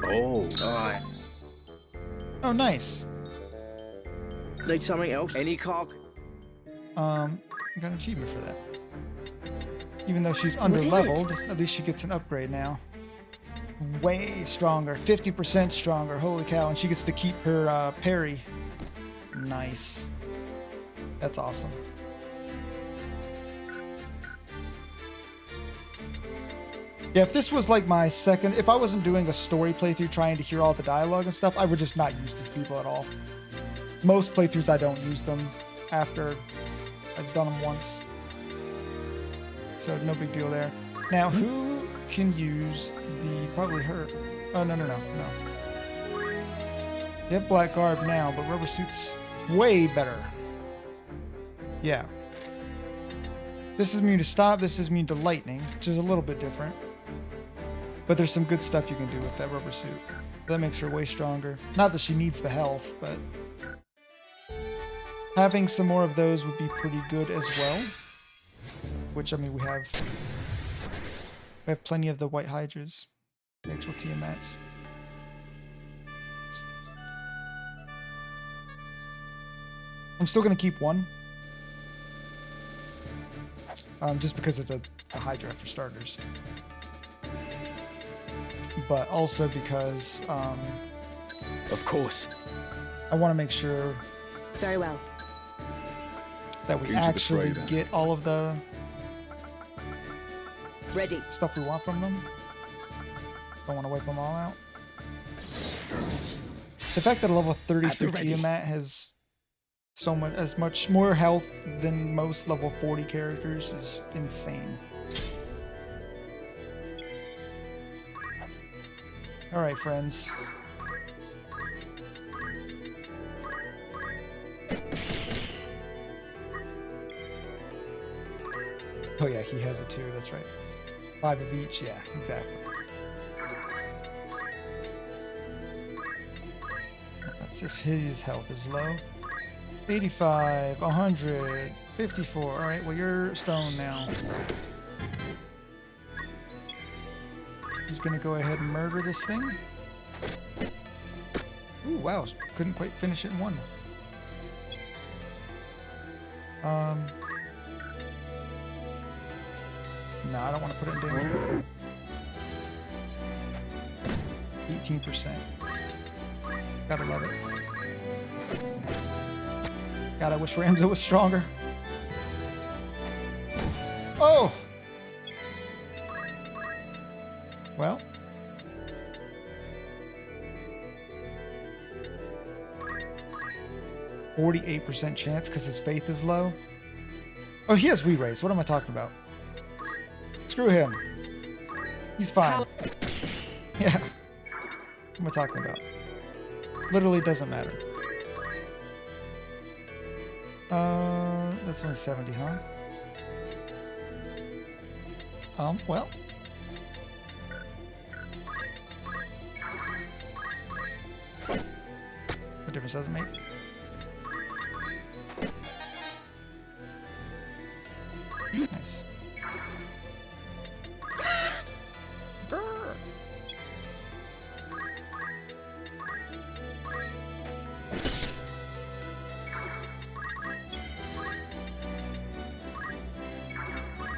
Oh, alright. Oh, nice. Need something else? Any cock? I got an achievement for that. Even though she's under leveled, at least she gets an upgrade now. Way stronger, 50% stronger. Holy cow! And she gets to keep her parry. Nice. That's awesome. Yeah, if this was like my second, if I wasn't doing a story playthrough trying to hear all the dialogue and stuff, I would just not use these people at all. Most playthroughs I don't use them after I've done them once. So no big deal there. Now, who can use the, probably her. Oh, no. You have black garb now, but rubber suit's way better. Yeah. This is immune to stop, this is immune to lightning, which is a little bit different. But there's some good stuff you can do with that rubber suit. That makes her way stronger. Not that she needs the health, but having some more of those would be pretty good as well. Which, I mean, we have plenty of the white hydras, the actual Tiamats. I'm still going to keep one. Just because it's a hydra for starters. But also because... of course. I want to make sure... Very well. That we actually get all of the... Ready. Stuff we want from them. Don't want to wipe them all out. The fact that a level 33 Tiamat has as much more health than most level 40 characters is insane. Alright, friends. Oh yeah, he has it too, that's right. 5 of each, yeah, exactly. That's if his health is low. 85, 100, 54. Alright, well you're stone now. He's gonna go ahead and murder this thing. Ooh, wow. Couldn't quite finish it in one. No, I don't want to put it in danger. 18%. Gotta love it. God, I wish Ramza was stronger. Oh! Well. %48 chance because his faith is low. Oh, he has re-raise. What am I talking about? Screw him. He's fine. Yeah. What am I talking about? Literally doesn't matter. That's only 70, huh? Well. What difference does it make? Nice. Grr.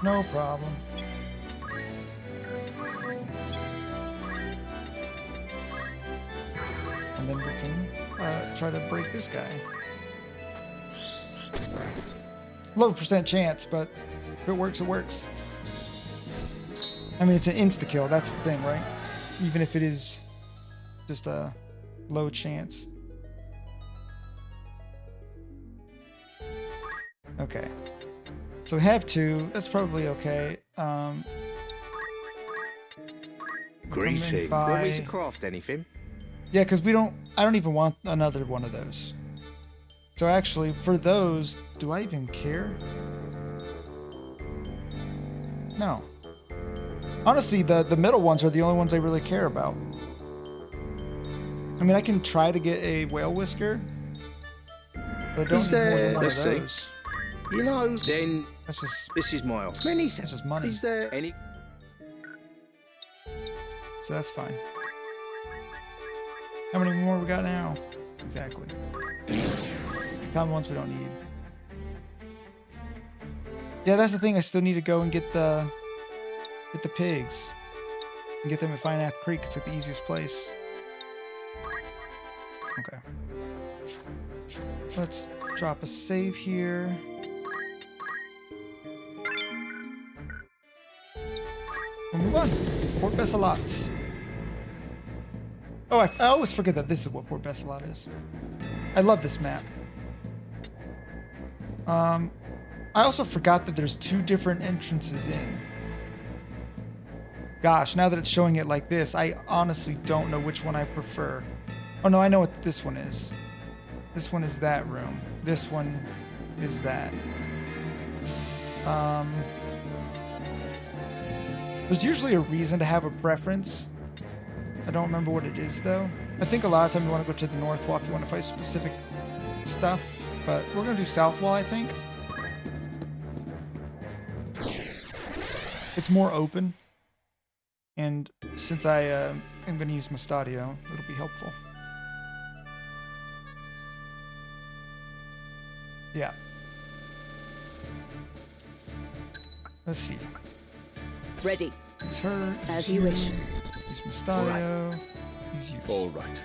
No problem. And then we can try to break this guy. Low % chance, but if it works, it works. I mean, it's an insta-kill, that's the thing, right? Even if it is just a low chance. Okay. So we have 2, that's probably okay. Greasy. Want me to craft anything? Yeah, because I don't even want another one of those. So actually, for those, do I even care? No. Honestly, the middle ones are the only ones I really care about. I mean, I can try to get a whale whisker, but I don't need more than one of those. You know, then That's just this is my many. that's just money. Is there any? So that's fine. How many more we got now? Exactly. Common ones we don't need. Yeah, that's the thing. I still need to go and get the pigs and get them at Fine Ath Creek. It's like the easiest place. Okay. Let's drop a save here. We'll move on. Port Bessalot. Oh, I always forget that this is what Port Bessalot is. I love this map. I also forgot that there's 2 different entrances in. Gosh, now that it's showing it like this, I honestly don't know which one I prefer. Oh no, I know what this one is. This one is that room. This one is that. There's usually a reason to have a preference. I don't remember what it is though. I think a lot of times you want to go to the north wall if you want to fight specific stuff, but we're going to do south wall, I think. It's more open, and since I am going to use Mustadio, it'll be helpful. Yeah. Let's see. Ready. Use her. As you wish. Use Mustadio. Use you. All right.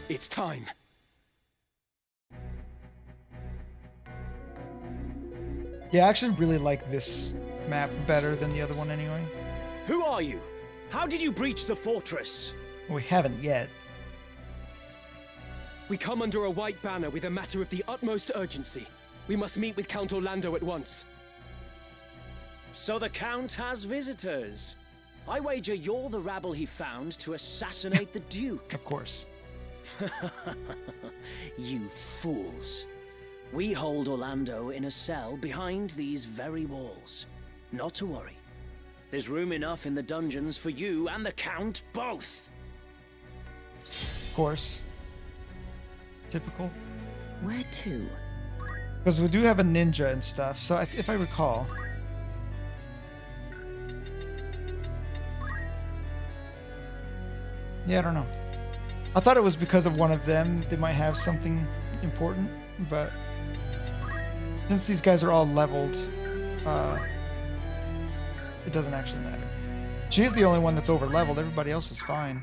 It's time. Yeah, I actually really like this map better than the other one anyway. Who are you? How did you breach the fortress? We haven't yet. We come under a white banner with a matter of the utmost urgency. We must meet with Count Orlando at once. So the Count has visitors. I wager you're the rabble he found to assassinate the Duke. Of course. You fools. We hold Orlando in a cell behind these very walls. Not to worry. There's room enough in the dungeons for you and the Count both. Of course. Typical. Where to? Because we do have a ninja and stuff, so if I recall. Yeah, I don't know. I thought it was because of one of them. They might have something important, but since these guys are all leveled, it doesn't actually matter. She's the only one that's over leveled. Everybody else is fine.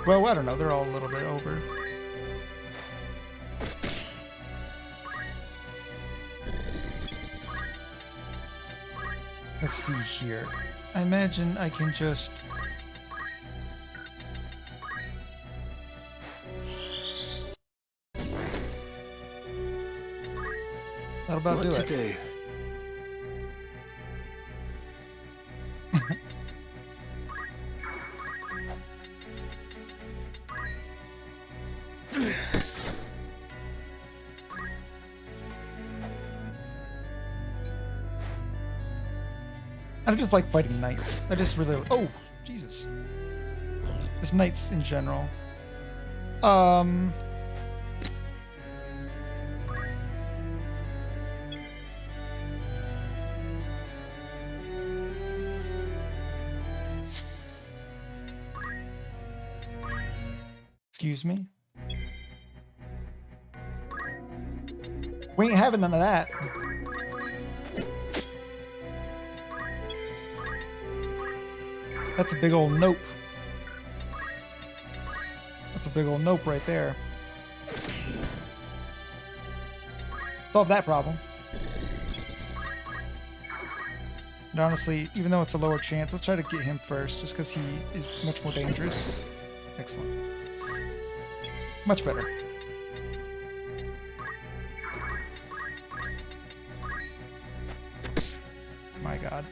Well, I don't know. They're all a little bit over. Let's see here. I imagine I can just... That'll about do it. What to do? I just like fighting knights. I just really... Oh, Jesus. Just knights in general. Excuse me? We ain't having none of that. That's a big old nope. That's a big old nope right there. Solve that problem. And honestly, even though it's a lower chance, let's try to get him first, just because he is much more dangerous. Excellent. Much better. My God.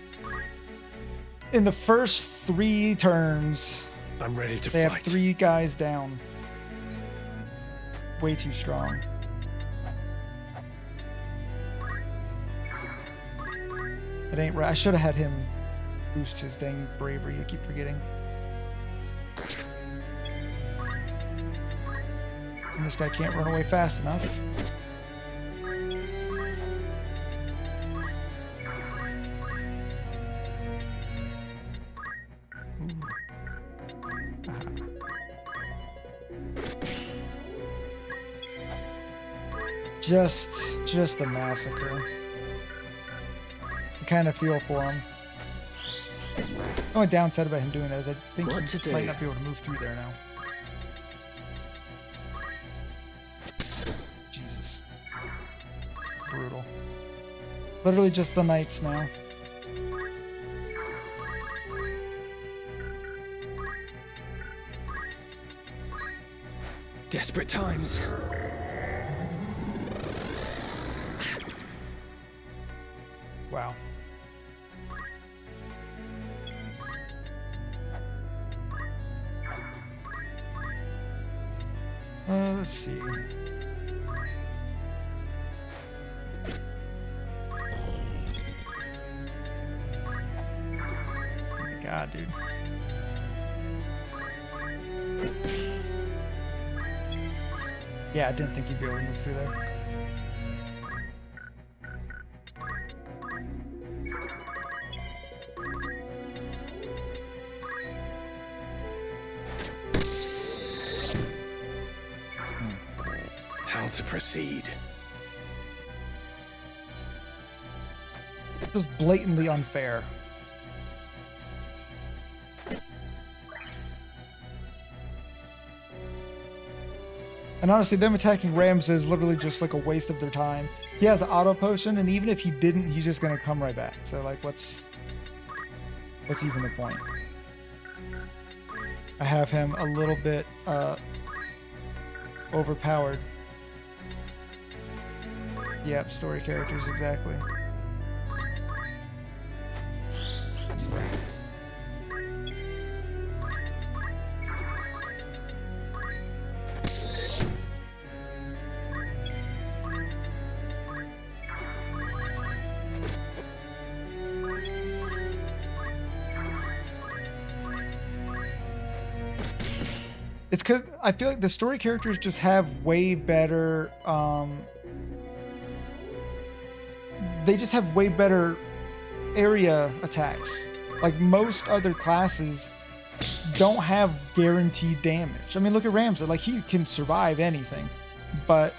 In the first 3 turns, I'm ready to they fight. have 3 guys down. Way too strong. It ain't right. I should have had him boost his dang bravery. I keep forgetting. And this guy can't run away fast enough. Just a massacre. I kind of feel for him. The only downside about him doing that is I think he might not be able to move through there now. Jesus. Brutal. Literally just the knights now. Desperate times. Wow. Let's see. Oh my God, dude. Yeah, I didn't think he'd be able to move through there. How to proceed? Just blatantly unfair. And honestly, them attacking Ramza is literally just like a waste of their time. He has auto potion, and even if he didn't, he's just gonna come right back. So like, what's even the point? I have him a little bit overpowered. Yep, story characters, exactly. It's because I feel like the story characters just have way better, they just have way better area attacks. Like most other classes don't have guaranteed damage. I mean, look at Ramsey. Like, he can survive anything, but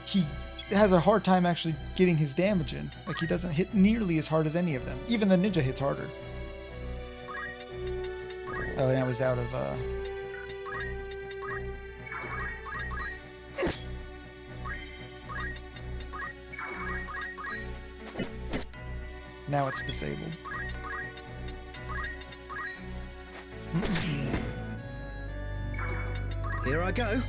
he has a hard time actually getting his damage in. Like, he doesn't hit nearly as hard as any of them. Even the ninja hits harder. Oh, and I was out of now it's disabled. Here I go.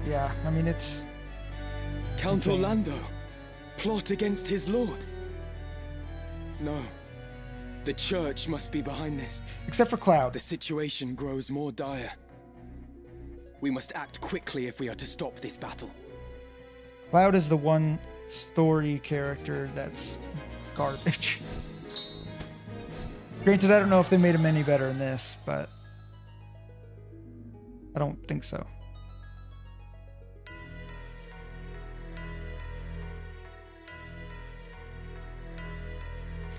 Yeah, I mean, it's... Count insane. Orlando, plot against his lord. No, the church must be behind this. Except for Cloud. The situation grows more dire. We must act quickly if we are to stop this battle. Cloud is the one story character that's garbage. Granted, I don't know if they made him any better in this, but I don't think so.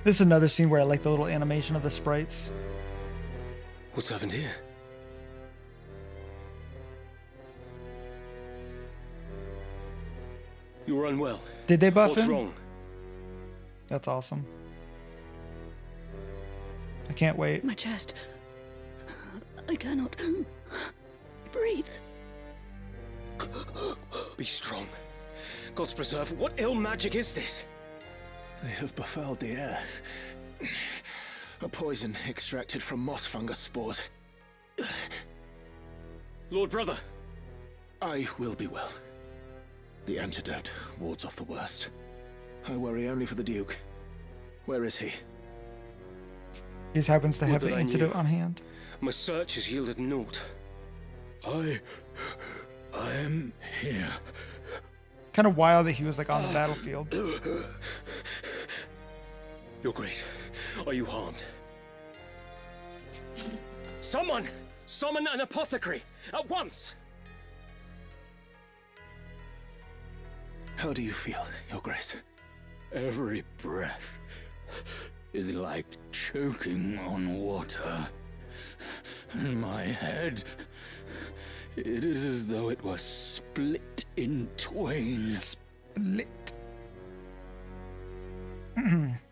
This is another scene where I like the little animation of the sprites. What's happened here? You were unwell. Did they buff What's him? wrong? That's awesome. I can't wait. My chest. I cannot breathe. Be strong. God's preserve. What ill magic is this? They have befouled the air. A poison extracted from moss fungus spores. Lord Brother. I will be well. The antidote wards off the worst. I worry only for the Duke. Where is he? He just happens to have Would the that I antidote knew. on hand. My search has yielded naught. I am here. Kind of wild that he was like on the battlefield. Your Grace, are you harmed? Someone! Summon an apothecary! At once! How do you feel, Your Grace? Every breath is like choking on water. And my head, it is as though it was split in twain. Split.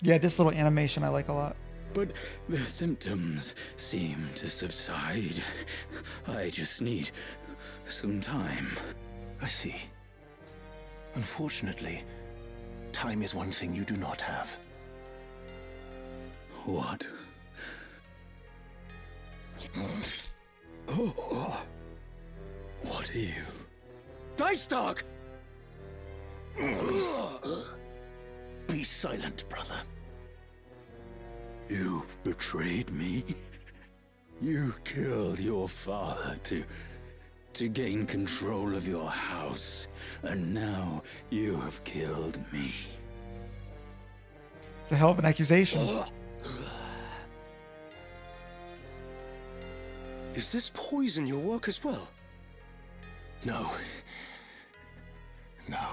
Yeah, this little animation I like a lot. But the symptoms seem to subside. I just need some time. I see. Unfortunately, time is one thing you do not have. What? What are you? Dicedog! Be silent, brother. You've betrayed me. You killed your father to gain control of your house, and now you have killed me. It's a hell of an accusation. Is this poison your work as well? No. No.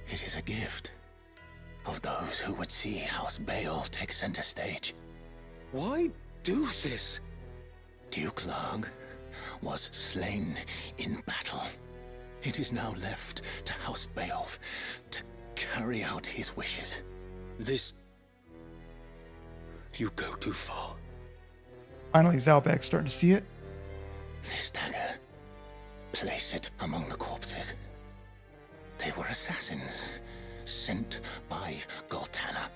It is a gift of those who would see House Bale take center stage. Why do this? Duke Larg was slain in battle. It is now left to House Bale to carry out his wishes. This... You go too far. Finally, Zalbek's starting to see it. This dagger, place it among the corpses. They were assassins sent by Goltana.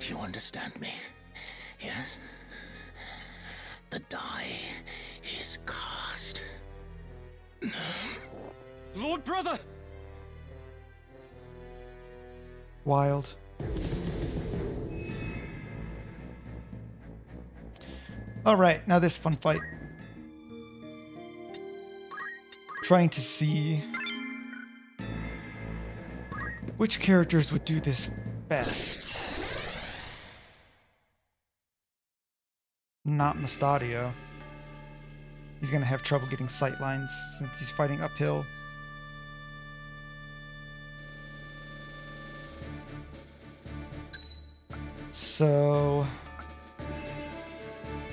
You understand me? Yes? The die is cast. Lord Brother! Wild. All right, now this fun fight. Trying to see which characters would do this best. not Mustadio. He's going to have trouble getting sight lines since he's fighting uphill. So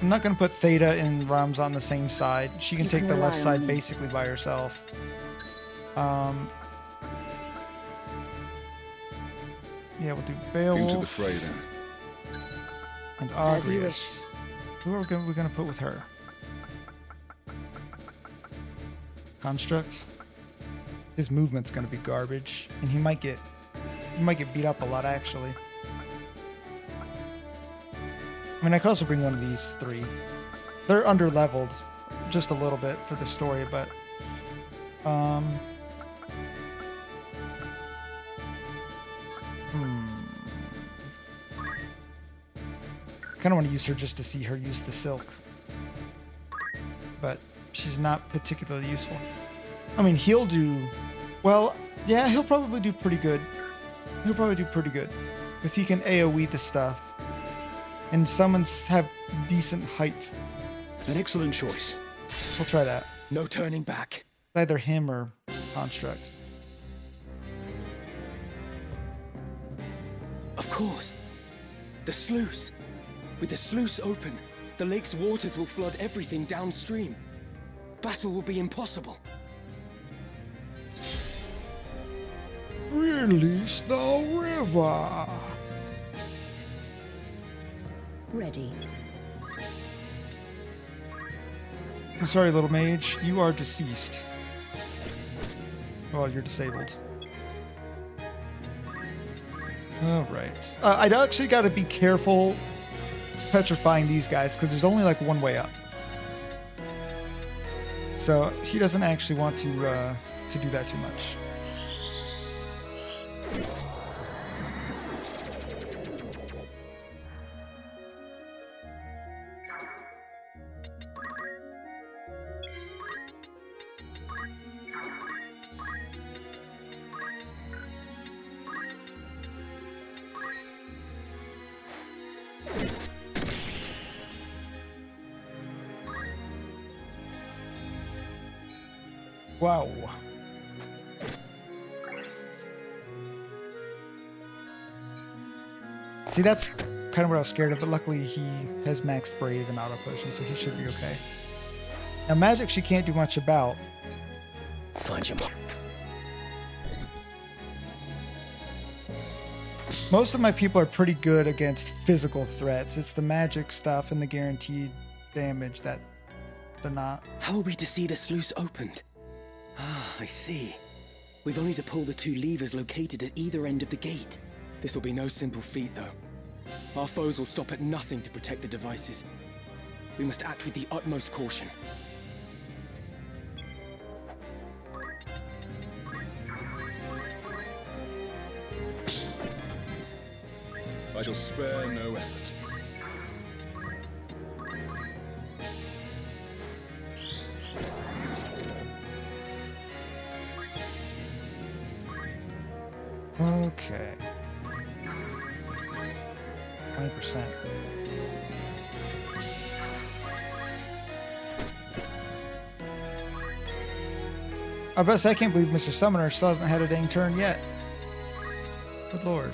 I'm not going to put Theta and Ramza on the same side. She can take the left side basically by herself. Yeah, we'll do Beowulf. Into the fray then. And As you Agrius. Who are we going to put with her? Construct. His movement's going to be garbage, and he might get beat up a lot actually. I mean, I could also bring one of these three. They're under-leveled just a little bit for the story, but I kind of want to use her just to see her use the silk, but she's not particularly useful. I mean, he'll do well. Yeah, he'll probably do pretty good. He'll probably do pretty good because he can AoE the stuff, and summons have decent height. An excellent choice. We'll try that. No turning back. Either him or Construct. Of course. The sluice. With the sluice open, the lake's waters will flood everything downstream. Battle will be impossible. Release the river. Ready. I'm sorry, little mage. You are deceased. Well, you're disabled. All right. I'd actually got to be careful petrifying these guys because there's only like one way up. So he doesn't actually want to do that too much. Wow. See, that's kind of what I was scared of, but luckily he has maxed Brave and Auto Potion, so he should be okay. Now, magic she can't do much about. Find your mark. Most of my people are pretty good against physical threats. It's the magic stuff and the guaranteed damage that they're not. How are we to see the sluice opened? Ah, I see. We've only to pull the two levers located at either end of the gate. This will be no simple feat, though. Our foes will stop at nothing to protect the devices. We must act with the utmost caution. I shall spare no effort. Okay. 20%. I can't believe Mr. Summoner still hasn't had a dang turn yet. Good lord.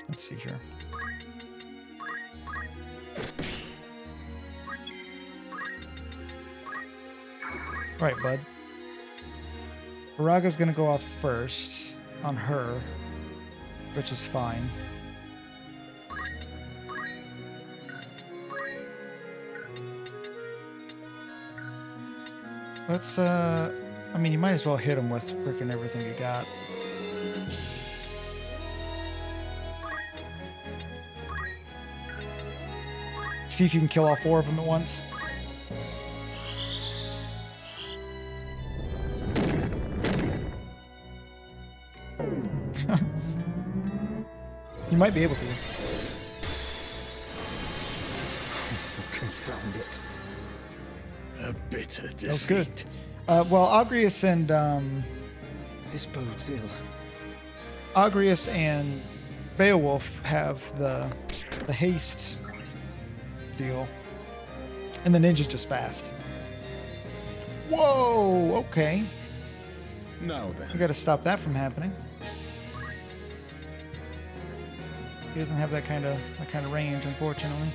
Let's see here. Right, bud. Baraga's gonna go off first on her, which is fine. Let's, I mean, you might as well hit him with frickin' everything you got. See if you can kill all four of them at once. You might be able to. Confound it. A bitter defeat. That was good. Well, Agrius and This bodes ill. Agrius and Beowulf have the haste deal, and the ninja's just fast. Whoa, okay. Now then. We gotta stop that from happening. He doesn't have that kind of range, unfortunately.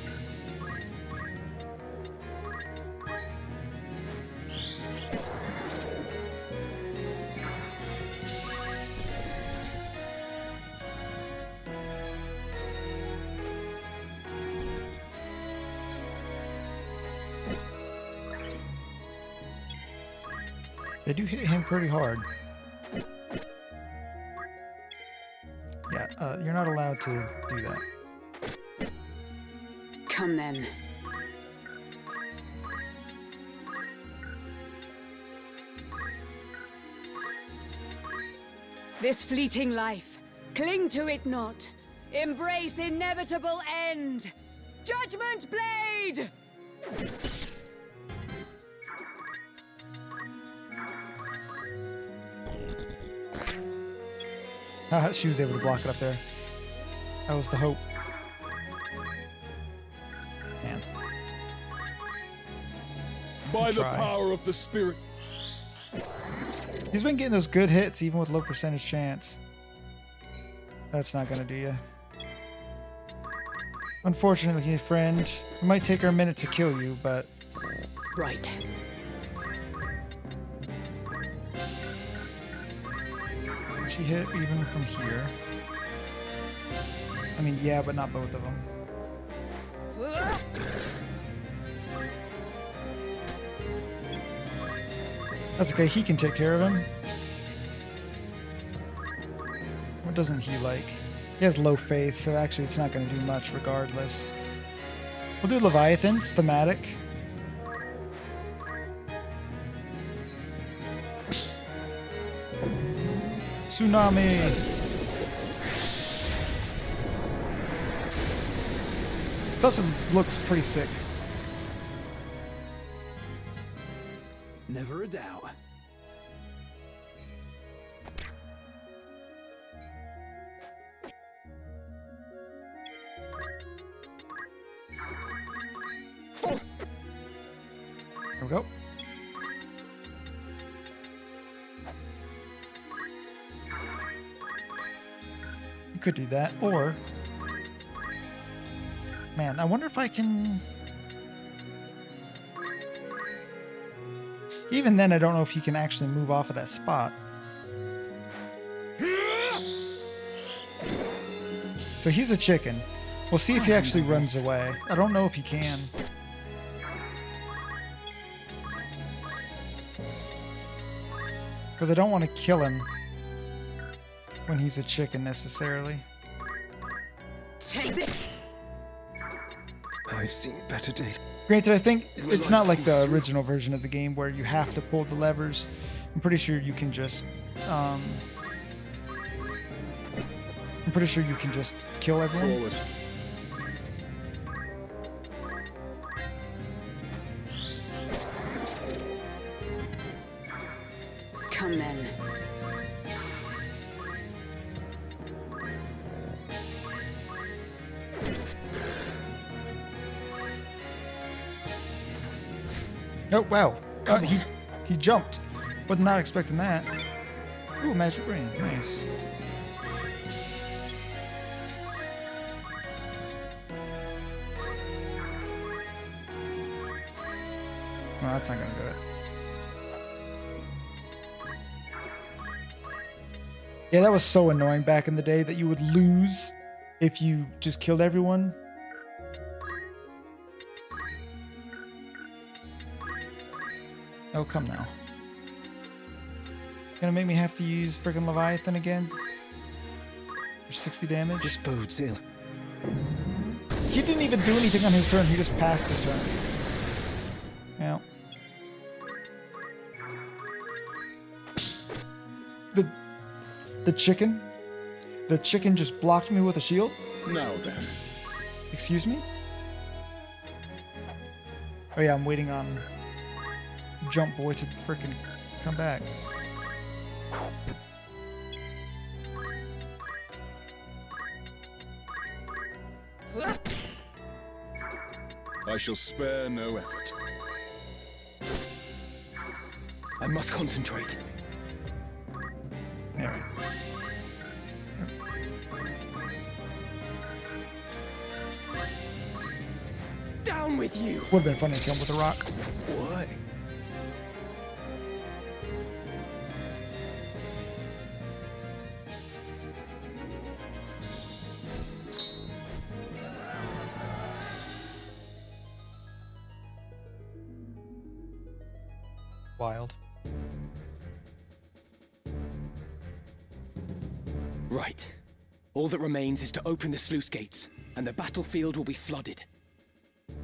They do hit him pretty hard. Yeah, you're not allowed to do that. Come then. This fleeting life, cling to it not. Embrace inevitable end. Judgment Blade! She was able to block it up there. That was the hope. Man. By the power of the spirit. He's been getting those good hits even with low percentage chance. That's not gonna do you. Unfortunately, friend, it might take her a minute to kill you, but... Right. She hit even from here. I mean, yeah, but not both of them. That's okay, he can take care of him. What doesn't he like? He has low faith, so actually it's not going to do much regardless. We'll do Leviathan, it's thematic. Tsunami! It also looks pretty sick. Never a doubt. There we go. You could do that, or... Man, I wonder if I can... Even then, I don't know if he can actually move off of that spot. So he's a chicken. We'll see if he actually runs away. I don't know if he can. Because I don't want to kill him when he's a chicken necessarily. Take this. I've seen better days. Granted, I think it's not like the original version of the game where you have to pull the levers. I'm pretty sure you can just kill everyone. Forward. Come then. Oh wow! He jumped. Was not expecting that. Ooh, magic ring, nice. Well, that's not gonna do it. Yeah, that was so annoying back in the day that you would lose if you just killed everyone. Oh, come now. Gonna make me have to use friggin' Leviathan again? For 60 damage? This bodes ill. He didn't even do anything on his turn, he just passed his turn. Yeah. The chicken? The chicken just blocked me with a shield? Now then. Excuse me? Oh yeah, I'm waiting on Jump Boy to frickin' come back. I shall spare no effort. I must concentrate. There. Down with you! Would have been funny to kill him with a rock. What? Wild. Right. All that remains is to open the sluice gates, and the battlefield will be flooded. Do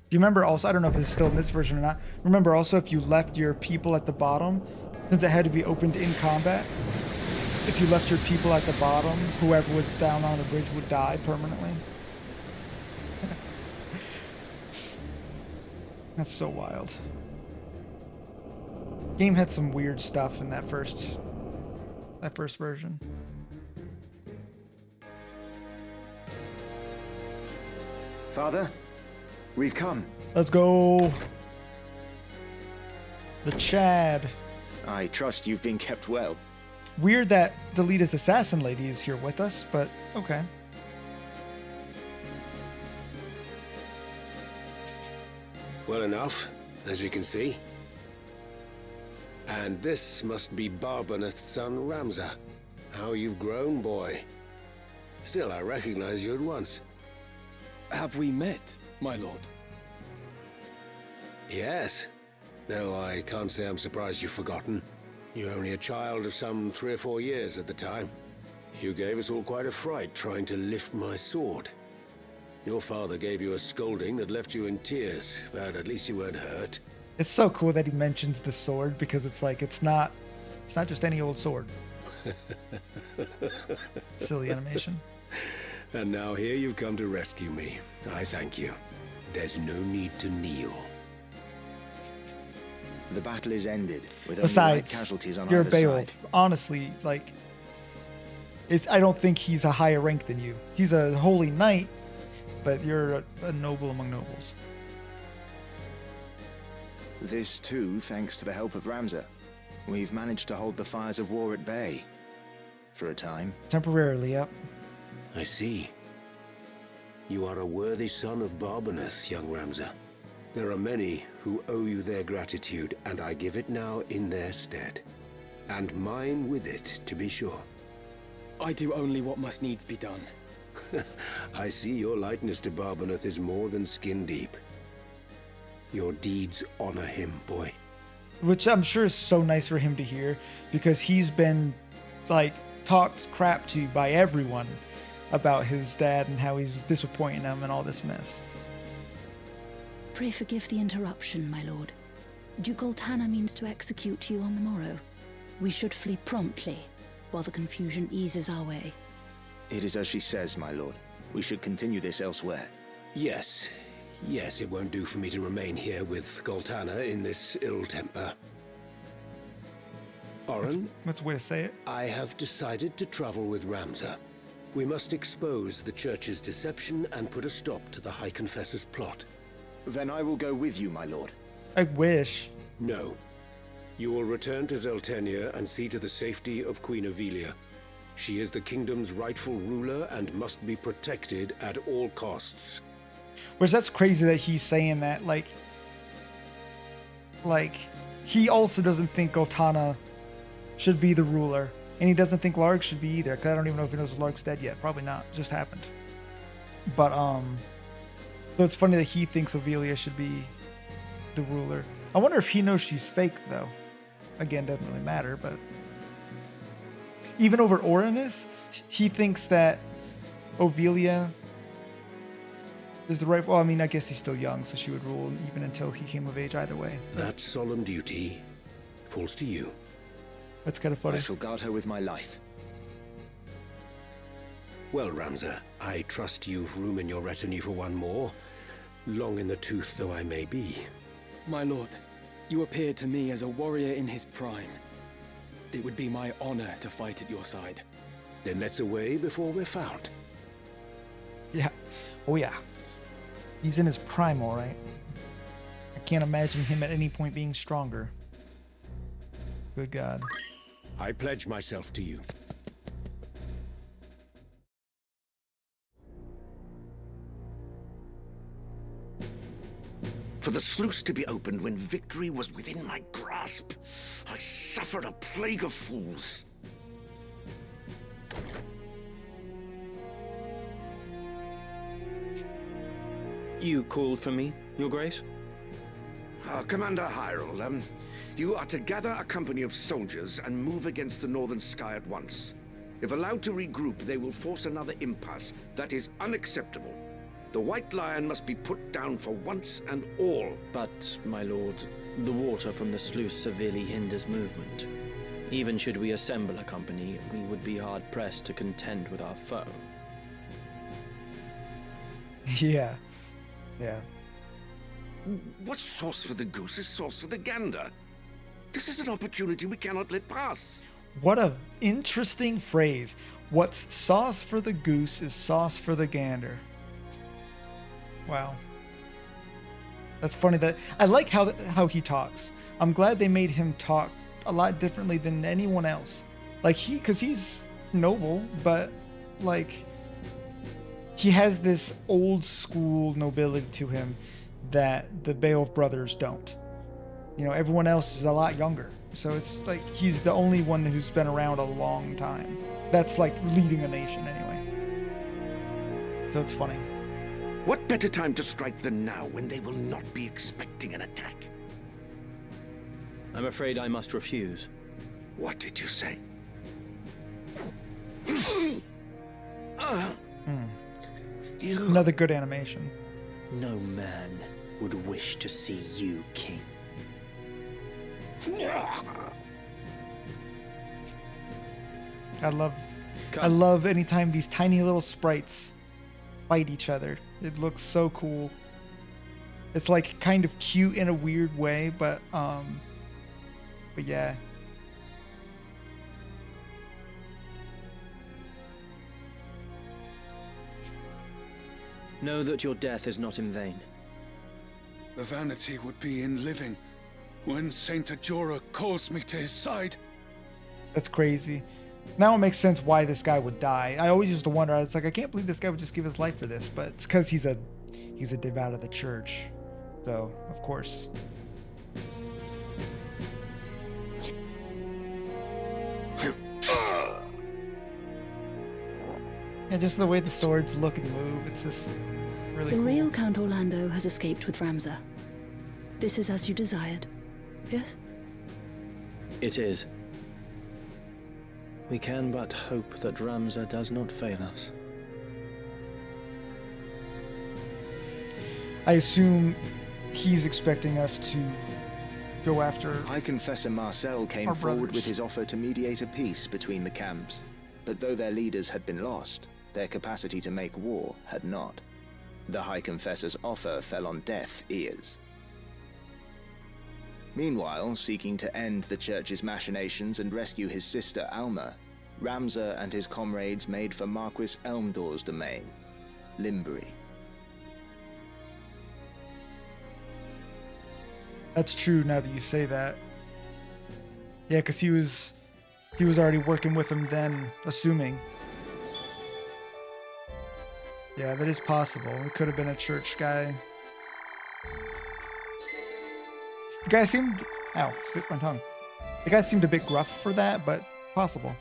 you remember also, I don't know if this is still in this version or not, remember also if you left your people at the bottom, since it had to be opened in combat, if you left your people at the bottom, whoever was down on the bridge would die permanently? That's so wild. Game had some weird stuff in that first version. Father, we've come. Let's go. The Chad. I trust you've been kept well. Weird that Delita's assassin lady is here with us, but okay. Well enough, as you can see. And this must be Barbaneth's son, Ramza. How you've grown, boy. Still, I recognize you at once. Have we met, my lord? Yes. Though I can't say I'm surprised you've forgotten. You're only a child of some 3 or 4 years at the time. You gave us all quite a fright trying to lift my sword. Your father gave you a scolding that left you in tears, but at least you weren't hurt. It's so cool that he mentions the sword because it's like it's not just any old sword. Silly animation. And now here you've come to rescue me. I thank you. There's no need to kneel. The battle is ended with only light Besides, casualties on you're either Beowulf. side. Honestly, like, I don't think he's a higher rank than you. He's a holy knight, but you're a noble among nobles. This too, thanks to the help of Ramza. We've managed to hold the fires of war at bay. For a time. Temporarily, yep. I see. You are a worthy son of Barbaneth, young Ramza. There are many who owe you their gratitude, and I give it now in their stead. And mine with it, to be sure. I do only what must needs be done. I see your likeness to Barbaneth is more than skin deep. Your deeds honor him, boy. Which I'm sure is so nice for him to hear, because he's been, like, talked crap to by everyone about his dad and how he's disappointing him and all this mess. Pray forgive the interruption, my lord. Duke Goltana means to execute you on the morrow. We should flee promptly, while the confusion eases our way. It is as she says, my lord. We should continue this elsewhere. Yes. Yes, it won't do for me to remain here with Goltana in this ill temper. Oren? That's a way to say it. I have decided to travel with Ramza. We must expose the Church's deception and put a stop to the High Confessor's plot. Then I will go with you, my lord. I wish. No. You will return to Zeltenia and see to the safety of Queen Ivalice. She is the kingdom's rightful ruler and must be protected at all costs. Whereas that's crazy that he's saying that, like he also doesn't think Goltana should be the ruler, and he doesn't think Larg should be either, because I don't even know if he knows Larg's dead yet. Probably not. It just happened. But so it's funny that he thinks Ivalice should be the ruler. I wonder if he knows she's fake, though. Again, doesn't really matter, but even over Orinus, he thinks that Ivalice is the right. Well, I mean, I guess he's still young, so she would rule even until he came of age. Either way, that solemn duty falls to you. That's kind of funny. I shall guard her with my life. Well, Ramza, I trust you've room in your retinue for one more, long in the tooth though I may be. My lord, you appear to me as a warrior in his prime. It would be my honor to fight at your side. Then let's away before we're found. Yeah. Oh yeah. He's in his prime, all right. I can't imagine him at any point being stronger. Good God. I pledge myself to you. For the sluice to be opened when victory was within my grasp, I suffered a plague of fools. You called for me, Your Grace? Commander Hyrule, you are to gather a company of soldiers and move against the northern sky at once. If allowed to regroup, they will force another impasse. That is unacceptable. The White Lion must be put down for once and all. But, my lord, the water from the sluice severely hinders movement. Even should we assemble a company, we would be hard-pressed to contend with our foe. Yeah. Yeah. What's sauce for the goose is sauce for the gander. This is an opportunity we cannot let pass. What a interesting phrase. What's sauce for the goose is sauce for the gander. Wow. That's funny. That I like how he talks. I'm glad they made him talk a lot differently than anyone else. Like because he's noble, but like he has this old school nobility to him that the Beowulf brothers don't. You know, everyone else is a lot younger. So it's like he's the only one who's been around a long time. That's like leading a nation anyway. So it's funny. What better time to strike than now when they will not be expecting an attack? I'm afraid I must refuse. What did you say? Another good animation. No man would wish to see you king. I love anytime these tiny little sprites fight each other. It looks so cool. It's like kind of cute in a weird way, but yeah. Know that your death is not in vain. The vanity would be in living when Saint Ajora calls me to his side. That's crazy. Now it makes sense why this guy would die. I always used to wonder. I was like, I can't believe this guy would just give his life for this, but it's because he's a devout of the church. So of course. Yeah, just the way the swords look and move, it's just really cool. The real Count Orlando has escaped with Ramza. This is as you desired, yes? It is. We can but hope that Ramza does not fail us. I assume he's expecting us to go after High Confessor Marcel came forward with his offer to mediate a peace between the camps, but though their leaders had been lost, their capacity to make war had not. The High Confessor's offer fell on deaf ears. Meanwhile, seeking to end the Church's machinations and rescue his sister Alma, Ramza and his comrades made for Marquis Elmdor's domain, Limbury. That's true now that you say that. Yeah, because he was already working with him then, assuming. Yeah, that is possible. It could have been a church guy. The guy seemed... Ow, bit my tongue. The guy seemed a bit gruff for that, but possible.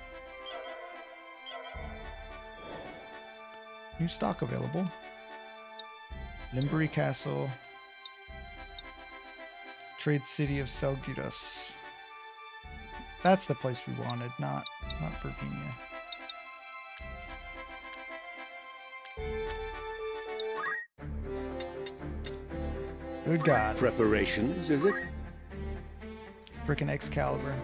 New stock available. Limbury Castle. Trade City of Selgidos. That's the place we wanted, not Burvinia. Good God. Preparations, is it? Frickin' Excalibur.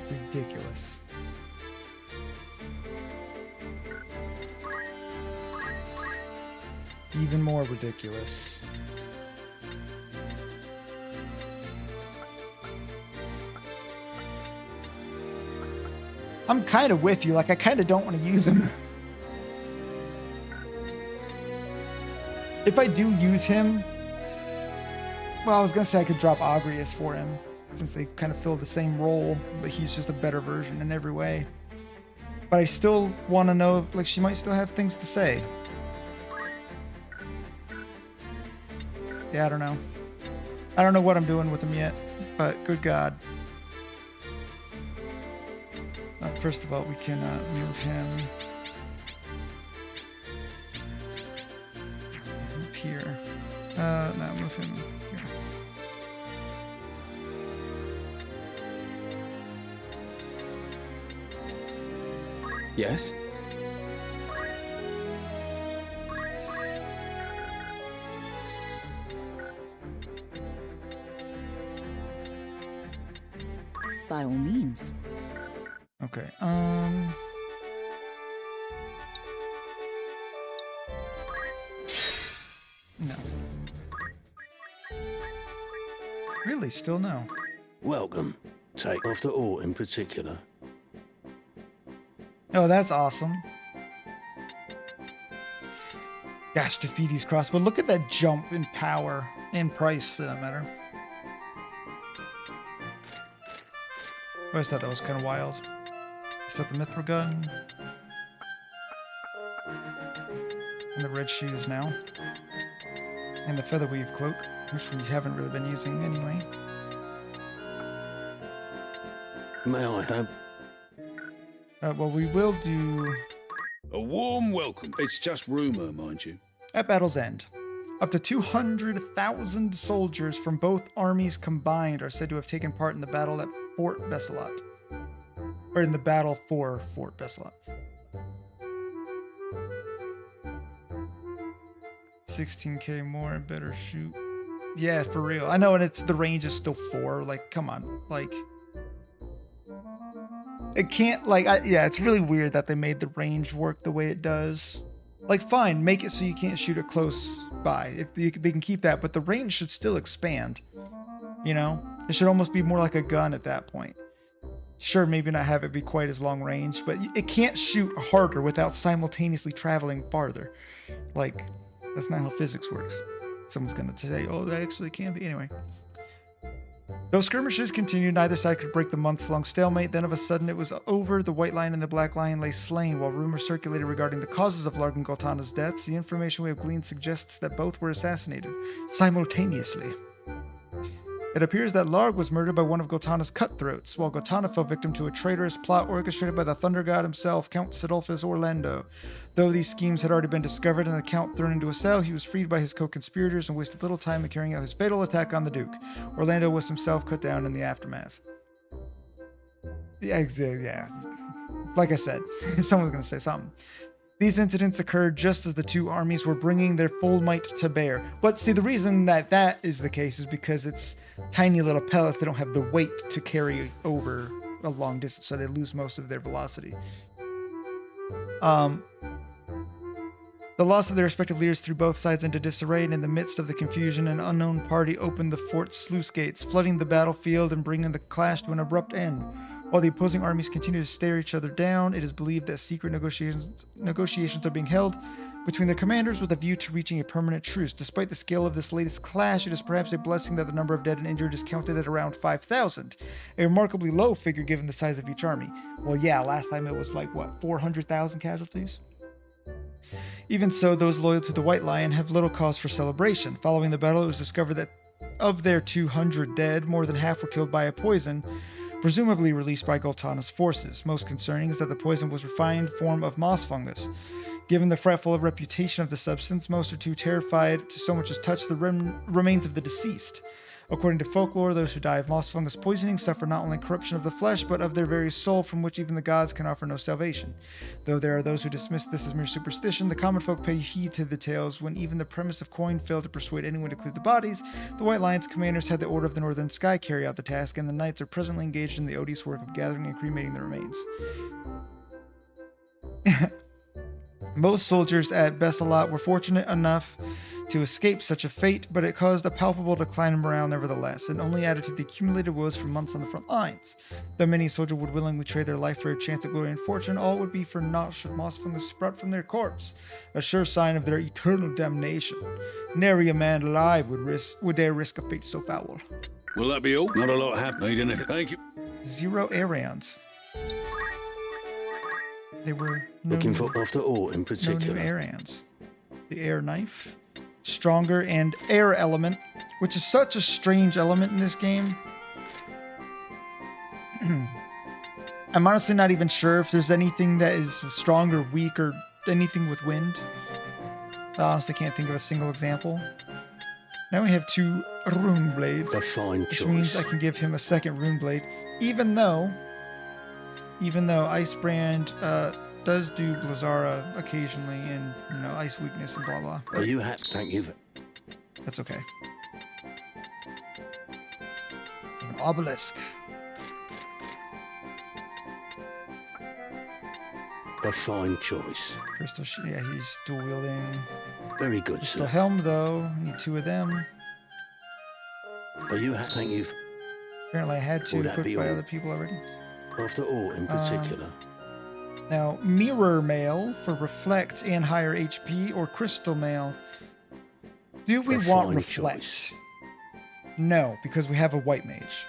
Ridiculous. Even more ridiculous. I'm kind of with you. Like, I kind of don't want to use him. If I do use him, well, I was going to say I could drop Agrius for him, since they kind of fill the same role, but he's just a better version in every way. But I still want to know, like, she might still have things to say. Yeah, I don't know. I don't know what I'm doing with him yet, but good God. First of all, we can move him up here. No, move him here. Yes? By all means. Okay, no. Really, still no. Welcome. Take after aught in particular. Oh, that's awesome. Gosh, Jaffidi's crossbow. Look at that jump in power and price, for that matter. I always thought that was kind of wild. Is that the Mithril gun? And the red shoes now. And the featherweave cloak, which we haven't really been using anyway. May I have? Well, we will do... A warm welcome. It's just rumor, mind you. At battle's end, up to 200,000 soldiers from both armies combined are said to have taken part in the battle at Fort Bessalot. Or in the battle for Fort Bessalot. 16k more and better shoot. Yeah, for real. I know, and it's the range is still 4. Like, come on. Like, it can't, like, yeah, it's really weird that they made the range work the way it does. Like, fine, make it so you can't shoot it close by. If they can keep that, but the range should still expand. You know? It should almost be more like a gun at that point. Sure, maybe not have it be quite as long range, but it can't shoot harder without simultaneously traveling farther. Like, that's not how physics works. Someone's gonna say, oh, that actually can be. Anyway. Though skirmishes continued, neither side could break the months-long stalemate. Then of a sudden it was over. The White Lion and the Black Lion lay slain, while rumors circulated regarding the causes of Larg and Goltana's deaths. The information we have gleaned suggests that both were assassinated simultaneously. It appears that Larg was murdered by one of Goltana's cutthroats, while Goltana fell victim to a traitorous plot orchestrated by the Thunder God himself, Count Sidolphus Orlando. Though these schemes had already been discovered and the Count thrown into a cell, he was freed by his co-conspirators and wasted little time in carrying out his fatal attack on the Duke. Orlando was himself cut down in the aftermath. Yeah. Like I said, someone's going to say something. These incidents occurred just as the two armies were bringing their full might to bear. But see, the reason that is the case is because it's tiny little pellets that don't have the weight to carry over a long distance, so they lose most of their velocity. The loss of their respective leaders threw both sides into disarray, and in the midst of the confusion, an unknown party opened the fort's sluice gates, flooding the battlefield and bringing the clash to an abrupt end. While the opposing armies continue to stare each other down, it is believed that secret negotiations are being held between their commanders with a view to reaching a permanent truce. Despite the scale of this latest clash, it is perhaps a blessing that the number of dead and injured is counted at around 5,000, a remarkably low figure given the size of each army. Well, yeah, last time it was like, what, 400,000 casualties? Even so, those loyal to the White Lion have little cause for celebration. Following the battle, it was discovered that of their 200 dead, more than half were killed by a poison, presumably released by Goltana's forces. Most concerning is that the poison was a refined form of moss fungus. Given the frightful reputation of the substance, most are too terrified to so much as touch the remains of the deceased. According to folklore, those who die of moss fungus poisoning suffer not only corruption of the flesh, but of their very soul, from which even the gods can offer no salvation. Though there are those who dismiss this as mere superstition, the common folk pay heed to the tales. When even the premise of coin failed to persuade anyone to clear the bodies, the White Lion's commanders had the Order of the Northern Sky carry out the task, and the knights are presently engaged in the odious work of gathering and cremating the remains. Most soldiers at Bessalot were fortunate enough to escape such a fate, but it caused a palpable decline in morale nevertheless, and only added to the accumulated woes for months on the front lines. Though many soldiers would willingly trade their life for a chance at glory and fortune, all would be for naught should moss fungus sprout from their corpse, a sure sign of their eternal damnation. Nary a man alive would dare risk a fate so foul. Will that be all? Not a lot happened, anything. Thank you. 0 air rounds. They were looking for after all in no particular. new air rounds. The air knife, stronger and air element, which is such a strange element in this game. I'm honestly not even sure if there's anything that is strong or weak or anything with wind. I honestly can't think of a single example. Now we have 2 rune blades, A fine which choice. means I can give him a second rune blade, even though Icebrand does do Blizzara occasionally and, ice weakness and blah blah. Are you happy? Thank you. That's okay. An obelisk. A fine choice. Crystal, yeah, he's dual wielding. Very good, Crystal sir. helm though. I need 2 of them. Are you happy? Thank you. Apparently I had to Would that equipped be by all? other people already. After all in particular. Now, mirror mail for reflect and higher HP, or crystal mail. Do we A want fine reflect? choice. No, because we have a white mage.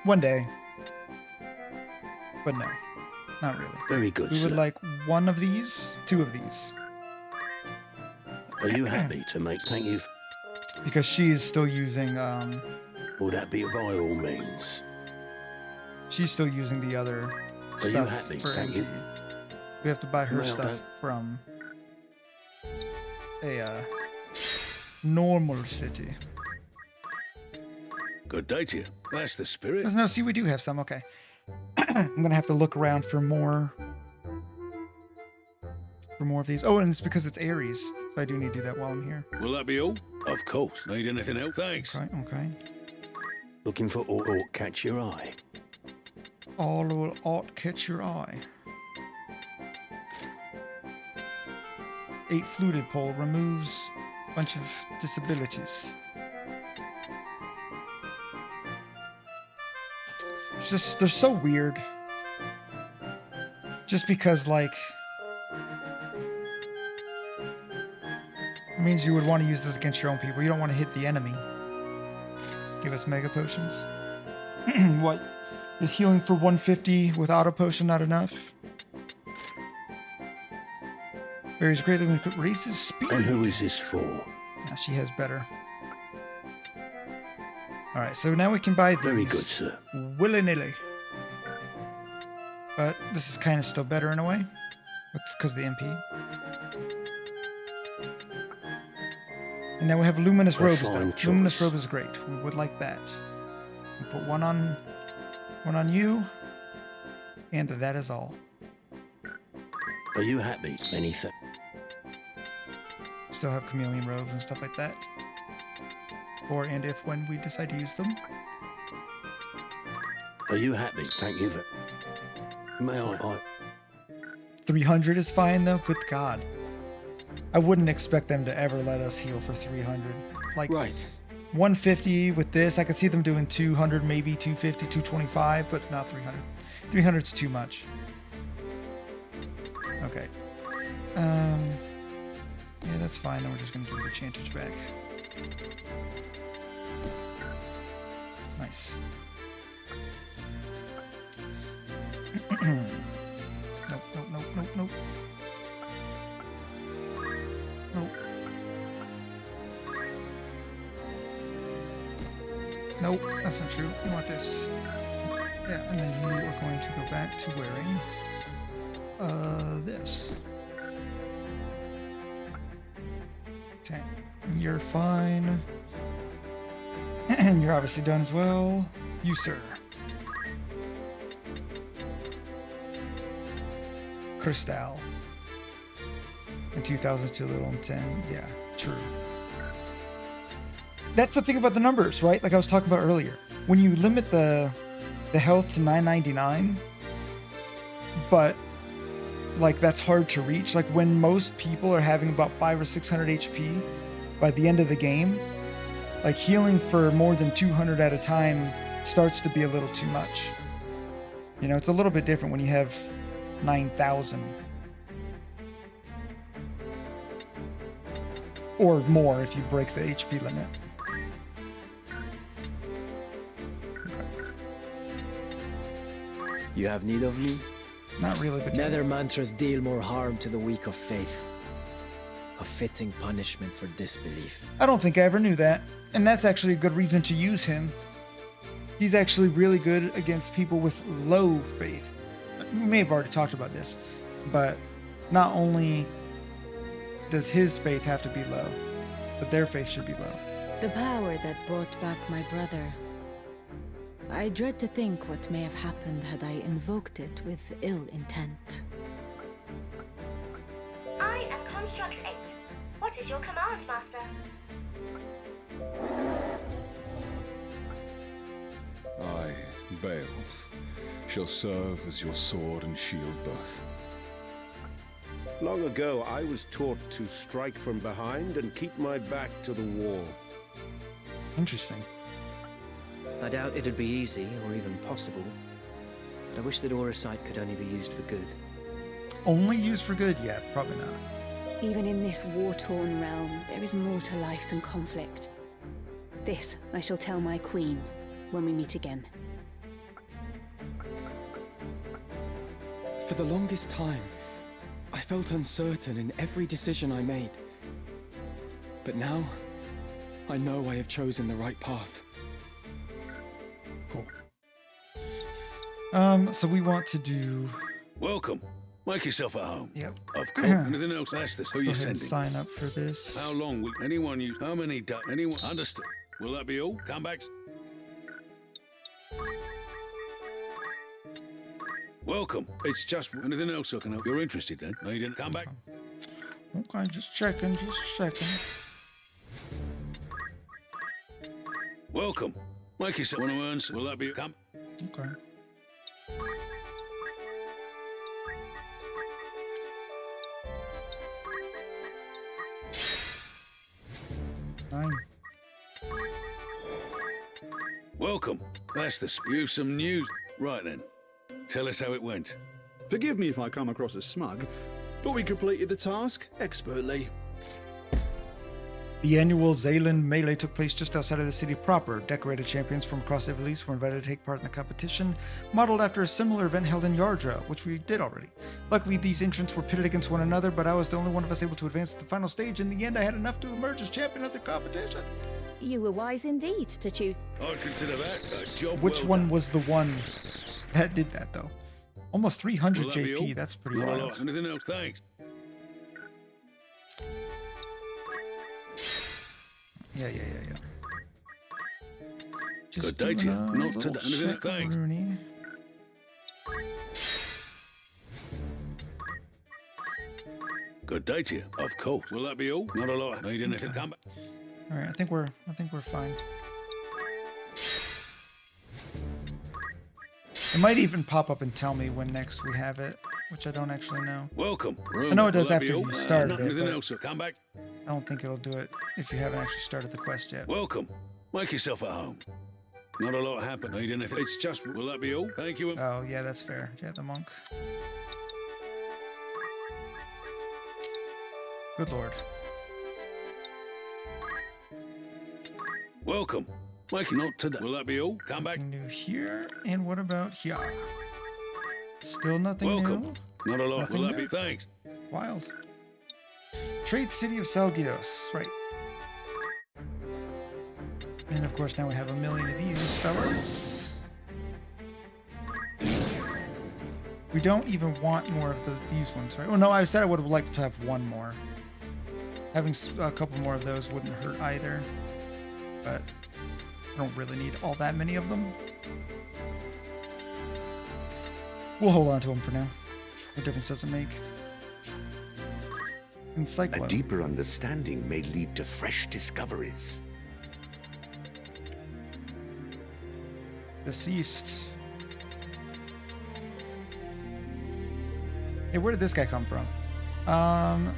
One day. But no, not really. Very good, We would sir. like 1 of these, 2 of these. Are you happy to make? Thank you. Because she is still using, Would that be by all means? she's still using the other Are you stuff happy? for Thank MP. you. We have to buy her Well, stuff from a normal city. Good day to you. That's the spirit. No, see, we do have some. Okay. I'm gonna have to look around for more of these. Oh, and it's because it's Aries, so I do need to do that while I'm here. Will that be all? Of course. Need anything else? Thanks. Okay. Looking for all catch your eye. All will ought catch your eye. 8 fluted pole removes a bunch of disabilities. It's just, they're so weird. Just because, like, it means you would want to use this against your own people. You don't want to hit the enemy. Give us mega potions. What? Is healing for 150 with auto potion not enough? Varies greatly when it raises speed. And who is this for? Now she has better. Alright, so now we can buy these. Very good, sir. Willy-nilly. But this is kind of still better in a way. Because of the MP. And now we have Luminous A Robes. fine Though. Luminous choice. Robe is great. We would like that. We put one on you. And that is all. Are you happy? Anything? Still have chameleon robes and stuff like that. Or and if when we decide to use them. Are you happy? Thank you. May I 300 is fine though. Good God. I wouldn't expect them to ever let us heal for 300. Like right. 150 with this. I could see them doing 200, maybe 250, 225, but not 300. 300's too much. Okay. Yeah, that's fine. Then we're just gonna give the Chantage back. Nice. Nope. Nope, that's not true. You want this. Yeah, and then you are going to go back to wearing this. Okay, you're fine. And you're obviously done as well. You, sir. Crystal. And 2,000 is too little and 10. Yeah, true. That's the thing about the numbers, right? Like I was talking about earlier. When you limit the health to 999, but like that's hard to reach. Like when most people are having about 500 or 600 HP by the end of the game, like healing for more than 200 at a time starts to be a little too much. You know, it's a little bit different when you have 9,000 or more if you break the HP limit. You have need of me? Not really, but Nether mantras deal more harm to the weak of faith. A fitting punishment for disbelief. I don't think I ever knew that. And that's actually a good reason to use him. He's actually really good against people with low faith. We may have already talked about this, but not only does his faith have to be low, but their faith should be low. The power that brought back my brother. I dread to think what may have happened had I invoked it with ill intent. I am Construct 8. What is your command, Master? I, Beowulf, shall serve as your sword and shield both. Long ago, I was taught to strike from behind and keep my back to the wall. Interesting. I doubt it'd be easy or even possible, but I wish that Auracite could only be used for good. Only used for good? Yeah, probably not. Even in this war-torn realm, there is more to life than conflict. This I shall tell my queen when we meet again. For the longest time, I felt uncertain in every decision I made. But now, I know I have chosen the right path. Cool. So we want to do... Welcome. Make yourself at home. Yep. Of course. Anything else? Ask this. Who are you Let's go ahead and sending? sign up for this. How long will anyone use? How many? Anyone? Understood. Will that be all? Come back. Welcome. It's just anything else I can help. You're interested then? No, you didn't come back. Okay, just checking, Welcome. Make yourself want to earn. Will that be? Come. Okay. Nine. Welcome. That's the you've some news. Right then. Tell us how it went. Forgive me if I come across as smug, but we completed the task expertly. The annual Zealand Melee took place just outside of the city proper. Decorated champions from across Ivalice were invited to take part in the competition, modeled after a similar event held in Yardra, which we did already. Luckily, these entrants were pitted against one another, but I was the only one of us able to advance to the final stage. In the end, I had enough to emerge as champion of the competition. You were wise indeed to choose. I'd consider that a job. Which one was the one that did that, though? Almost 300 Will that be all? JP. That's pretty Not a wild. lot. Anything else? Thanks. Yeah. Good day to you. Not today. Anything? Thanks. Rooney. Good day to you. Of course. Will that be all? Not a lot. Need anything? Come back. All right, I think we're fine. It might even pop up and tell me when next we have it, which I don't actually know. Welcome. I know it does Will that after be all? you started it, Anything but else? Come back. I don't think it'll do it if you haven't actually started the quest yet. Welcome. Make yourself at home. Not a lot happened. Need anything? It's just. Will that be all? Thank you. Oh yeah, that's fair. Yeah, the monk. Good lord. Welcome. Make not today. Will that be all? Come back. Nothing new here. And what about here? Still nothing Welcome. new. Not a lot. Nothing Will that new? be? Thanks. Wild. Trade City of Salgidos. Right. And of course now we have a million of these fellas. We don't even want more of these ones, right? Well, no, I said I would have liked to have one more. Having a couple more of those wouldn't hurt either. But I don't really need all that many of them. We'll hold on to them for now. What difference does it make? A deeper understanding may lead to fresh discoveries. Deceased. Hey, where did this guy come from?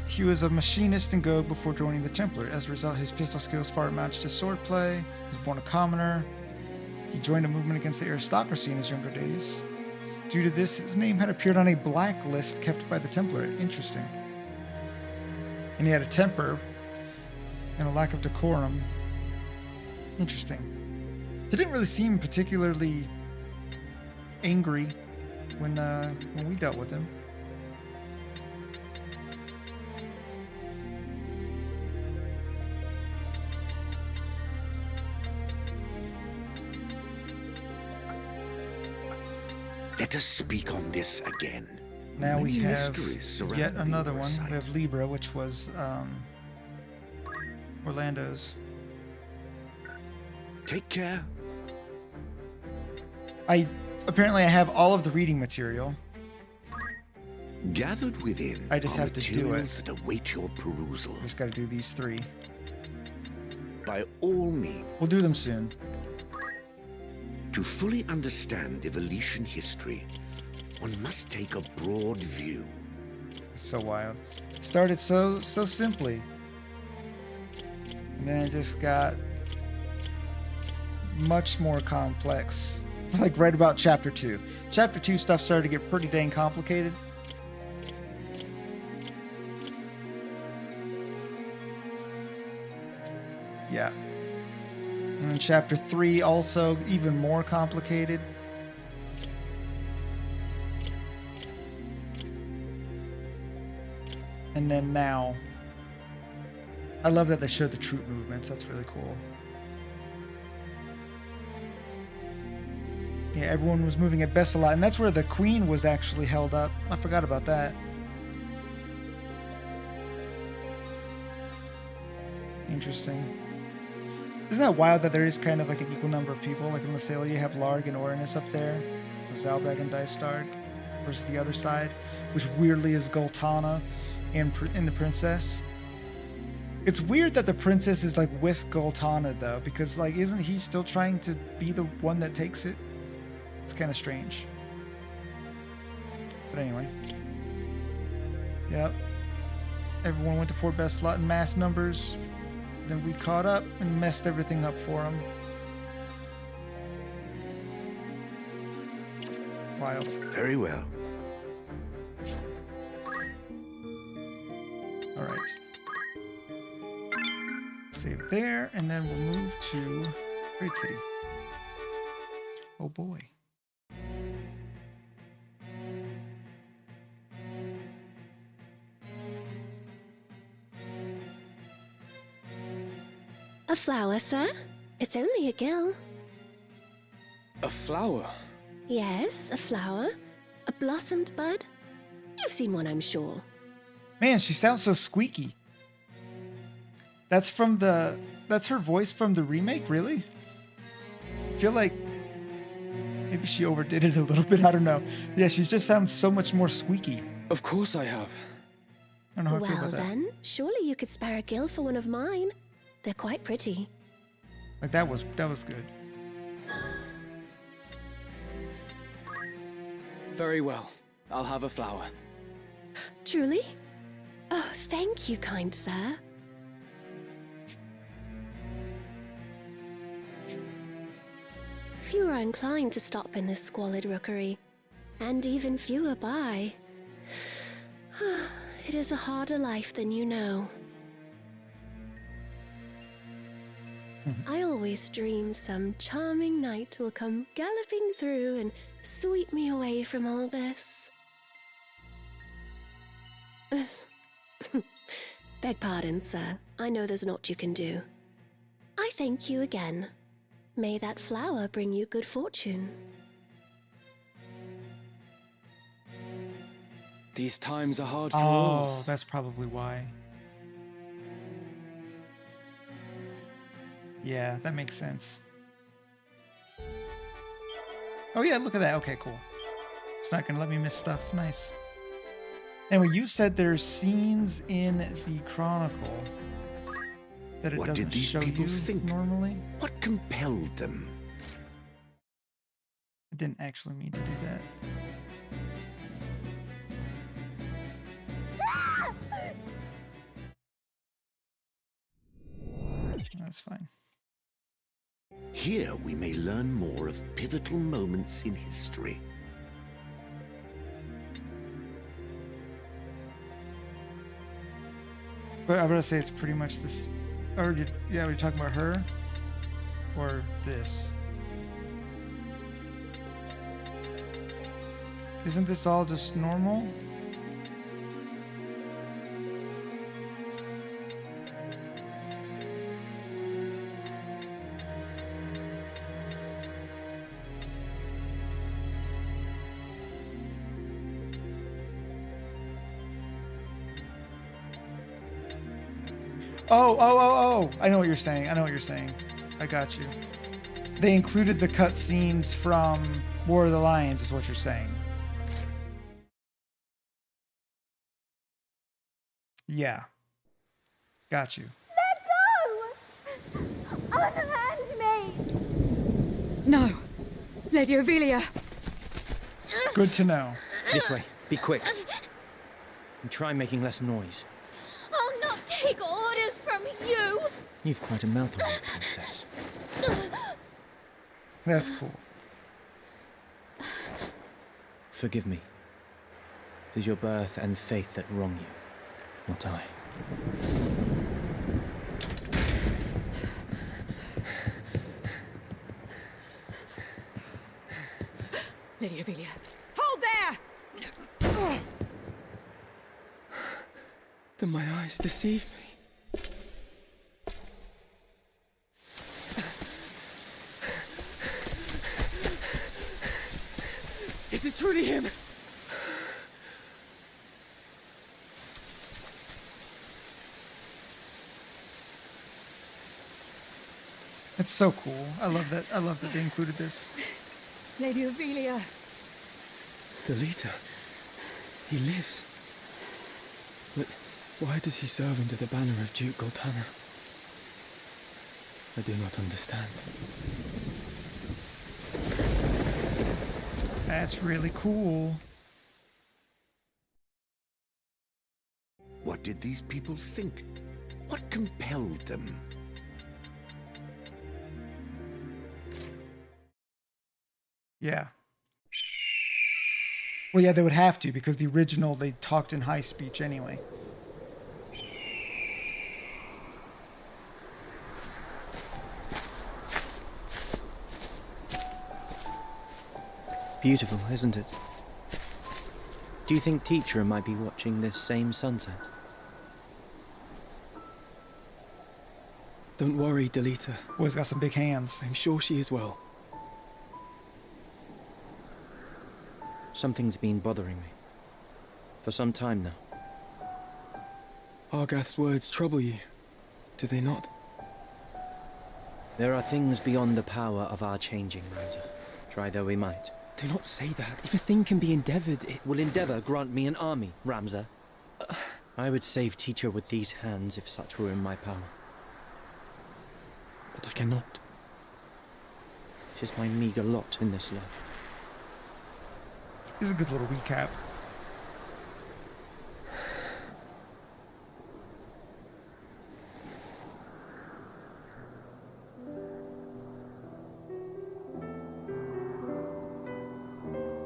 He was a machinist in Gog before joining the Templar. As a result, his pistol skills far matched his swordplay. He was born a commoner. He joined a movement against the aristocracy in his younger days. Due to this, his name had appeared on a blacklist kept by the Templar. Interesting. And he had a temper and a lack of decorum. Interesting. He didn't really seem particularly angry when we dealt with him. Let us speak on this again. Now we Many have mysteries surround yet the another one. oversight. We have Libra, which was Orlando's. Take care. Apparently I have all of the reading material. Gathered within I just are have to do materials it. that await your perusal. Just got to do these 3. By all means. We'll do them soon. To fully understand Ivalician history, one must take a broad view. It's so wild. It started so simply. And then it just got much more complex. Like right about chapter 2. Chapter 2 stuff started to get pretty dang complicated. Yeah. And then chapter 3 also even more complicated. And then now, I love that they showed the troop movements. That's really cool. Yeah, everyone was moving at Bessalot, and that's where the queen was actually held up. I forgot about that. Interesting. Isn't that wild that there is kind of like an equal number of people? Like in Lysalia, you have Larg and Orinus up there, Zalbag and Dystarg, versus the other side, which weirdly is Goltana and the princess. It's weird that the princess is like with Goltana though, because like isn't he still trying to be the one that takes it? It's kind of strange. But anyway. Yep. Everyone went to Fort Bessalot in mass numbers. Then we caught up and messed everything up for them. Wild. Very well. All right. Save there, and then we'll move to Great City. Oh boy. A flower, sir? It's only a gill. A flower? Yes, a flower. A blossomed bud. You've seen one, I'm sure. Man, she sounds so squeaky. That's her voice from the remake, really? I feel like maybe she overdid it a little bit, I don't know. Yeah, she just sounds so much more squeaky. Of course I have. I don't know how I feel Well about that. then, surely you could spare a gill for one of mine. They're quite pretty. Like that was good. Very well. I'll have a flower. Truly? Oh, thank you, kind sir. Few are inclined to stop in this squalid rookery, and even fewer buy. It is a harder life than you know. I always dream some charming knight will come galloping through and sweep me away from all this. Beg pardon, sir. I know there's naught you can do. I thank you again. May that flower bring you good fortune. These times are hard for all. Oh, that's probably why. Yeah, that makes sense. Oh yeah, look at that. Okay, cool. It's not gonna let me miss stuff. Nice. Anyway, you said there's scenes in the Chronicle that it What doesn't did these show people you think? normally. What compelled them? I didn't actually mean to do that. That's fine. Here we may learn more of pivotal moments in history. But I'm gonna say it's pretty much this. Or yeah, we're talking about her or this. Isn't this all just normal? Oh. I know what you're saying. I got you. They included the cutscenes from War of the Lions, is what you're saying. Yeah. Got you. Let go! Unhand me! No! Lady Ivalice! Good to know. This way. Be quick. And try making less noise. I'll not take orders from you! You've quite a mouth on you, princess. That's cool. Forgive me. It is your birth and faith that wrong you, not I. Lady Ivalice, hold there! Did my eyes deceive me? Is it truly him? It's so cool. I love that they included this. Lady Ivalice. The leader. He lives. But why does he serve under the banner of Duke Goltana? I do not understand. That's really cool. What did these people think? What compelled them? Yeah. Well, yeah, they would have to, because the original, they talked in high speech anyway. Beautiful, isn't it? Do you think Teacher might be watching this same sunset? Don't worry, Delita. Boy's got some big hands. I'm sure she is well. Something's been bothering me. For some time now. Argath's words trouble you, do they not? There are things beyond the power of our changing, Rosa. Try though we might. Do not say that. If a thing can be endeavored, it... Will endeavor grant me an army, Ramza? I would save Teacher with these hands if such were in my power. But I cannot. 'Tis my meager lot in this life. This is a good little recap.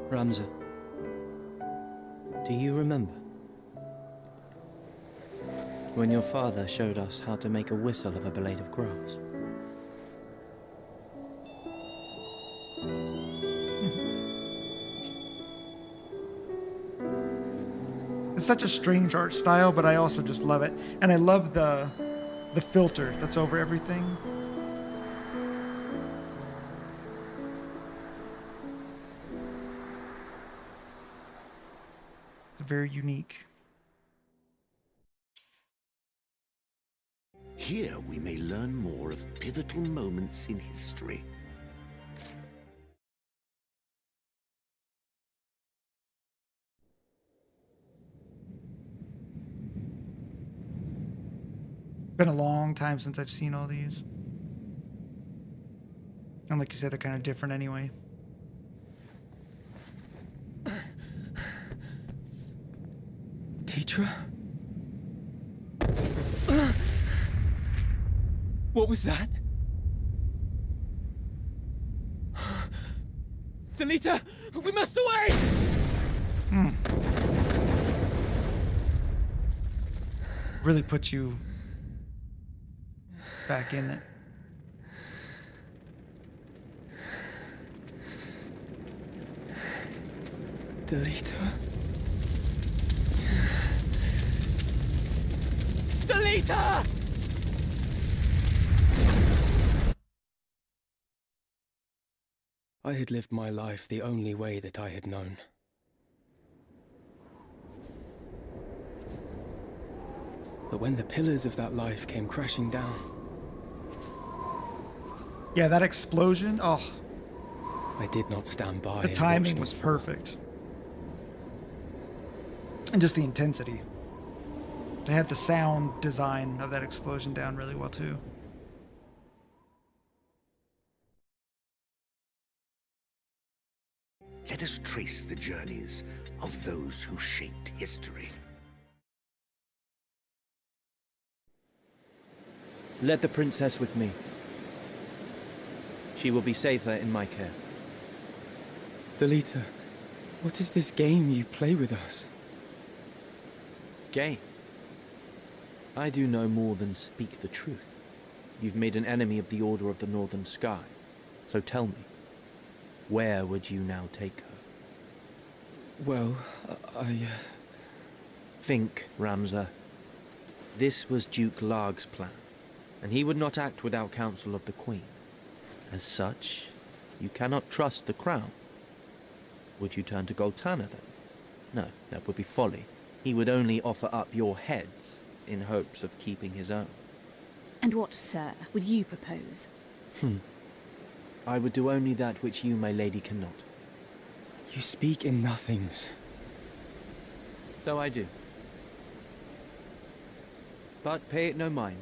Ramza, do you remember? When your father showed us how to make a whistle of a blade of grass? It's such a strange art style, but I also just love it. And I love the filter that's over everything. It's very unique. Here we may learn more of pivotal moments in history. Been a long time since I've seen all these. And like you said, they're kind of different anyway. Teacher? What was that? Delita! We must away! Really put you back in it. Delita? Delita! I had lived my life the only way that I had known. But when the pillars of that life came crashing down... Yeah, that explosion, oh. I did not stand by. The timing was perfect. And just the intensity. They had the sound design of that explosion down really well, too. Let us trace the journeys of those who shaped history. Let the princess with me. She will be safer in my care. Delita, what is this game you play with us? Game? I do no more than speak the truth. You've made an enemy of the Order of the Northern Sky. So tell me, where would you now take her? Well, Think, Ramza. This was Duke Larg's plan, and he would not act without counsel of the Queen. As such, you cannot trust the crown. Would you turn to Goltana then? No, that would be folly. He would only offer up your heads in hopes of keeping his own. And what, sir, would you propose? I would do only that which you, my lady, cannot. You speak in nothings. So I do. But pay it no mind.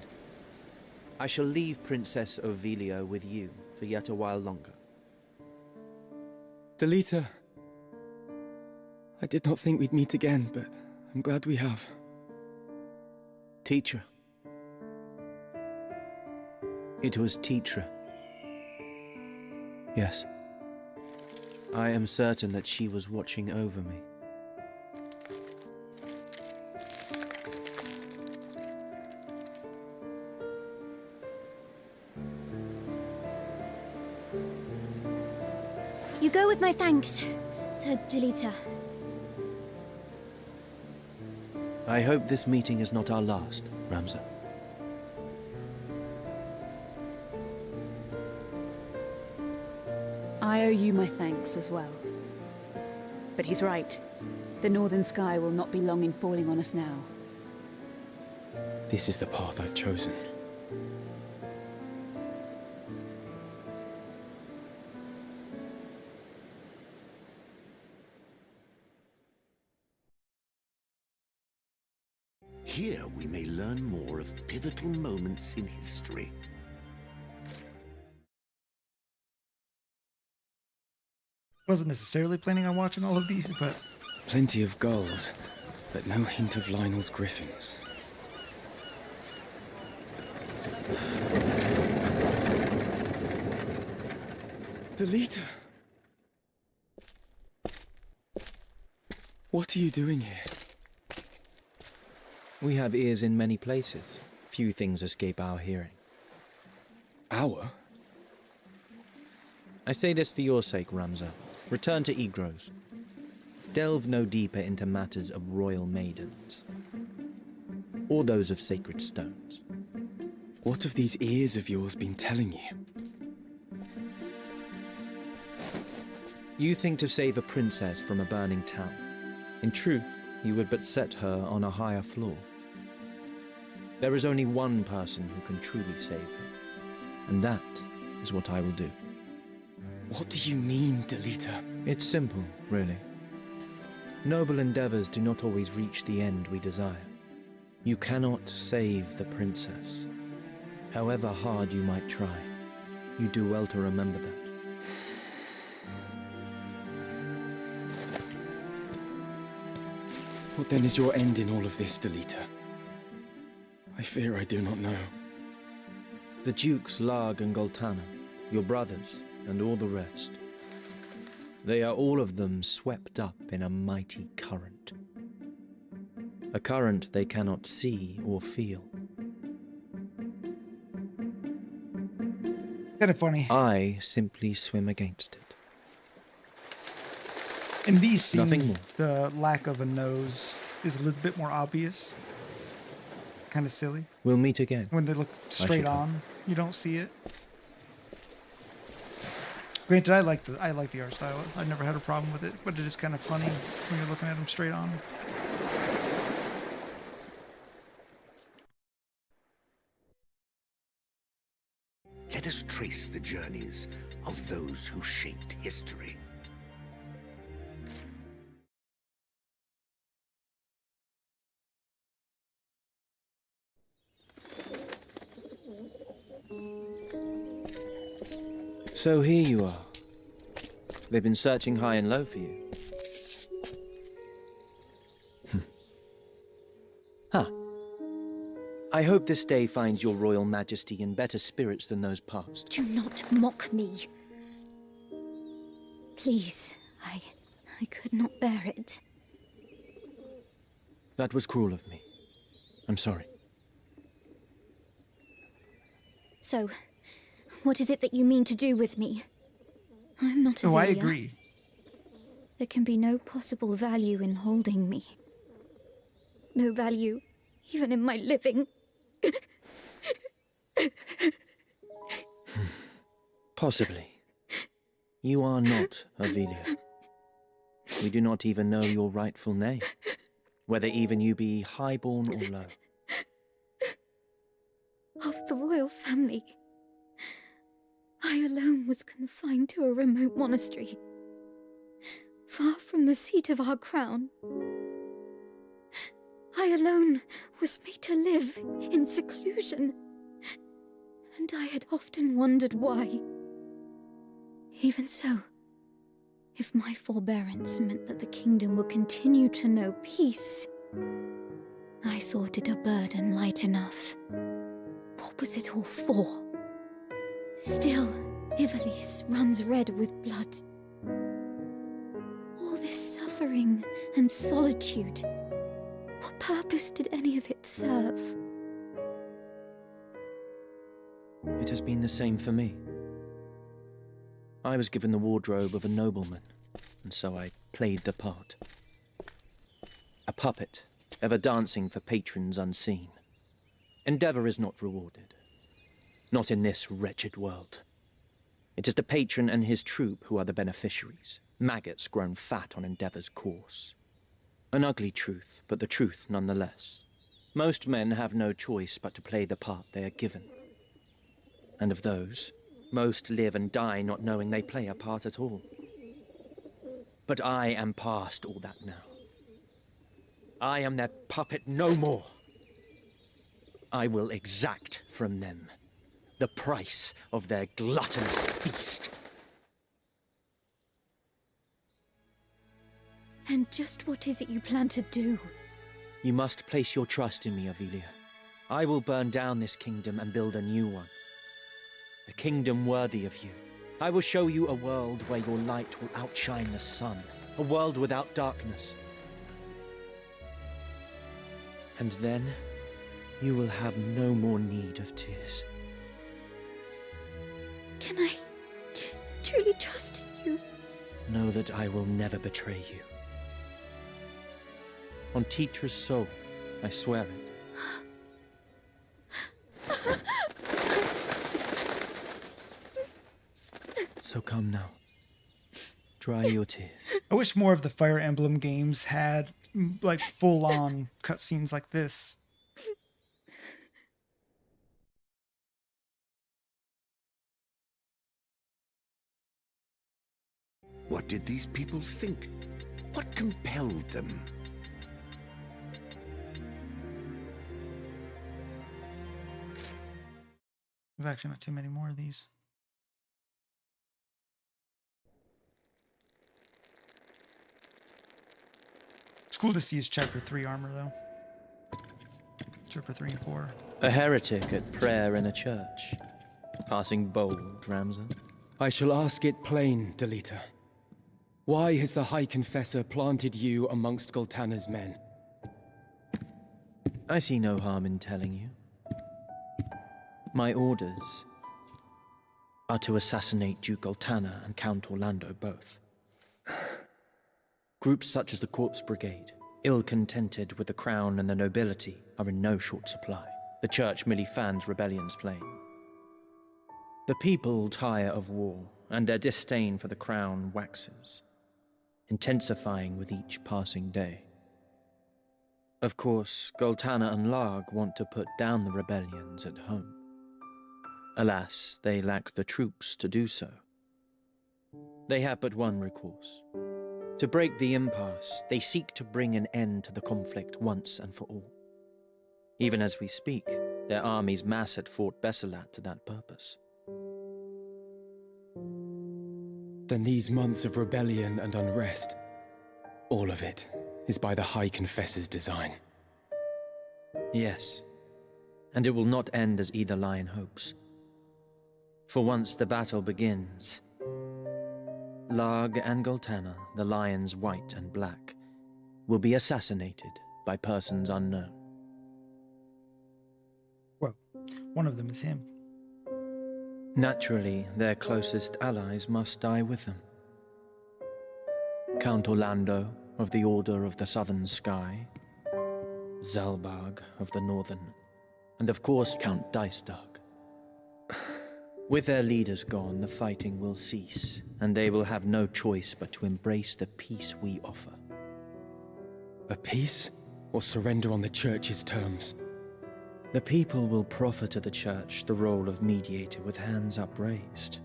I shall leave Princess Ovilia with you for yet a while longer. Delita, I did not think we'd meet again, but I'm glad we have. Teacher. It was Teacher. Yes. I am certain that she was watching over me. You go with my thanks, Sir Delita. I hope this meeting is not our last, Ramza. I owe you my thanks as well. But he's right. The northern sky will not be long in falling on us now. This is the path I've chosen. Here we may learn more of pivotal moments in history. Wasn't necessarily planning on watching all of these, but... Plenty of gulls, but no hint of Lionel's griffins. Delita! What are you doing here? We have ears in many places. Few things escape our hearing. Our? I say this for your sake, Ramza. Return to Igros. Delve no deeper into matters of royal maidens. Or those of sacred stones. What have these ears of yours been telling you? You think to save a princess from a burning town. In truth, you would but set her on a higher floor. There is only one person who can truly save her, and that is what I will do. What do you mean, Delita? It's simple, really. Noble endeavors do not always reach the end we desire. You cannot save the princess. However hard you might try, you do well to remember that. What then is your end in all of this, Delita? I fear I do not know. The Dukes Larg and Goltana, your brothers, and all the rest. They are all of them swept up in a mighty current. A current they cannot see or feel. Kind of funny. I simply swim against it. In these Nothing scenes, more. the lack of a nose is a little bit more obvious. Kind of silly. We'll meet again. When they look straight should hope. on, you don't see it. Granted, I like the art style. I've never had a problem with it, but it is kind of funny when you're looking at them straight on. Let us trace the journeys of those who shaped history. So here you are. They've been searching high and low for you. Huh. I hope this day finds your royal majesty in better spirits than those past. Do not mock me. Please, I could not bear it. That was cruel of me. I'm sorry. So, what is it that you mean to do with me? I'm not a Oh, I Vilya. agree. There can be no possible value in holding me. No value, even in my living. Possibly. You are not Ivalice. We do not even know your rightful name, whether even you be highborn or low. Of the royal family, I alone was confined to a remote monastery, far from the seat of our crown. I alone was made to live in seclusion, and I had often wondered why. Even so, if my forbearance meant that the kingdom would continue to know peace, I thought it a burden light enough. What was it all for? Still, Ivalice runs red with blood. All this suffering and solitude, what purpose did any of it serve? It has been the same for me. I was given the wardrobe of a nobleman, and so I played the part. A puppet, ever dancing for patrons unseen. Endeavor is not rewarded. Not in this wretched world. It is the patron and his troupe who are the beneficiaries, maggots grown fat on Endeavor's course. An ugly truth, but the truth nonetheless. Most men have no choice but to play the part they are given. And of those, most live and die not knowing they play a part at all. But I am past all that now. I am their puppet no more. I will exact from them the price of their gluttonous feast. And just what is it you plan to do? You must place your trust in me, Ivalice. I will burn down this kingdom and build a new one. A kingdom worthy of you. I will show you a world where your light will outshine the sun. A world without darkness. And then, you will have no more need of tears. Can I truly trust in you? Know that I will never betray you. On Teacher's soul, I swear it. So come now. Dry your tears. I wish more of the Fire Emblem games had like full-on cutscenes like this. What did these people think? What compelled them? There's actually not too many more of these. It's cool to see his chapter 3 armor though. Chapter 3 and 4. A heretic at prayer in a church. Passing bold, Ramza. I shall ask it plain, Delita. Why has the High Confessor planted you amongst Goltana's men? I see no harm in telling you. My orders are to assassinate Duke Goltana and Count Orlando both. Groups such as the Corpse Brigade, ill-contented with the crown and the nobility, are in no short supply. The Church merely fans rebellion's flame. The people tire of war, and their disdain for the crown waxes, intensifying with each passing day. Of course, Goltana and Larg want to put down the rebellions at home. Alas, they lack the troops to do so. They have but one recourse. To break the impasse, they seek to bring an end to the conflict once and for all. Even as we speak, their armies mass at Fort Besselat to that purpose. Then these months of rebellion and unrest, all of it is by the High Confessor's design. Yes, and it will not end as either lion hopes. For once the battle begins, Larg and Goltana, the lions white and black, will be assassinated by persons unknown. Well, one of them is him. Naturally, their closest allies must die with them. Count Orlando of the Order of the Southern Sky, Zalbarg of the Northern, and of course Count Dicedug. With their leaders gone, the fighting will cease, and they will have no choice but to embrace the peace we offer. A peace, or surrender on the Church's terms? The people will proffer to the Church the role of mediator with hands upraised.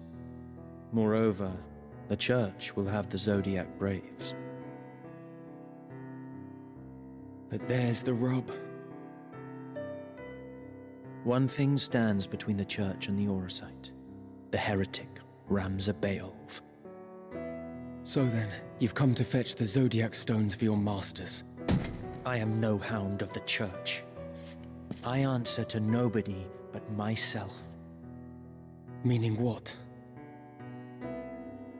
Moreover, the Church will have the Zodiac Braves. But there's the rub. One thing stands between the Church and the Orosite. The heretic, Ramza Beowulf. So then, you've come to fetch the Zodiac Stones for your masters. I am no hound of the Church. I answer to nobody but myself. Meaning what?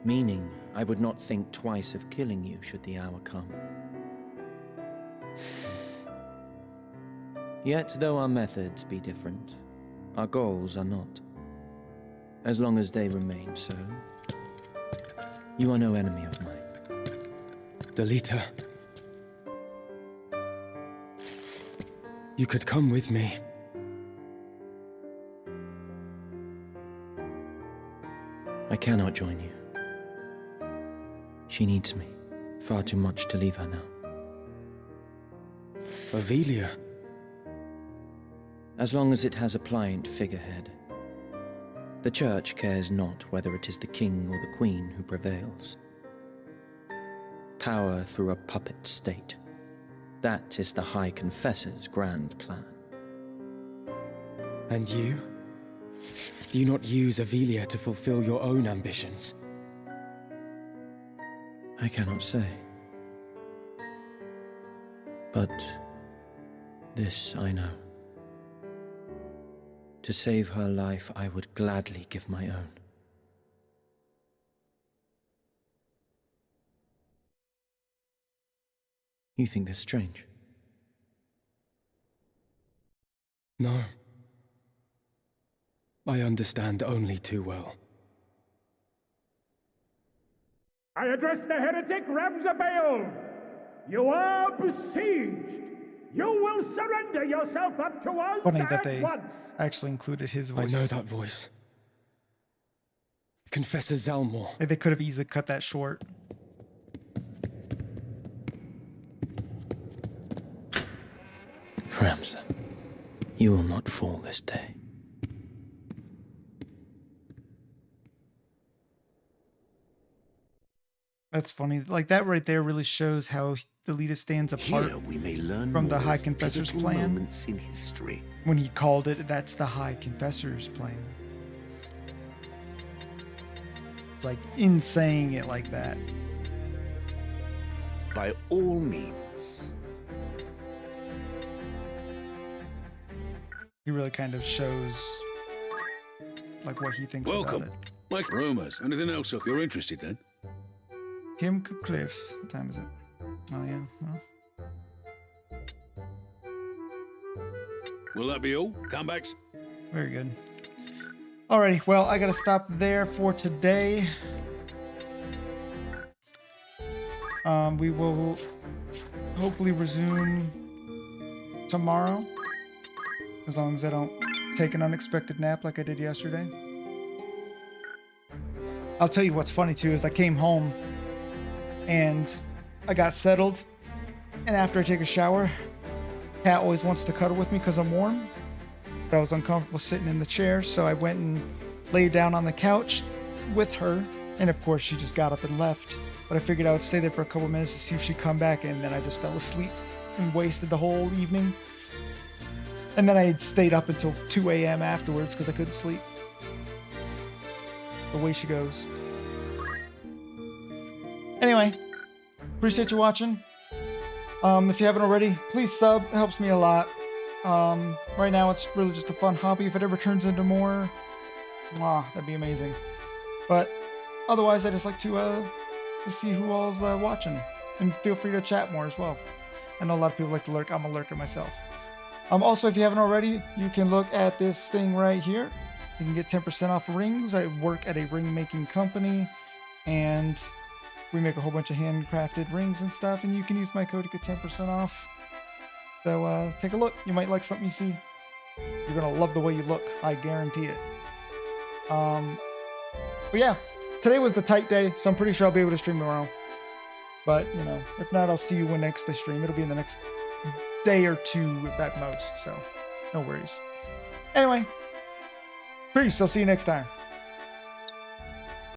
Meaning, I would not think twice of killing you should the hour come. Yet, though our methods be different, our goals are not. As long as they remain so, you are no enemy of mine. Delita. You could come with me. I cannot join you. She needs me. Far too much to leave her now. Avelia? As long as it has a pliant figurehead. The Church cares not whether it is the king or the queen who prevails. Power through a puppet state. That is the High Confessor's grand plan. And you? Do you not use Avelia to fulfill your own ambitions? I cannot say. But this I know. To save her life, I would gladly give my own. You think this strange? No. I understand only too well. I address the heretic Ramza Beowulf. You are besieged. You will surrender yourself up to us Funny that at they once. actually included his voice. I know that voice. Confessor Zalmor. They could have easily cut that short. Ramza, you will not fall this day. That's funny. Like, that right there really shows how Delita stands apart Here we may learn from the more High of Confessor's pivotal plan. moments in history. When he called it, that's the High Confessor's plan. It's like in saying it like that. By all means. He really kind of shows like what he thinks Welcome. about it. Like rumors. Anything else up you're interested in? Kim Cliffs. What time is it? Oh yeah. Well. Will that be all? Comebacks? Very good. Alrighty, well, I gotta stop there for today. We will hopefully resume tomorrow, as long as I don't take an unexpected nap like I did yesterday. I'll tell you what's funny too is I came home and I got settled, and after I take a shower, Kat always wants to cuddle with me because I'm warm. But I was uncomfortable sitting in the chair, so I went and laid down on the couch with her, and of course she just got up and left. But I figured I would stay there for a couple minutes to see if she'd come back, and then I just fell asleep and wasted the whole evening. And then I stayed up until 2 a.m. afterwards because I couldn't sleep. The way she goes. Anyway, appreciate you watching. If you haven't already, please sub. It helps me a lot. Right now it's really just a fun hobby. If it ever turns into more, that'd be amazing. But otherwise, I just like to see who all's watching, and feel free to chat more as well. I know a lot of people like to lurk. I'm a lurker myself. Also, if you haven't already, you can look at this thing right here. You can get 10% off rings. I work at a ring making company, and we make a whole bunch of handcrafted rings and stuff, and you can use my code to get 10% off. So take a look. You might like something you see. You're gonna love the way you look. I guarantee it. But yeah, today was the tight day, so I'm pretty sure I'll be able to stream tomorrow. But you know, if not, I'll see you when next I stream. It'll be in the next day or two at most, so no worries. Anyway, peace. I'll see you next time.